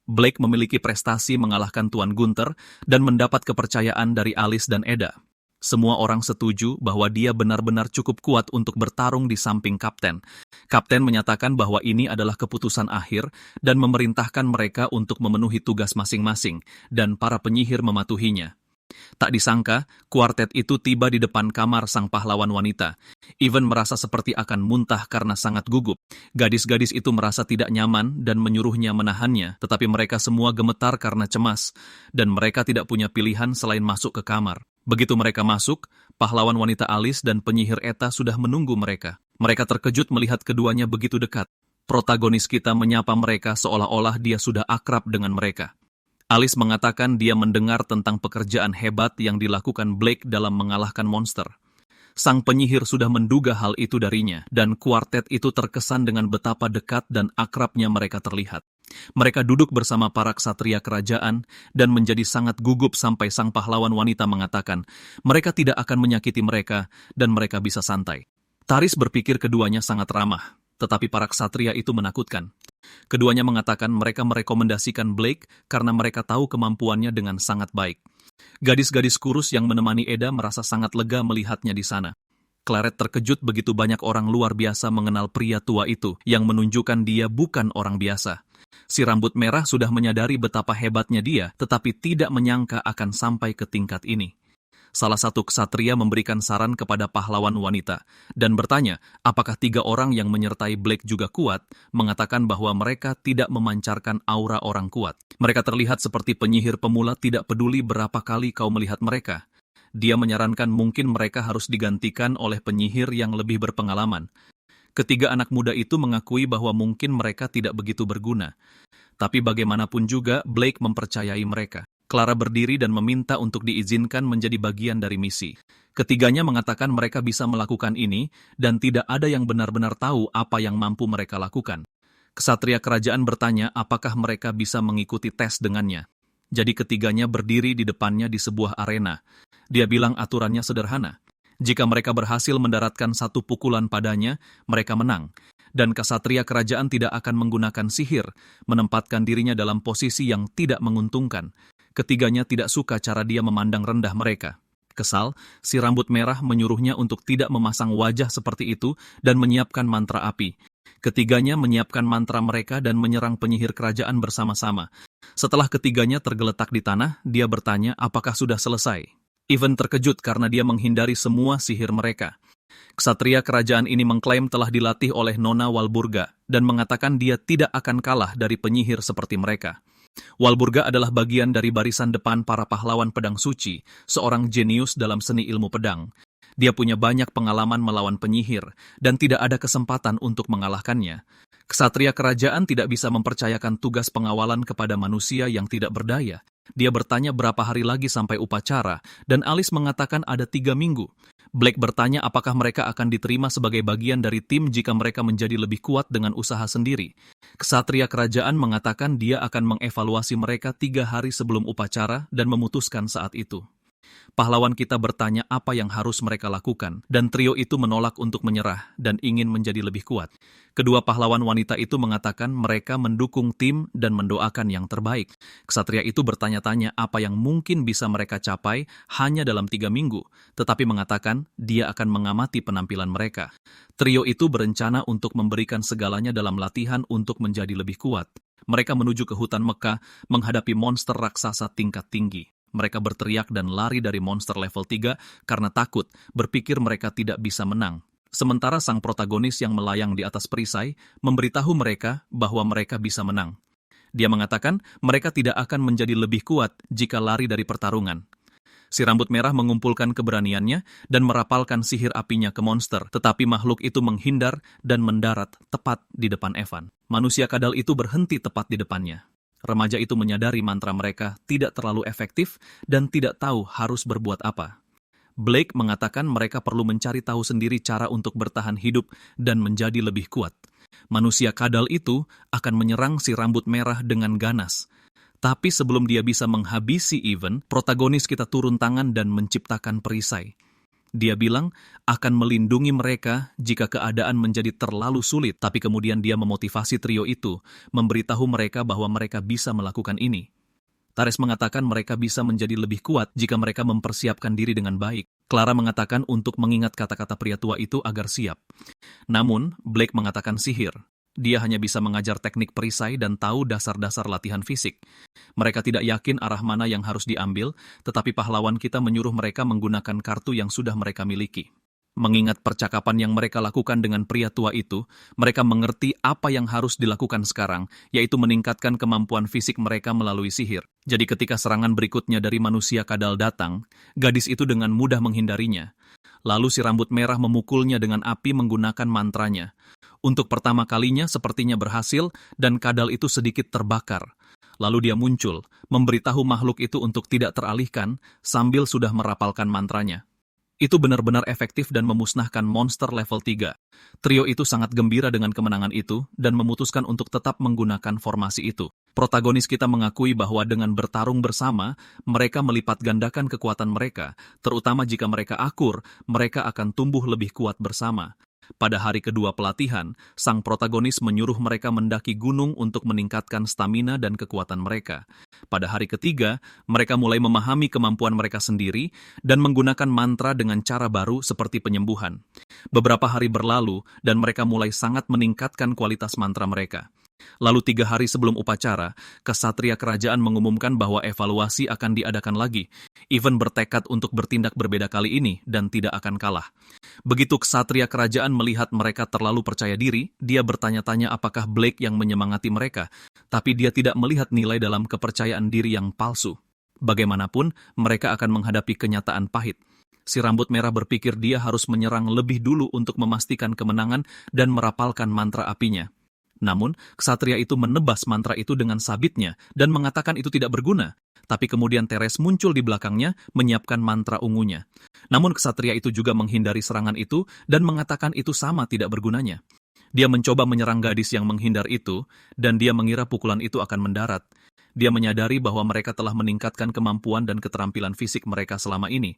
Blake memiliki prestasi mengalahkan Tuan Gunther dan mendapat kepercayaan dari Alice dan Eda. Semua orang setuju bahwa dia benar-benar cukup kuat untuk bertarung di samping kapten. Kapten menyatakan bahwa ini adalah keputusan akhir dan memerintahkan mereka untuk memenuhi tugas masing-masing, dan para penyihir mematuhinya. Tak disangka, kuartet itu tiba di depan kamar sang pahlawan wanita. Ivan merasa seperti akan muntah karena sangat gugup. Gadis-gadis itu merasa tidak nyaman dan menyuruhnya menahannya, tetapi mereka semua gemetar karena cemas, dan mereka tidak punya pilihan selain masuk ke kamar. Begitu mereka masuk, pahlawan wanita Alice dan penyihir Eta sudah menunggu mereka. Mereka terkejut melihat keduanya begitu dekat. Protagonis kita menyapa mereka seolah-olah dia sudah akrab dengan mereka. Alice mengatakan dia mendengar tentang pekerjaan hebat yang dilakukan Blake dalam mengalahkan monster. Sang penyihir sudah menduga hal itu darinya, dan kuartet itu terkesan dengan betapa dekat dan akrabnya mereka terlihat. Mereka duduk bersama para ksatria kerajaan dan menjadi sangat gugup sampai sang pahlawan wanita mengatakan mereka tidak akan menyakiti mereka dan mereka bisa santai. Taris berpikir keduanya sangat ramah, tetapi para ksatria itu menakutkan. Keduanya mengatakan mereka merekomendasikan Blake karena mereka tahu kemampuannya dengan sangat baik. Gadis-gadis kurus yang menemani Eda merasa sangat lega melihatnya di sana. Claret terkejut begitu banyak orang luar biasa mengenal pria tua itu yang menunjukkan dia bukan orang biasa. Si rambut merah sudah menyadari betapa hebatnya dia, tetapi tidak menyangka akan sampai ke tingkat ini. Salah satu ksatria memberikan saran kepada pahlawan wanita dan bertanya apakah 3 orang yang menyertai Blake juga kuat, mengatakan bahwa mereka tidak memancarkan aura orang kuat. Mereka terlihat seperti penyihir pemula tidak peduli berapa kali kau melihat mereka. Dia menyarankan mungkin mereka harus digantikan oleh penyihir yang lebih berpengalaman. Ketiga anak muda itu mengakui bahwa mungkin mereka tidak begitu berguna. Tapi bagaimanapun juga Blake mempercayai mereka. Clara berdiri dan meminta untuk diizinkan menjadi bagian dari misi. Ketiganya mengatakan mereka bisa melakukan ini dan tidak ada yang benar-benar tahu apa yang mampu mereka lakukan. Ksatria kerajaan bertanya apakah mereka bisa mengikuti tes dengannya. Jadi ketiganya berdiri di depannya di sebuah arena. Dia bilang aturannya sederhana. Jika mereka berhasil mendaratkan 1 pukulan padanya, mereka menang. Dan ksatria kerajaan tidak akan menggunakan sihir, menempatkan dirinya dalam posisi yang tidak menguntungkan. Ketiganya tidak suka cara dia memandang rendah mereka. Kesal, si rambut merah menyuruhnya untuk tidak memasang wajah seperti itu dan menyiapkan mantra api. Ketiganya menyiapkan mantra mereka dan menyerang penyihir kerajaan bersama-sama. Setelah ketiganya tergeletak di tanah, dia bertanya apakah sudah selesai. Ivan terkejut karena dia menghindari semua sihir mereka. Ksatria kerajaan ini mengklaim telah dilatih oleh Nona Walburga dan mengatakan dia tidak akan kalah dari penyihir seperti mereka. Walburga adalah bagian dari barisan depan para pahlawan pedang suci, seorang jenius dalam seni ilmu pedang. Dia punya banyak pengalaman melawan penyihir dan tidak ada kesempatan untuk mengalahkannya. Ksatria kerajaan tidak bisa mempercayakan tugas pengawalan kepada manusia yang tidak berdaya. Dia bertanya berapa hari lagi sampai upacara, dan Alice mengatakan ada 3 minggu. Blake bertanya apakah mereka akan diterima sebagai bagian dari tim jika mereka menjadi lebih kuat dengan usaha sendiri. Ksatria kerajaan mengatakan dia akan mengevaluasi mereka 3 hari sebelum upacara dan memutuskan saat itu. Pahlawan kita bertanya apa yang harus mereka lakukan, dan trio itu menolak untuk menyerah dan ingin menjadi lebih kuat. Kedua pahlawan wanita itu mengatakan mereka mendukung tim dan mendoakan yang terbaik. Ksatria itu bertanya-tanya apa yang mungkin bisa mereka capai hanya dalam 3 minggu, tetapi mengatakan dia akan mengamati penampilan mereka. Trio itu berencana untuk memberikan segalanya dalam latihan untuk menjadi lebih kuat. Mereka menuju ke hutan Mekah menghadapi monster raksasa tingkat tinggi. Mereka berteriak dan lari dari monster level 3 karena takut, berpikir mereka tidak bisa menang. Sementara sang protagonis yang melayang di atas perisai memberitahu mereka bahwa mereka bisa menang. Dia mengatakan mereka tidak akan menjadi lebih kuat jika lari dari pertarungan. Si rambut merah mengumpulkan keberaniannya dan merapalkan sihir apinya ke monster, tetapi makhluk itu menghindar dan mendarat tepat di depan Evan. Manusia kadal itu berhenti tepat di depannya. Remaja itu menyadari mantra mereka tidak terlalu efektif dan tidak tahu harus berbuat apa. Blake mengatakan mereka perlu mencari tahu sendiri cara untuk bertahan hidup dan menjadi lebih kuat. Manusia kadal itu akan menyerang si rambut merah dengan ganas. Tapi sebelum dia bisa menghabisi Even, protagonis kita turun tangan dan menciptakan perisai. Dia bilang akan melindungi mereka jika keadaan menjadi terlalu sulit, tapi kemudian dia memotivasi trio itu, memberitahu mereka bahwa mereka bisa melakukan ini. Tares mengatakan mereka bisa menjadi lebih kuat jika mereka mempersiapkan diri dengan baik. Clara mengatakan untuk mengingat kata-kata pria tua itu agar siap. Namun, Blake mengatakan sihir. Dia hanya bisa mengajar teknik perisai dan tahu dasar-dasar latihan fisik. Mereka tidak yakin arah mana yang harus diambil, tetapi pahlawan kita menyuruh mereka menggunakan kartu yang sudah mereka miliki. Mengingat percakapan yang mereka lakukan dengan pria tua itu, mereka mengerti apa yang harus dilakukan sekarang, yaitu meningkatkan kemampuan fisik mereka melalui sihir. Jadi ketika serangan berikutnya dari manusia kadal datang, gadis itu dengan mudah menghindarinya. Lalu si rambut merah memukulnya dengan api menggunakan mantranya. Untuk pertama kalinya sepertinya berhasil dan kadal itu sedikit terbakar. Lalu dia muncul, memberitahu makhluk itu untuk tidak teralihkan sambil sudah merapalkan mantranya. Itu benar-benar efektif dan memusnahkan monster level 3. Trio itu sangat gembira dengan kemenangan itu dan memutuskan untuk tetap menggunakan formasi itu. Protagonis kita mengakui bahwa dengan bertarung bersama, mereka melipat gandakan kekuatan mereka, terutama jika mereka akur, mereka akan tumbuh lebih kuat bersama. Pada hari kedua pelatihan, sang protagonis menyuruh mereka mendaki gunung untuk meningkatkan stamina dan kekuatan mereka. Pada hari ketiga, mereka mulai memahami kemampuan mereka sendiri dan menggunakan mantra dengan cara baru seperti penyembuhan. Beberapa hari berlalu dan mereka mulai sangat meningkatkan kualitas mantra mereka. Lalu 3 hari sebelum upacara, kesatria kerajaan mengumumkan bahwa evaluasi akan diadakan lagi. Even bertekad untuk bertindak berbeda kali ini dan tidak akan kalah. Begitu kesatria kerajaan melihat mereka terlalu percaya diri, dia bertanya-tanya apakah Blake yang menyemangati mereka, tapi dia tidak melihat nilai dalam kepercayaan diri yang palsu. Bagaimanapun, mereka akan menghadapi kenyataan pahit. Si rambut merah berpikir dia harus menyerang lebih dulu untuk memastikan kemenangan dan merapalkan mantra apinya. Namun, kesatria itu menebas mantra itu dengan sabitnya dan mengatakan itu tidak berguna. Tapi kemudian Teres muncul di belakangnya menyiapkan mantra ungunya. Namun kesatria itu juga menghindari serangan itu dan mengatakan itu sama tidak bergunanya. Dia mencoba menyerang gadis yang menghindar itu dan dia mengira pukulan itu akan mendarat. Dia menyadari bahwa mereka telah meningkatkan kemampuan dan keterampilan fisik mereka selama ini.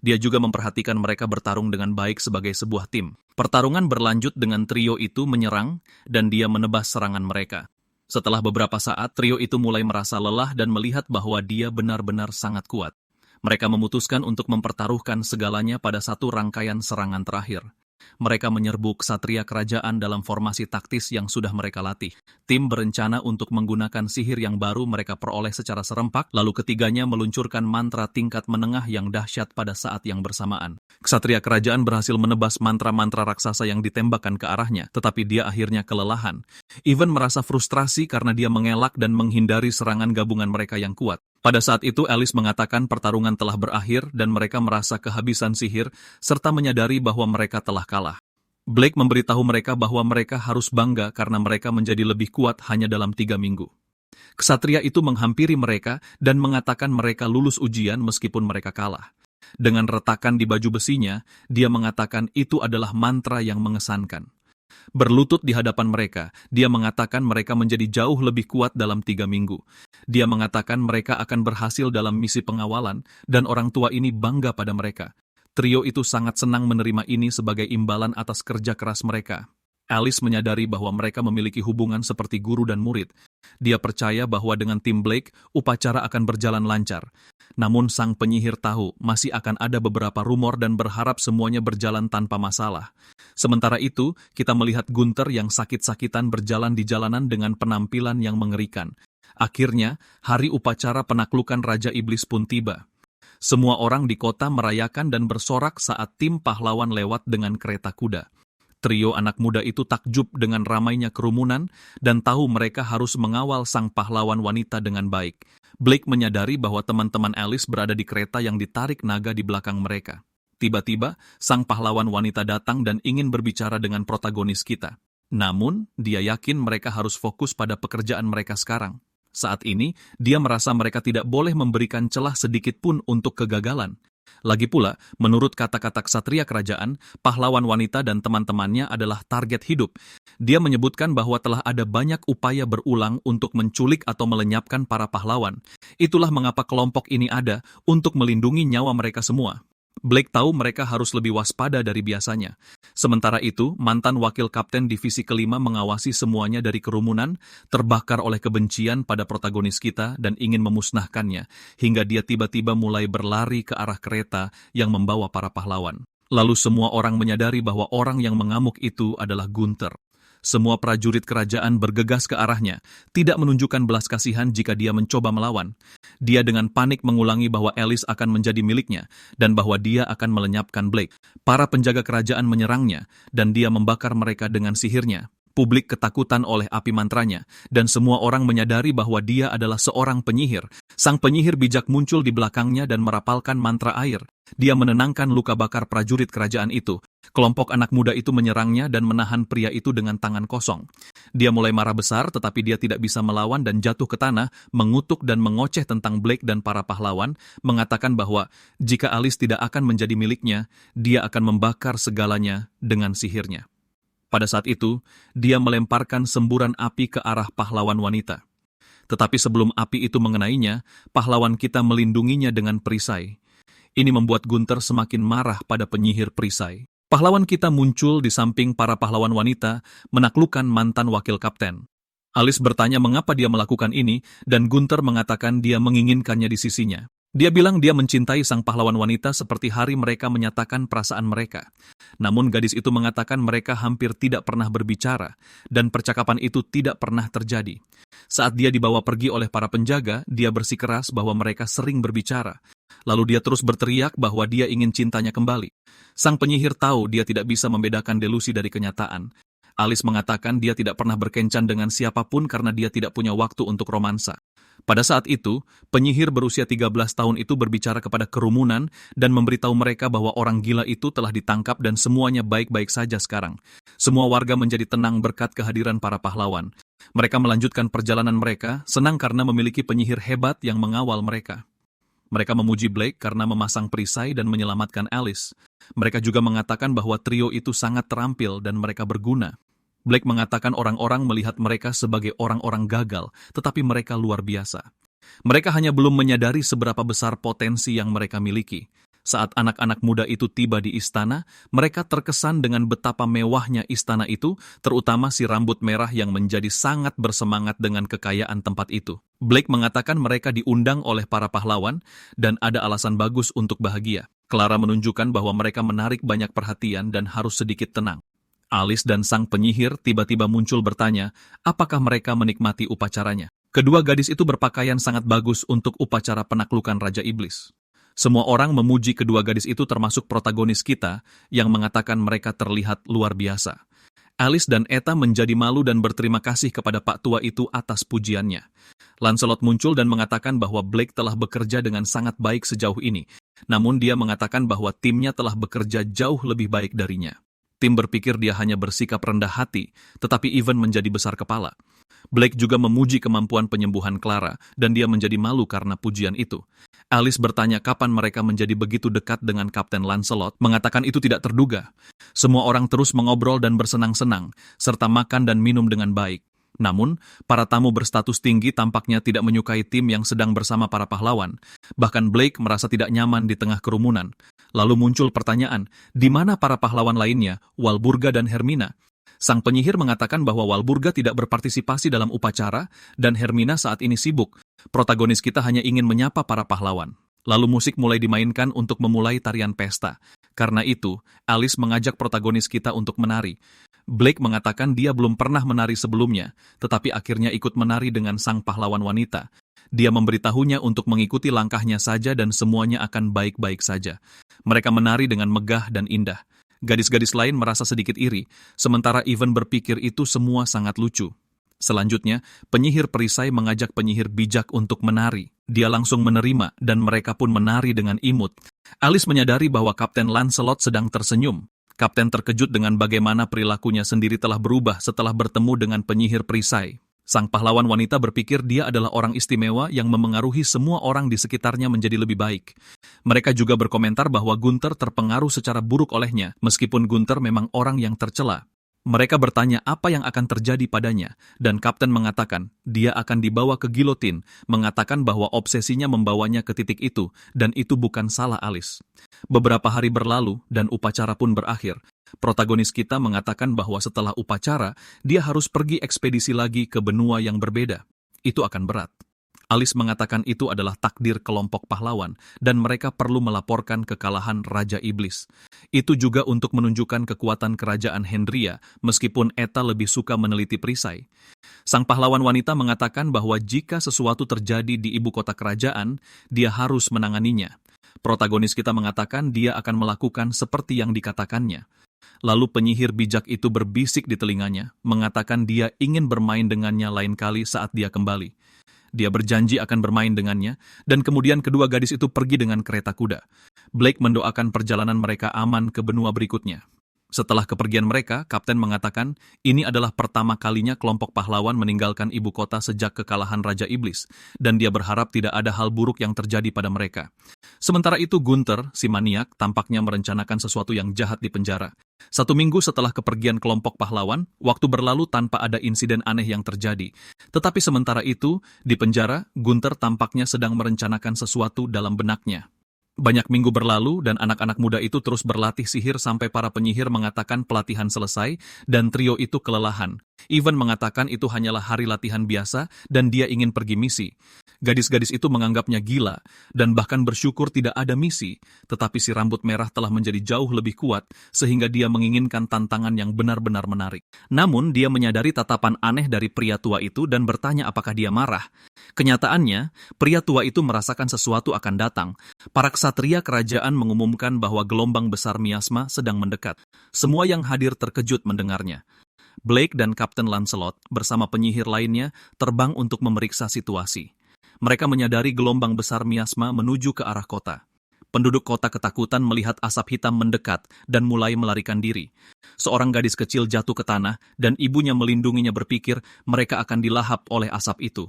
Dia juga memperhatikan mereka bertarung dengan baik sebagai sebuah tim. Pertarungan berlanjut dengan trio itu menyerang dan dia menebas serangan mereka. Setelah beberapa saat, trio itu mulai merasa lelah dan melihat bahwa dia benar-benar sangat kuat. Mereka memutuskan untuk mempertaruhkan segalanya pada satu rangkaian serangan terakhir. Mereka menyerbu ksatria kerajaan dalam formasi taktis yang sudah mereka latih. Tim berencana untuk menggunakan sihir yang baru mereka peroleh secara serempak, lalu ketiganya meluncurkan mantra tingkat menengah yang dahsyat pada saat yang bersamaan. Ksatria kerajaan berhasil menebas mantra-mantra raksasa yang ditembakkan ke arahnya, tetapi dia akhirnya kelelahan. Even merasa frustrasi karena dia mengelak dan menghindari serangan gabungan mereka yang kuat. Pada saat itu, Alice mengatakan pertarungan telah berakhir dan mereka merasa kehabisan sihir serta menyadari bahwa mereka telah kalah. Blake memberitahu mereka bahwa mereka harus bangga karena mereka menjadi lebih kuat hanya dalam 3 minggu. Ksatria itu menghampiri mereka dan mengatakan mereka lulus ujian meskipun mereka kalah. Dengan retakan di baju besinya, dia mengatakan itu adalah mantra yang mengesankan. Berlutut di hadapan mereka, dia mengatakan mereka menjadi jauh lebih kuat dalam 3 minggu. Dia mengatakan mereka akan berhasil dalam misi pengawalan, dan orang tua ini bangga pada mereka. Trio itu sangat senang menerima ini sebagai imbalan atas kerja keras mereka. Alice menyadari bahwa mereka memiliki hubungan seperti guru dan murid. Dia percaya bahwa dengan tim Blake, upacara akan berjalan lancar. Namun sang penyihir tahu masih akan ada beberapa rumor dan berharap semuanya berjalan tanpa masalah. Sementara itu, kita melihat Gunther yang sakit-sakitan berjalan di jalanan dengan penampilan yang mengerikan. Akhirnya, hari upacara penaklukan Raja Iblis pun tiba. Semua orang di kota merayakan dan bersorak saat tim pahlawan lewat dengan kereta kuda. Trio anak muda itu takjub dengan ramainya kerumunan dan tahu mereka harus mengawal sang pahlawan wanita dengan baik. Blake menyadari bahwa teman-teman Alice berada di kereta yang ditarik naga di belakang mereka. Tiba-tiba, sang pahlawan wanita datang dan ingin berbicara dengan protagonis kita. Namun, dia yakin mereka harus fokus pada pekerjaan mereka sekarang. Saat ini, dia merasa mereka tidak boleh memberikan celah sedikit pun untuk kegagalan. Lagi pula, menurut kata-kata ksatria kerajaan, pahlawan wanita dan teman-temannya adalah target hidup. Dia menyebutkan bahwa telah ada banyak upaya berulang untuk menculik atau melenyapkan para pahlawan. Itulah mengapa kelompok ini ada, untuk melindungi nyawa mereka semua. Blake tahu mereka harus lebih waspada dari biasanya. Sementara itu, mantan wakil kapten divisi kelima mengawasi semuanya dari kerumunan, terbakar oleh kebencian pada protagonis kita dan ingin memusnahkannya, hingga dia tiba-tiba mulai berlari ke arah kereta yang membawa para pahlawan. Lalu semua orang menyadari bahwa orang yang mengamuk itu adalah Gunther. Semua prajurit kerajaan bergegas ke arahnya, tidak menunjukkan belas kasihan jika dia mencoba melawan. Dia dengan panik mengulangi bahwa Alice akan menjadi miliknya, dan bahwa dia akan melenyapkan Blake. Para penjaga kerajaan menyerangnya, dan dia membakar mereka dengan sihirnya. Publik ketakutan oleh api mantranya, dan semua orang menyadari bahwa dia adalah seorang penyihir. Sang penyihir bijak muncul di belakangnya dan merapalkan mantra air. Dia menenangkan luka bakar prajurit kerajaan itu. Kelompok anak muda itu menyerangnya dan menahan pria itu dengan tangan kosong. Dia mulai marah besar, tetapi dia tidak bisa melawan dan jatuh ke tanah, mengutuk dan mengoceh tentang Blake dan para pahlawan, mengatakan bahwa jika Alice tidak akan menjadi miliknya, dia akan membakar segalanya dengan sihirnya. Pada saat itu, dia melemparkan semburan api ke arah pahlawan wanita. Tetapi sebelum api itu mengenainya, pahlawan kita melindunginya dengan perisai. Ini membuat Gunther semakin marah pada penyihir perisai. Pahlawan kita muncul di samping para pahlawan wanita, menaklukkan mantan wakil kapten. Alice bertanya mengapa dia melakukan ini, dan Gunther mengatakan dia menginginkannya di sisinya. Dia bilang dia mencintai sang pahlawan wanita seperti hari mereka menyatakan perasaan mereka. Namun gadis itu mengatakan mereka hampir tidak pernah berbicara, dan percakapan itu tidak pernah terjadi. Saat dia dibawa pergi oleh para penjaga, dia bersikeras bahwa mereka sering berbicara. Lalu dia terus berteriak bahwa dia ingin cintanya kembali. Sang penyihir tahu dia tidak bisa membedakan delusi dari kenyataan. Alice mengatakan dia tidak pernah berkencan dengan siapapun karena dia tidak punya waktu untuk romansa. Pada saat itu, penyihir berusia 13 tahun itu berbicara kepada kerumunan dan memberitahu mereka bahwa orang gila itu telah ditangkap dan semuanya baik-baik saja sekarang. Semua warga menjadi tenang berkat kehadiran para pahlawan. Mereka melanjutkan perjalanan mereka, senang karena memiliki penyihir hebat yang mengawal mereka. Mereka memuji Blake karena memasang perisai dan menyelamatkan Alice. Mereka juga mengatakan bahwa trio itu sangat terampil dan mereka berguna. Blake mengatakan orang-orang melihat mereka sebagai orang-orang gagal, tetapi mereka luar biasa. Mereka hanya belum menyadari seberapa besar potensi yang mereka miliki. Saat anak-anak muda itu tiba di istana, mereka terkesan dengan betapa mewahnya istana itu, terutama si rambut merah yang menjadi sangat bersemangat dengan kekayaan tempat itu. Blake mengatakan mereka diundang oleh para pahlawan, dan ada alasan bagus untuk bahagia. Clara menunjukkan bahwa mereka menarik banyak perhatian dan harus sedikit tenang. Alice dan sang penyihir tiba-tiba muncul bertanya, apakah mereka menikmati upacaranya. Kedua gadis itu berpakaian sangat bagus untuk upacara penaklukan Raja Iblis. Semua orang memuji kedua gadis itu termasuk protagonis kita yang mengatakan mereka terlihat luar biasa. Alice dan Etta menjadi malu dan berterima kasih kepada Pak Tua itu atas pujiannya. Lancelot muncul dan mengatakan bahwa Blake telah bekerja dengan sangat baik sejauh ini. Namun dia mengatakan bahwa timnya telah bekerja jauh lebih baik darinya. Tim berpikir dia hanya bersikap rendah hati, tetapi Ivan menjadi besar kepala. Blake juga memuji kemampuan penyembuhan Clara, dan dia menjadi malu karena pujian itu. Alice bertanya kapan mereka menjadi begitu dekat dengan Kapten Lancelot, mengatakan itu tidak terduga. Semua orang terus mengobrol dan bersenang-senang, serta makan dan minum dengan baik. Namun, para tamu berstatus tinggi tampaknya tidak menyukai tim yang sedang bersama para pahlawan. Bahkan Blake merasa tidak nyaman di tengah kerumunan. Lalu muncul pertanyaan, di mana para pahlawan lainnya, Walburga dan Hermina? Sang penyihir mengatakan bahwa Walburga tidak berpartisipasi dalam upacara dan Hermina saat ini sibuk. Protagonis kita hanya ingin menyapa para pahlawan. Lalu musik mulai dimainkan untuk memulai tarian pesta. Karena itu, Alice mengajak protagonis kita untuk menari. Blake mengatakan dia belum pernah menari sebelumnya, tetapi akhirnya ikut menari dengan sang pahlawan wanita. Dia memberitahunya untuk mengikuti langkahnya saja dan semuanya akan baik-baik saja. Mereka menari dengan megah dan indah. Gadis-gadis lain merasa sedikit iri, sementara Ivan berpikir itu semua sangat lucu. Selanjutnya, penyihir perisai mengajak penyihir bijak untuk menari. Dia langsung menerima dan mereka pun menari dengan imut. Alice menyadari bahwa Kapten Lancelot sedang tersenyum. Kapten terkejut dengan bagaimana perilakunya sendiri telah berubah setelah bertemu dengan penyihir perisai. Sang pahlawan wanita berpikir dia adalah orang istimewa yang memengaruhi semua orang di sekitarnya menjadi lebih baik. Mereka juga berkomentar bahwa Gunther terpengaruh secara buruk olehnya, meskipun Gunther memang orang yang tercela. Mereka bertanya apa yang akan terjadi padanya, dan Kapten mengatakan dia akan dibawa ke gilotin, mengatakan bahwa obsesinya membawanya ke titik itu, dan itu bukan salah Alice. Beberapa hari berlalu, dan upacara pun berakhir. Protagonis kita mengatakan bahwa setelah upacara, dia harus pergi ekspedisi lagi ke benua yang berbeda. Itu akan berat. Alice mengatakan itu adalah takdir kelompok pahlawan, dan mereka perlu melaporkan kekalahan Raja Iblis. Itu juga untuk menunjukkan kekuatan kerajaan Hendria, meskipun Eta lebih suka meneliti perisai. Sang pahlawan wanita mengatakan bahwa jika sesuatu terjadi di ibu kota kerajaan, dia harus menanganinya. Protagonis kita mengatakan dia akan melakukan seperti yang dikatakannya. Lalu penyihir bijak itu berbisik di telinganya, mengatakan dia ingin bermain dengannya lain kali saat dia kembali. Dia berjanji akan bermain dengannya, dan kemudian kedua gadis itu pergi dengan kereta kuda. Blake mendoakan perjalanan mereka aman ke benua berikutnya. Setelah kepergian mereka, Kapten mengatakan, ini adalah pertama kalinya kelompok pahlawan meninggalkan ibu kota sejak kekalahan Raja Iblis, dan dia berharap tidak ada hal buruk yang terjadi pada mereka. Sementara itu Gunther, si maniak, tampaknya merencanakan sesuatu yang jahat di penjara. 1 minggu setelah kepergian kelompok pahlawan, waktu berlalu tanpa ada insiden aneh yang terjadi. Tetapi sementara itu, di penjara, Gunther tampaknya sedang merencanakan sesuatu dalam benaknya. Banyak minggu berlalu dan anak-anak muda itu terus berlatih sihir sampai para penyihir mengatakan pelatihan selesai dan trio itu kelelahan. Ivan mengatakan itu hanyalah hari latihan biasa dan dia ingin pergi misi. Gadis-gadis itu menganggapnya gila dan bahkan bersyukur tidak ada misi, tetapi si rambut merah telah menjadi jauh lebih kuat sehingga dia menginginkan tantangan yang benar-benar menarik. Namun dia menyadari tatapan aneh dari pria tua itu dan bertanya apakah dia marah. Kenyataannya, pria tua itu merasakan sesuatu akan datang. Para ksatria kerajaan mengumumkan bahwa gelombang besar miasma sedang mendekat. Semua yang hadir terkejut mendengarnya. Blake dan Kapten Lancelot bersama penyihir lainnya terbang untuk memeriksa situasi. Mereka menyadari gelombang besar miasma menuju ke arah kota. Penduduk kota ketakutan melihat asap hitam mendekat dan mulai melarikan diri. Seorang gadis kecil jatuh ke tanah dan ibunya melindunginya berpikir mereka akan dilahap oleh asap itu.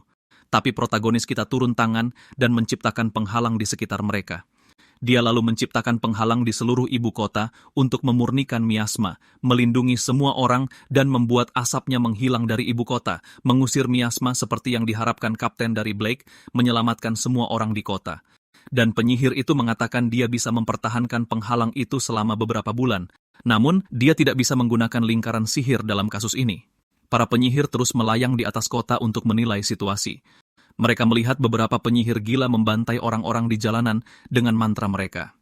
Tapi protagonis kita turun tangan dan menciptakan penghalang di sekitar mereka. Dia lalu menciptakan penghalang di seluruh ibu kota untuk memurnikan miasma, melindungi semua orang dan membuat asapnya menghilang dari ibu kota, mengusir miasma seperti yang diharapkan Kapten dari Blake, menyelamatkan semua orang di kota. Dan penyihir itu mengatakan dia bisa mempertahankan penghalang itu selama beberapa bulan. Namun, dia tidak bisa menggunakan lingkaran sihir dalam kasus ini. Para penyihir terus melayang di atas kota untuk menilai situasi. Mereka melihat beberapa penyihir gila membantai orang-orang di jalanan dengan mantra mereka.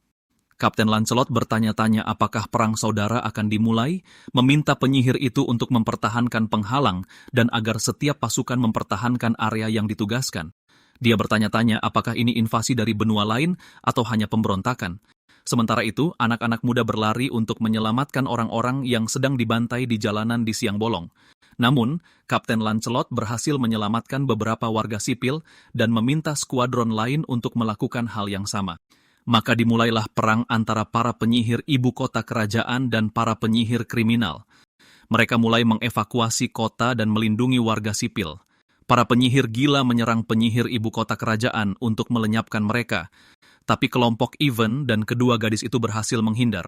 Kapten Lancelot bertanya-tanya apakah perang saudara akan dimulai, meminta penyihir itu untuk mempertahankan penghalang dan agar setiap pasukan mempertahankan area yang ditugaskan. Dia bertanya-tanya apakah ini invasi dari benua lain atau hanya pemberontakan. Sementara itu, anak-anak muda berlari untuk menyelamatkan orang-orang yang sedang dibantai di jalanan di siang bolong. Namun, Kapten Lancelot berhasil menyelamatkan beberapa warga sipil dan meminta skuadron lain untuk melakukan hal yang sama. Maka dimulailah perang antara para penyihir ibu kota kerajaan dan para penyihir kriminal. Mereka mulai mengevakuasi kota dan melindungi warga sipil. Para penyihir gila menyerang penyihir ibu kota kerajaan untuk melenyapkan mereka. Tapi kelompok Ivan dan kedua gadis itu berhasil menghindar.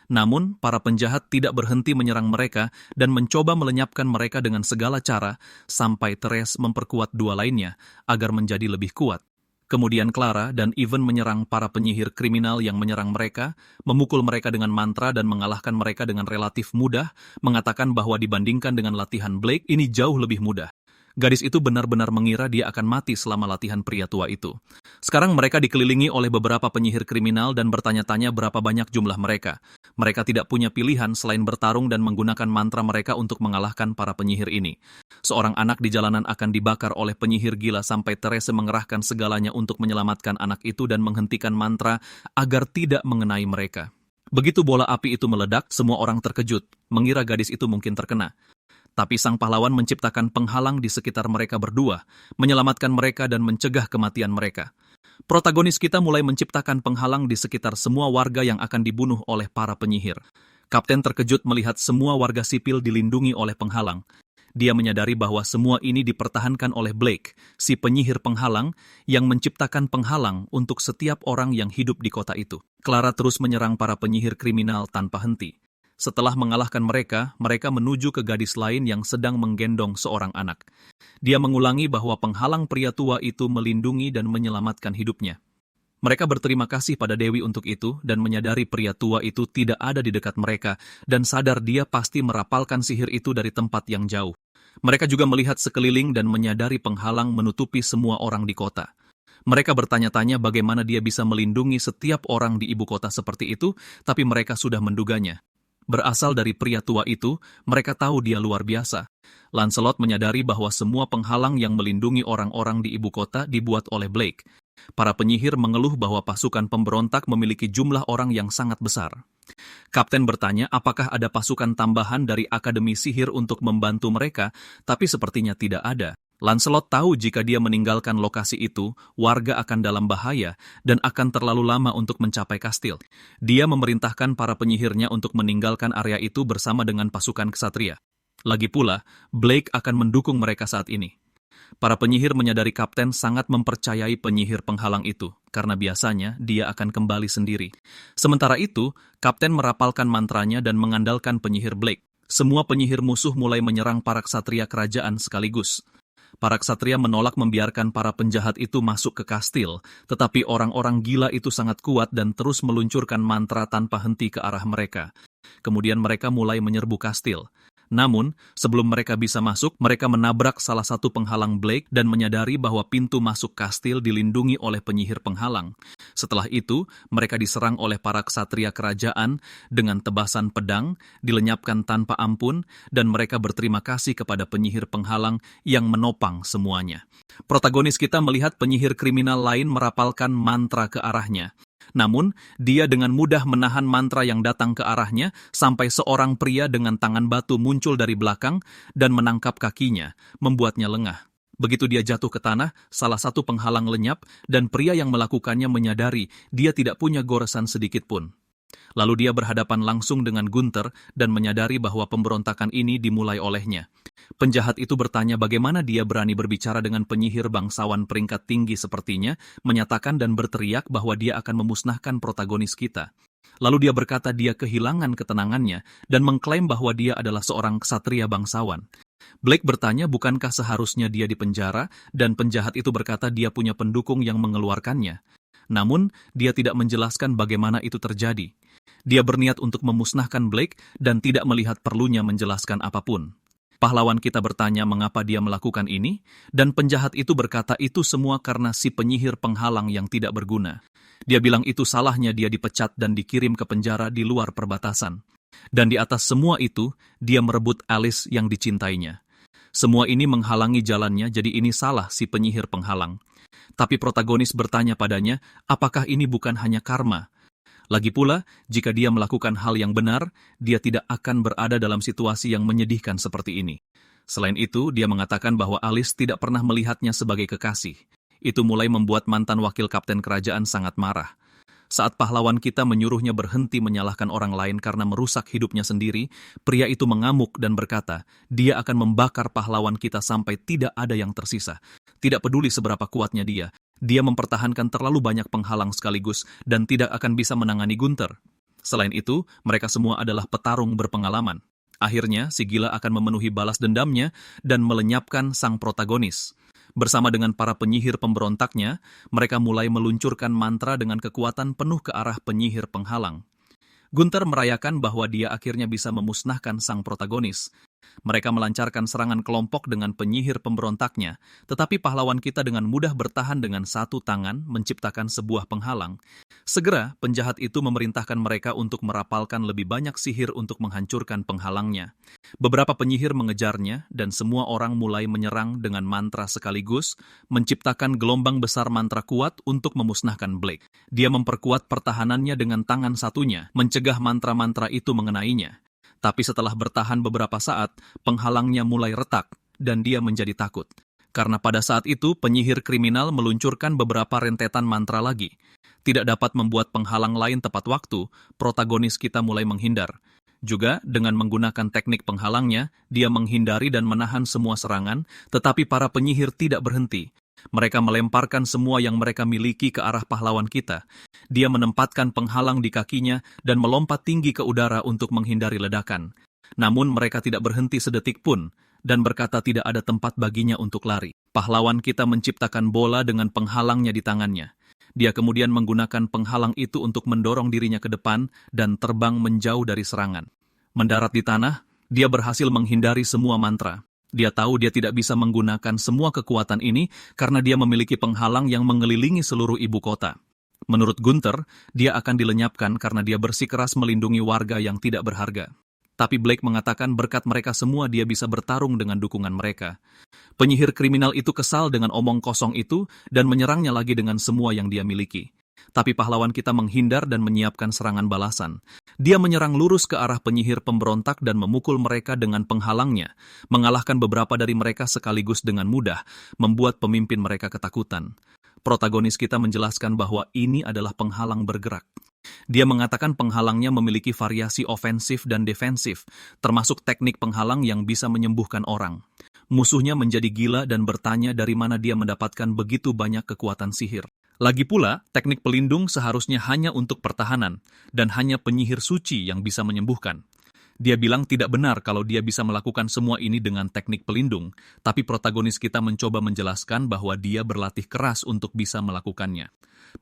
Namun, para penjahat tidak berhenti menyerang mereka dan mencoba melenyapkan mereka dengan segala cara sampai Therese memperkuat dua lainnya agar menjadi lebih kuat. Kemudian Clara dan Ivan menyerang para penyihir kriminal yang menyerang mereka, memukul mereka dengan mantra dan mengalahkan mereka dengan relatif mudah, mengatakan bahwa dibandingkan dengan latihan Blake, ini jauh lebih mudah. Gadis itu benar-benar mengira dia akan mati selama latihan pria tua itu. Sekarang mereka dikelilingi oleh beberapa penyihir kriminal dan bertanya-tanya berapa banyak jumlah mereka. Mereka tidak punya pilihan selain bertarung dan menggunakan mantra mereka untuk mengalahkan para penyihir ini. Seorang anak di jalanan akan dibakar oleh penyihir gila sampai Therese mengerahkan segalanya untuk menyelamatkan anak itu dan menghentikan mantra agar tidak mengenai mereka. Begitu bola api itu meledak, semua orang terkejut, mengira gadis itu mungkin terkena. Tapi sang pahlawan menciptakan penghalang di sekitar mereka berdua, menyelamatkan mereka dan mencegah kematian mereka. Protagonis kita mulai menciptakan penghalang di sekitar semua warga yang akan dibunuh oleh para penyihir. Kapten terkejut melihat semua warga sipil dilindungi oleh penghalang. Dia menyadari bahwa semua ini dipertahankan oleh Blake, si penyihir penghalang yang menciptakan penghalang untuk setiap orang yang hidup di kota itu. Clara terus menyerang para penyihir kriminal tanpa henti. Setelah mengalahkan mereka, mereka menuju ke gadis lain yang sedang menggendong seorang anak. Dia mengulangi bahwa penghalang pria tua itu melindungi dan menyelamatkan hidupnya. Mereka berterima kasih pada Dewi untuk itu dan menyadari pria tua itu tidak ada di dekat mereka dan sadar dia pasti merapalkan sihir itu dari tempat yang jauh. Mereka juga melihat sekeliling dan menyadari penghalang menutupi semua orang di kota. Mereka bertanya-tanya bagaimana dia bisa melindungi setiap orang di ibu kota seperti itu, tapi mereka sudah menduganya. Berasal dari pria tua itu, mereka tahu dia luar biasa. Lancelot menyadari bahwa semua penghalang yang melindungi orang-orang di ibu kota dibuat oleh Blake. Para penyihir mengeluh bahwa pasukan pemberontak memiliki jumlah orang yang sangat besar. Kapten bertanya apakah ada pasukan tambahan dari Akademi Sihir untuk membantu mereka, tapi sepertinya tidak ada. Lancelot tahu jika dia meninggalkan lokasi itu, warga akan dalam bahaya dan akan terlalu lama untuk mencapai kastil. Dia memerintahkan para penyihirnya untuk meninggalkan area itu bersama dengan pasukan ksatria. Lagi pula, Blake akan mendukung mereka saat ini. Para penyihir menyadari kapten sangat mempercayai penyihir penghalang itu, karena biasanya dia akan kembali sendiri. Sementara itu, kapten merapalkan mantranya dan mengandalkan penyihir Blake. Semua penyihir musuh mulai menyerang para ksatria kerajaan sekaligus. Para ksatria menolak membiarkan para penjahat itu masuk ke kastil, tetapi orang-orang gila itu sangat kuat dan terus meluncurkan mantra tanpa henti ke arah mereka. Kemudian mereka mulai menyerbu kastil. Namun, sebelum mereka bisa masuk, mereka menabrak salah satu penghalang Blake dan menyadari bahwa pintu masuk kastil dilindungi oleh penyihir penghalang. Setelah itu, mereka diserang oleh para ksatria kerajaan dengan tebasan pedang, dilenyapkan tanpa ampun, dan mereka berterima kasih kepada penyihir penghalang yang menopang semuanya. Protagonis kita melihat penyihir kriminal lain merapalkan mantra ke arahnya. Namun, dia dengan mudah menahan mantra yang datang ke arahnya sampai seorang pria dengan tangan batu muncul dari belakang dan menangkap kakinya, membuatnya lengah. Begitu dia jatuh ke tanah, salah satu penghalang lenyap dan pria yang melakukannya menyadari dia tidak punya goresan sedikit pun. Lalu dia berhadapan langsung dengan Gunther dan menyadari bahwa pemberontakan ini dimulai olehnya. Penjahat itu bertanya bagaimana dia berani berbicara dengan penyihir bangsawan peringkat tinggi sepertinya, menyatakan dan berteriak bahwa dia akan memusnahkan protagonis kita. Lalu dia berkata dia kehilangan ketenangannya dan mengklaim bahwa dia adalah seorang ksatria bangsawan. Blake bertanya bukankah seharusnya dia dipenjara, dan penjahat itu berkata dia punya pendukung yang mengeluarkannya. Namun, dia tidak menjelaskan bagaimana itu terjadi. Dia berniat untuk memusnahkan Blake dan tidak melihat perlunya menjelaskan apapun. Pahlawan kita bertanya mengapa dia melakukan ini, dan penjahat itu berkata itu semua karena si penyihir penghalang yang tidak berguna. Dia bilang itu salahnya dia dipecat dan dikirim ke penjara di luar perbatasan. Dan di atas semua itu, dia merebut Alice yang dicintainya. Semua ini menghalangi jalannya, jadi ini salah si penyihir penghalang. Tapi protagonis bertanya padanya, apakah ini bukan hanya karma? Lagi pula, jika dia melakukan hal yang benar, dia tidak akan berada dalam situasi yang menyedihkan seperti ini. Selain itu, dia mengatakan bahwa Alice tidak pernah melihatnya sebagai kekasih. Itu mulai membuat mantan wakil kapten kerajaan sangat marah. Saat pahlawan kita menyuruhnya berhenti menyalahkan orang lain karena merusak hidupnya sendiri, pria itu mengamuk dan berkata, dia akan membakar pahlawan kita sampai tidak ada yang tersisa. Tidak peduli seberapa kuatnya dia mempertahankan terlalu banyak penghalang sekaligus dan tidak akan bisa menangani Gunther. Selain itu, mereka semua adalah petarung berpengalaman. Akhirnya, si gila akan memenuhi balas dendamnya dan melenyapkan sang protagonis. Bersama dengan para penyihir pemberontaknya, mereka mulai meluncurkan mantra dengan kekuatan penuh ke arah penyihir penghalang. Gunther merayakan bahwa dia akhirnya bisa memusnahkan sang protagonis. Mereka melancarkan serangan kelompok dengan penyihir pemberontaknya, tetapi pahlawan kita dengan mudah bertahan dengan satu tangan menciptakan sebuah penghalang. Segera, penjahat itu memerintahkan mereka untuk merapalkan lebih banyak sihir untuk menghancurkan penghalangnya. Beberapa penyihir mengejarnya, dan semua orang mulai menyerang dengan mantra sekaligus, menciptakan gelombang besar mantra kuat untuk memusnahkan Blake. Dia memperkuat pertahanannya dengan tangan satunya, mencegah mantra-mantra itu mengenainya. Tapi setelah bertahan beberapa saat, penghalangnya mulai retak, dan dia menjadi takut. Karena pada saat itu, penyihir kriminal meluncurkan beberapa rentetan mantra lagi. Tidak dapat membuat penghalang lain tepat waktu, protagonis kita mulai menghindar. Juga, dengan menggunakan teknik penghalangnya, dia menghindari dan menahan semua serangan, tetapi para penyihir tidak berhenti. Mereka melemparkan semua yang mereka miliki ke arah pahlawan kita. Dia menempatkan penghalang di kakinya dan melompat tinggi ke udara untuk menghindari ledakan. Namun mereka tidak berhenti sedetik pun, dan berkata tidak ada tempat baginya untuk lari. Pahlawan kita menciptakan bola dengan penghalangnya di tangannya. Dia kemudian menggunakan penghalang itu untuk mendorong dirinya ke depan dan terbang menjauh dari serangan. Mendarat di tanah, dia berhasil menghindari semua mantra. Dia tahu dia tidak bisa menggunakan semua kekuatan ini karena dia memiliki penghalang yang mengelilingi seluruh ibu kota. Menurut Gunther, dia akan dilenyapkan karena dia bersikeras melindungi warga yang tidak berharga. Tapi Blake mengatakan berkat mereka semua dia bisa bertarung dengan dukungan mereka. Penyihir kriminal itu kesal dengan omong kosong itu dan menyerangnya lagi dengan semua yang dia miliki. Tapi pahlawan kita menghindar dan menyiapkan serangan balasan. Dia menyerang lurus ke arah penyihir pemberontak dan memukul mereka dengan penghalangnya, mengalahkan beberapa dari mereka sekaligus dengan mudah, membuat pemimpin mereka ketakutan. Protagonis kita menjelaskan bahwa ini adalah penghalang bergerak. Dia mengatakan penghalangnya memiliki variasi ofensif dan defensif, termasuk teknik penghalang yang bisa menyembuhkan orang. Musuhnya menjadi gila dan bertanya dari mana dia mendapatkan begitu banyak kekuatan sihir. Lagi pula, teknik pelindung seharusnya hanya untuk pertahanan, dan hanya penyihir suci yang bisa menyembuhkan. Dia bilang tidak benar kalau dia bisa melakukan semua ini dengan teknik pelindung, tapi protagonis kita mencoba menjelaskan bahwa dia berlatih keras untuk bisa melakukannya.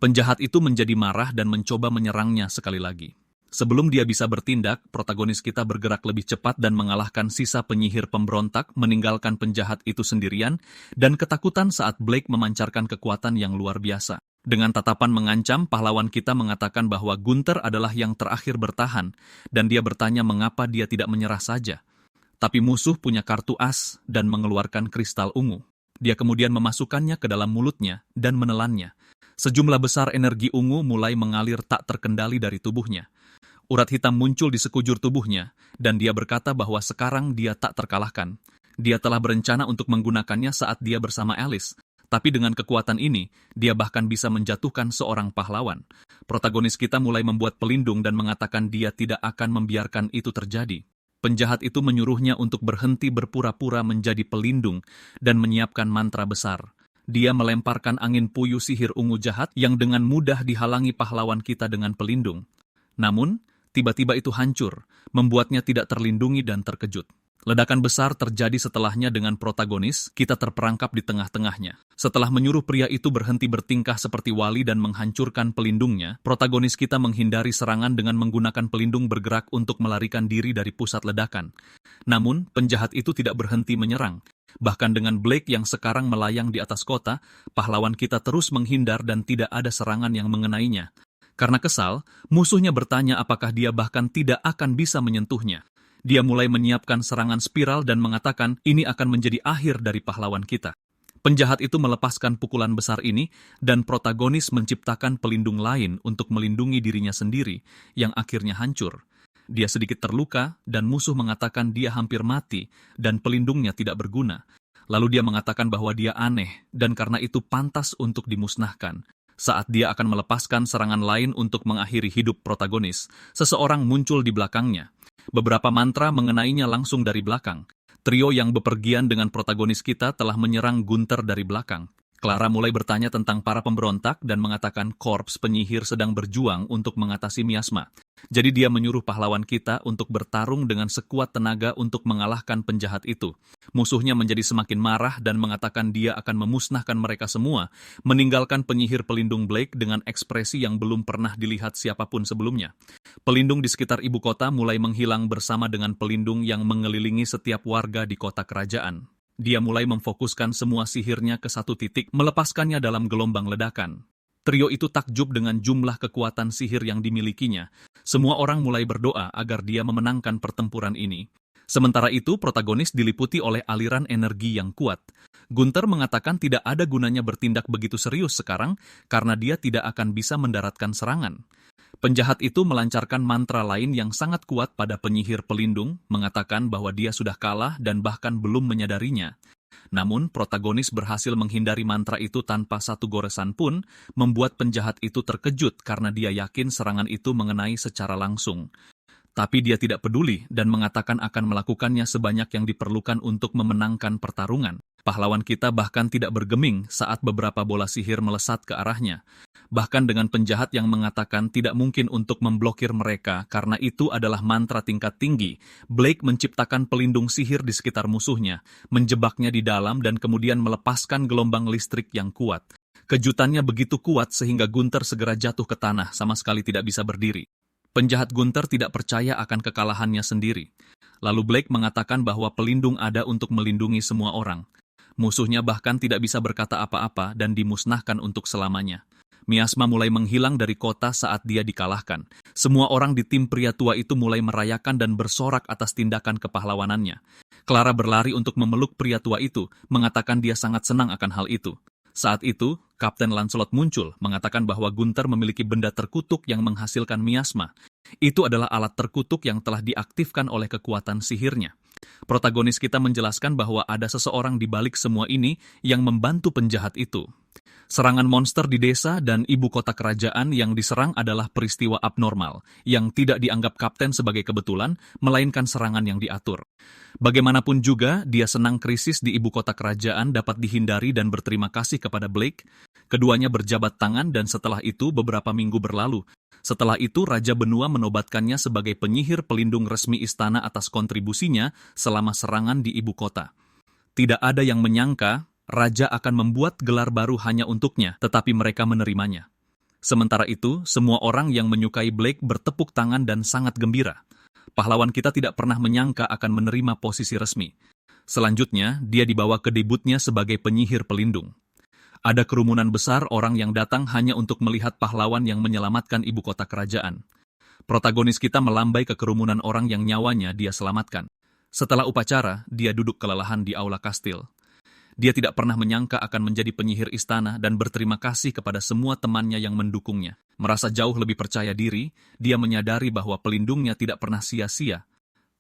Penjahat itu menjadi marah dan mencoba menyerangnya sekali lagi. Sebelum dia bisa bertindak, protagonis kita bergerak lebih cepat dan mengalahkan sisa penyihir pemberontak, meninggalkan penjahat itu sendirian, dan ketakutan saat Blake memancarkan kekuatan yang luar biasa. Dengan tatapan mengancam, pahlawan kita mengatakan bahwa Gunther adalah yang terakhir bertahan, dan dia bertanya mengapa dia tidak menyerah saja. Tapi musuh punya kartu as dan mengeluarkan kristal ungu. Dia kemudian memasukkannya ke dalam mulutnya dan menelannya. Sejumlah besar energi ungu mulai mengalir tak terkendali dari tubuhnya. Urat hitam muncul di sekujur tubuhnya, dan dia berkata bahwa sekarang dia tak terkalahkan. Dia telah berencana untuk menggunakannya saat dia bersama Alice. Tapi dengan kekuatan ini, dia bahkan bisa menjatuhkan seorang pahlawan. Protagonis kita mulai membuat pelindung dan mengatakan dia tidak akan membiarkan itu terjadi. Penjahat itu menyuruhnya untuk berhenti berpura-pura menjadi pelindung dan menyiapkan mantra besar. Dia melemparkan angin puyuh sihir ungu jahat yang dengan mudah dihalangi pahlawan kita dengan pelindung. Namun, tiba-tiba itu hancur, membuatnya tidak terlindungi dan terkejut. Ledakan besar terjadi setelahnya dengan protagonis, kita terperangkap di tengah-tengahnya. Setelah menyuruh pria itu berhenti bertingkah seperti wali dan menghancurkan pelindungnya, protagonis kita menghindari serangan dengan menggunakan pelindung bergerak untuk melarikan diri dari pusat ledakan. Namun, penjahat itu tidak berhenti menyerang. Bahkan dengan Blake yang sekarang melayang di atas kota, pahlawan kita terus menghindar dan tidak ada serangan yang mengenainya. Karena kesal, musuhnya bertanya apakah dia bahkan tidak akan bisa menyentuhnya. Dia mulai menyiapkan serangan spiral dan mengatakan ini akan menjadi akhir dari pahlawan kita. Penjahat itu melepaskan pukulan besar ini dan protagonis menciptakan pelindung lain untuk melindungi dirinya sendiri yang akhirnya hancur. Dia sedikit terluka dan musuh mengatakan dia hampir mati dan pelindungnya tidak berguna. Lalu dia mengatakan bahwa dia aneh dan karena itu pantas untuk dimusnahkan. Saat dia akan melepaskan serangan lain untuk mengakhiri hidup protagonis, seseorang muncul di belakangnya. Beberapa mantra mengenainya langsung dari belakang. Trio yang bepergian dengan protagonis kita telah menyerang Gunther dari belakang. Clara mulai bertanya tentang para pemberontak dan mengatakan korps penyihir sedang berjuang untuk mengatasi miasma. Jadi dia menyuruh pahlawan kita untuk bertarung dengan sekuat tenaga untuk mengalahkan penjahat itu. Musuhnya menjadi semakin marah dan mengatakan dia akan memusnahkan mereka semua, meninggalkan penyihir pelindung Blake dengan ekspresi yang belum pernah dilihat siapapun sebelumnya. Pelindung di sekitar ibu kota mulai menghilang bersama dengan pelindung yang mengelilingi setiap warga di kota kerajaan. Dia mulai memfokuskan semua sihirnya ke satu titik, melepaskannya dalam gelombang ledakan. Trio itu takjub dengan jumlah kekuatan sihir yang dimilikinya. Semua orang mulai berdoa agar dia memenangkan pertempuran ini. Sementara itu, protagonis diliputi oleh aliran energi yang kuat. Gunther mengatakan tidak ada gunanya bertindak begitu serius sekarang karena dia tidak akan bisa mendaratkan serangan. Penjahat itu melancarkan mantra lain yang sangat kuat pada penyihir pelindung, mengatakan bahwa dia sudah kalah dan bahkan belum menyadarinya. Namun, protagonis berhasil menghindari mantra itu tanpa satu goresan pun, membuat penjahat itu terkejut karena dia yakin serangan itu mengenai secara langsung. Tapi dia tidak peduli dan mengatakan akan melakukannya sebanyak yang diperlukan untuk memenangkan pertarungan. Pahlawan kita bahkan tidak bergeming saat beberapa bola sihir melesat ke arahnya. Bahkan dengan penjahat yang mengatakan tidak mungkin untuk memblokir mereka karena itu adalah mantra tingkat tinggi, Blake menciptakan pelindung sihir di sekitar musuhnya, menjebaknya di dalam dan kemudian melepaskan gelombang listrik yang kuat. Kejutannya begitu kuat sehingga Gunther segera jatuh ke tanah, sama sekali tidak bisa berdiri. Penjahat Gunther tidak percaya akan kekalahannya sendiri. Lalu Blake mengatakan bahwa pelindung ada untuk melindungi semua orang. Musuhnya bahkan tidak bisa berkata apa-apa dan dimusnahkan untuk selamanya. Miasma mulai menghilang dari kota saat dia dikalahkan. Semua orang di tim pria tua itu mulai merayakan dan bersorak atas tindakan kepahlawanannya. Clara berlari untuk memeluk pria tua itu, mengatakan dia sangat senang akan hal itu. Saat itu, Kapten Lancelot muncul, mengatakan bahwa Gunther memiliki benda terkutuk yang menghasilkan miasma. Itu adalah alat terkutuk yang telah diaktifkan oleh kekuatan sihirnya. Protagonis kita menjelaskan bahwa ada seseorang di balik semua ini yang membantu penjahat itu. Serangan monster di desa dan ibu kota kerajaan yang diserang adalah peristiwa abnormal, yang tidak dianggap kapten sebagai kebetulan, melainkan serangan yang diatur. Bagaimanapun juga, dia senang krisis di ibu kota kerajaan dapat dihindari dan berterima kasih kepada Blake. Keduanya berjabat tangan dan setelah itu beberapa minggu berlalu. Setelah itu, Raja Benua menobatkannya sebagai penyihir pelindung resmi istana atas kontribusinya selama serangan di ibu kota. Tidak ada yang menyangka Raja akan membuat gelar baru hanya untuknya, tetapi mereka menerimanya. Sementara itu, semua orang yang menyukai Blake bertepuk tangan dan sangat gembira. Pahlawan kita tidak pernah menyangka akan menerima posisi resmi. Selanjutnya, dia dibawa ke debutnya sebagai penyihir pelindung. Ada kerumunan besar orang yang datang hanya untuk melihat pahlawan yang menyelamatkan ibu kota kerajaan. Protagonis kita melambai ke kerumunan orang yang nyawanya dia selamatkan. Setelah upacara, dia duduk kelelahan di aula kastil. Dia tidak pernah menyangka akan menjadi penyihir istana dan berterima kasih kepada semua temannya yang mendukungnya. Merasa jauh lebih percaya diri, dia menyadari bahwa pelindungnya tidak pernah sia-sia.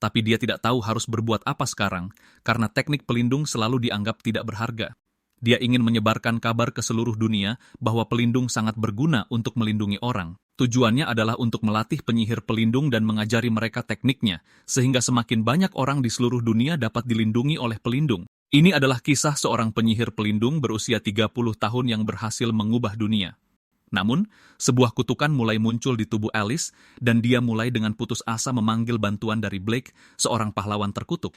Tapi dia tidak tahu harus berbuat apa sekarang, karena teknik pelindung selalu dianggap tidak berharga. Dia ingin menyebarkan kabar ke seluruh dunia bahwa pelindung sangat berguna untuk melindungi orang. Tujuannya adalah untuk melatih penyihir pelindung dan mengajari mereka tekniknya, sehingga semakin banyak orang di seluruh dunia dapat dilindungi oleh pelindung. Ini adalah kisah seorang penyihir pelindung berusia 30 tahun yang berhasil mengubah dunia. Namun, sebuah kutukan mulai muncul di tubuh Alice, dan dia mulai dengan putus asa memanggil bantuan dari Blake, seorang pahlawan terkutuk.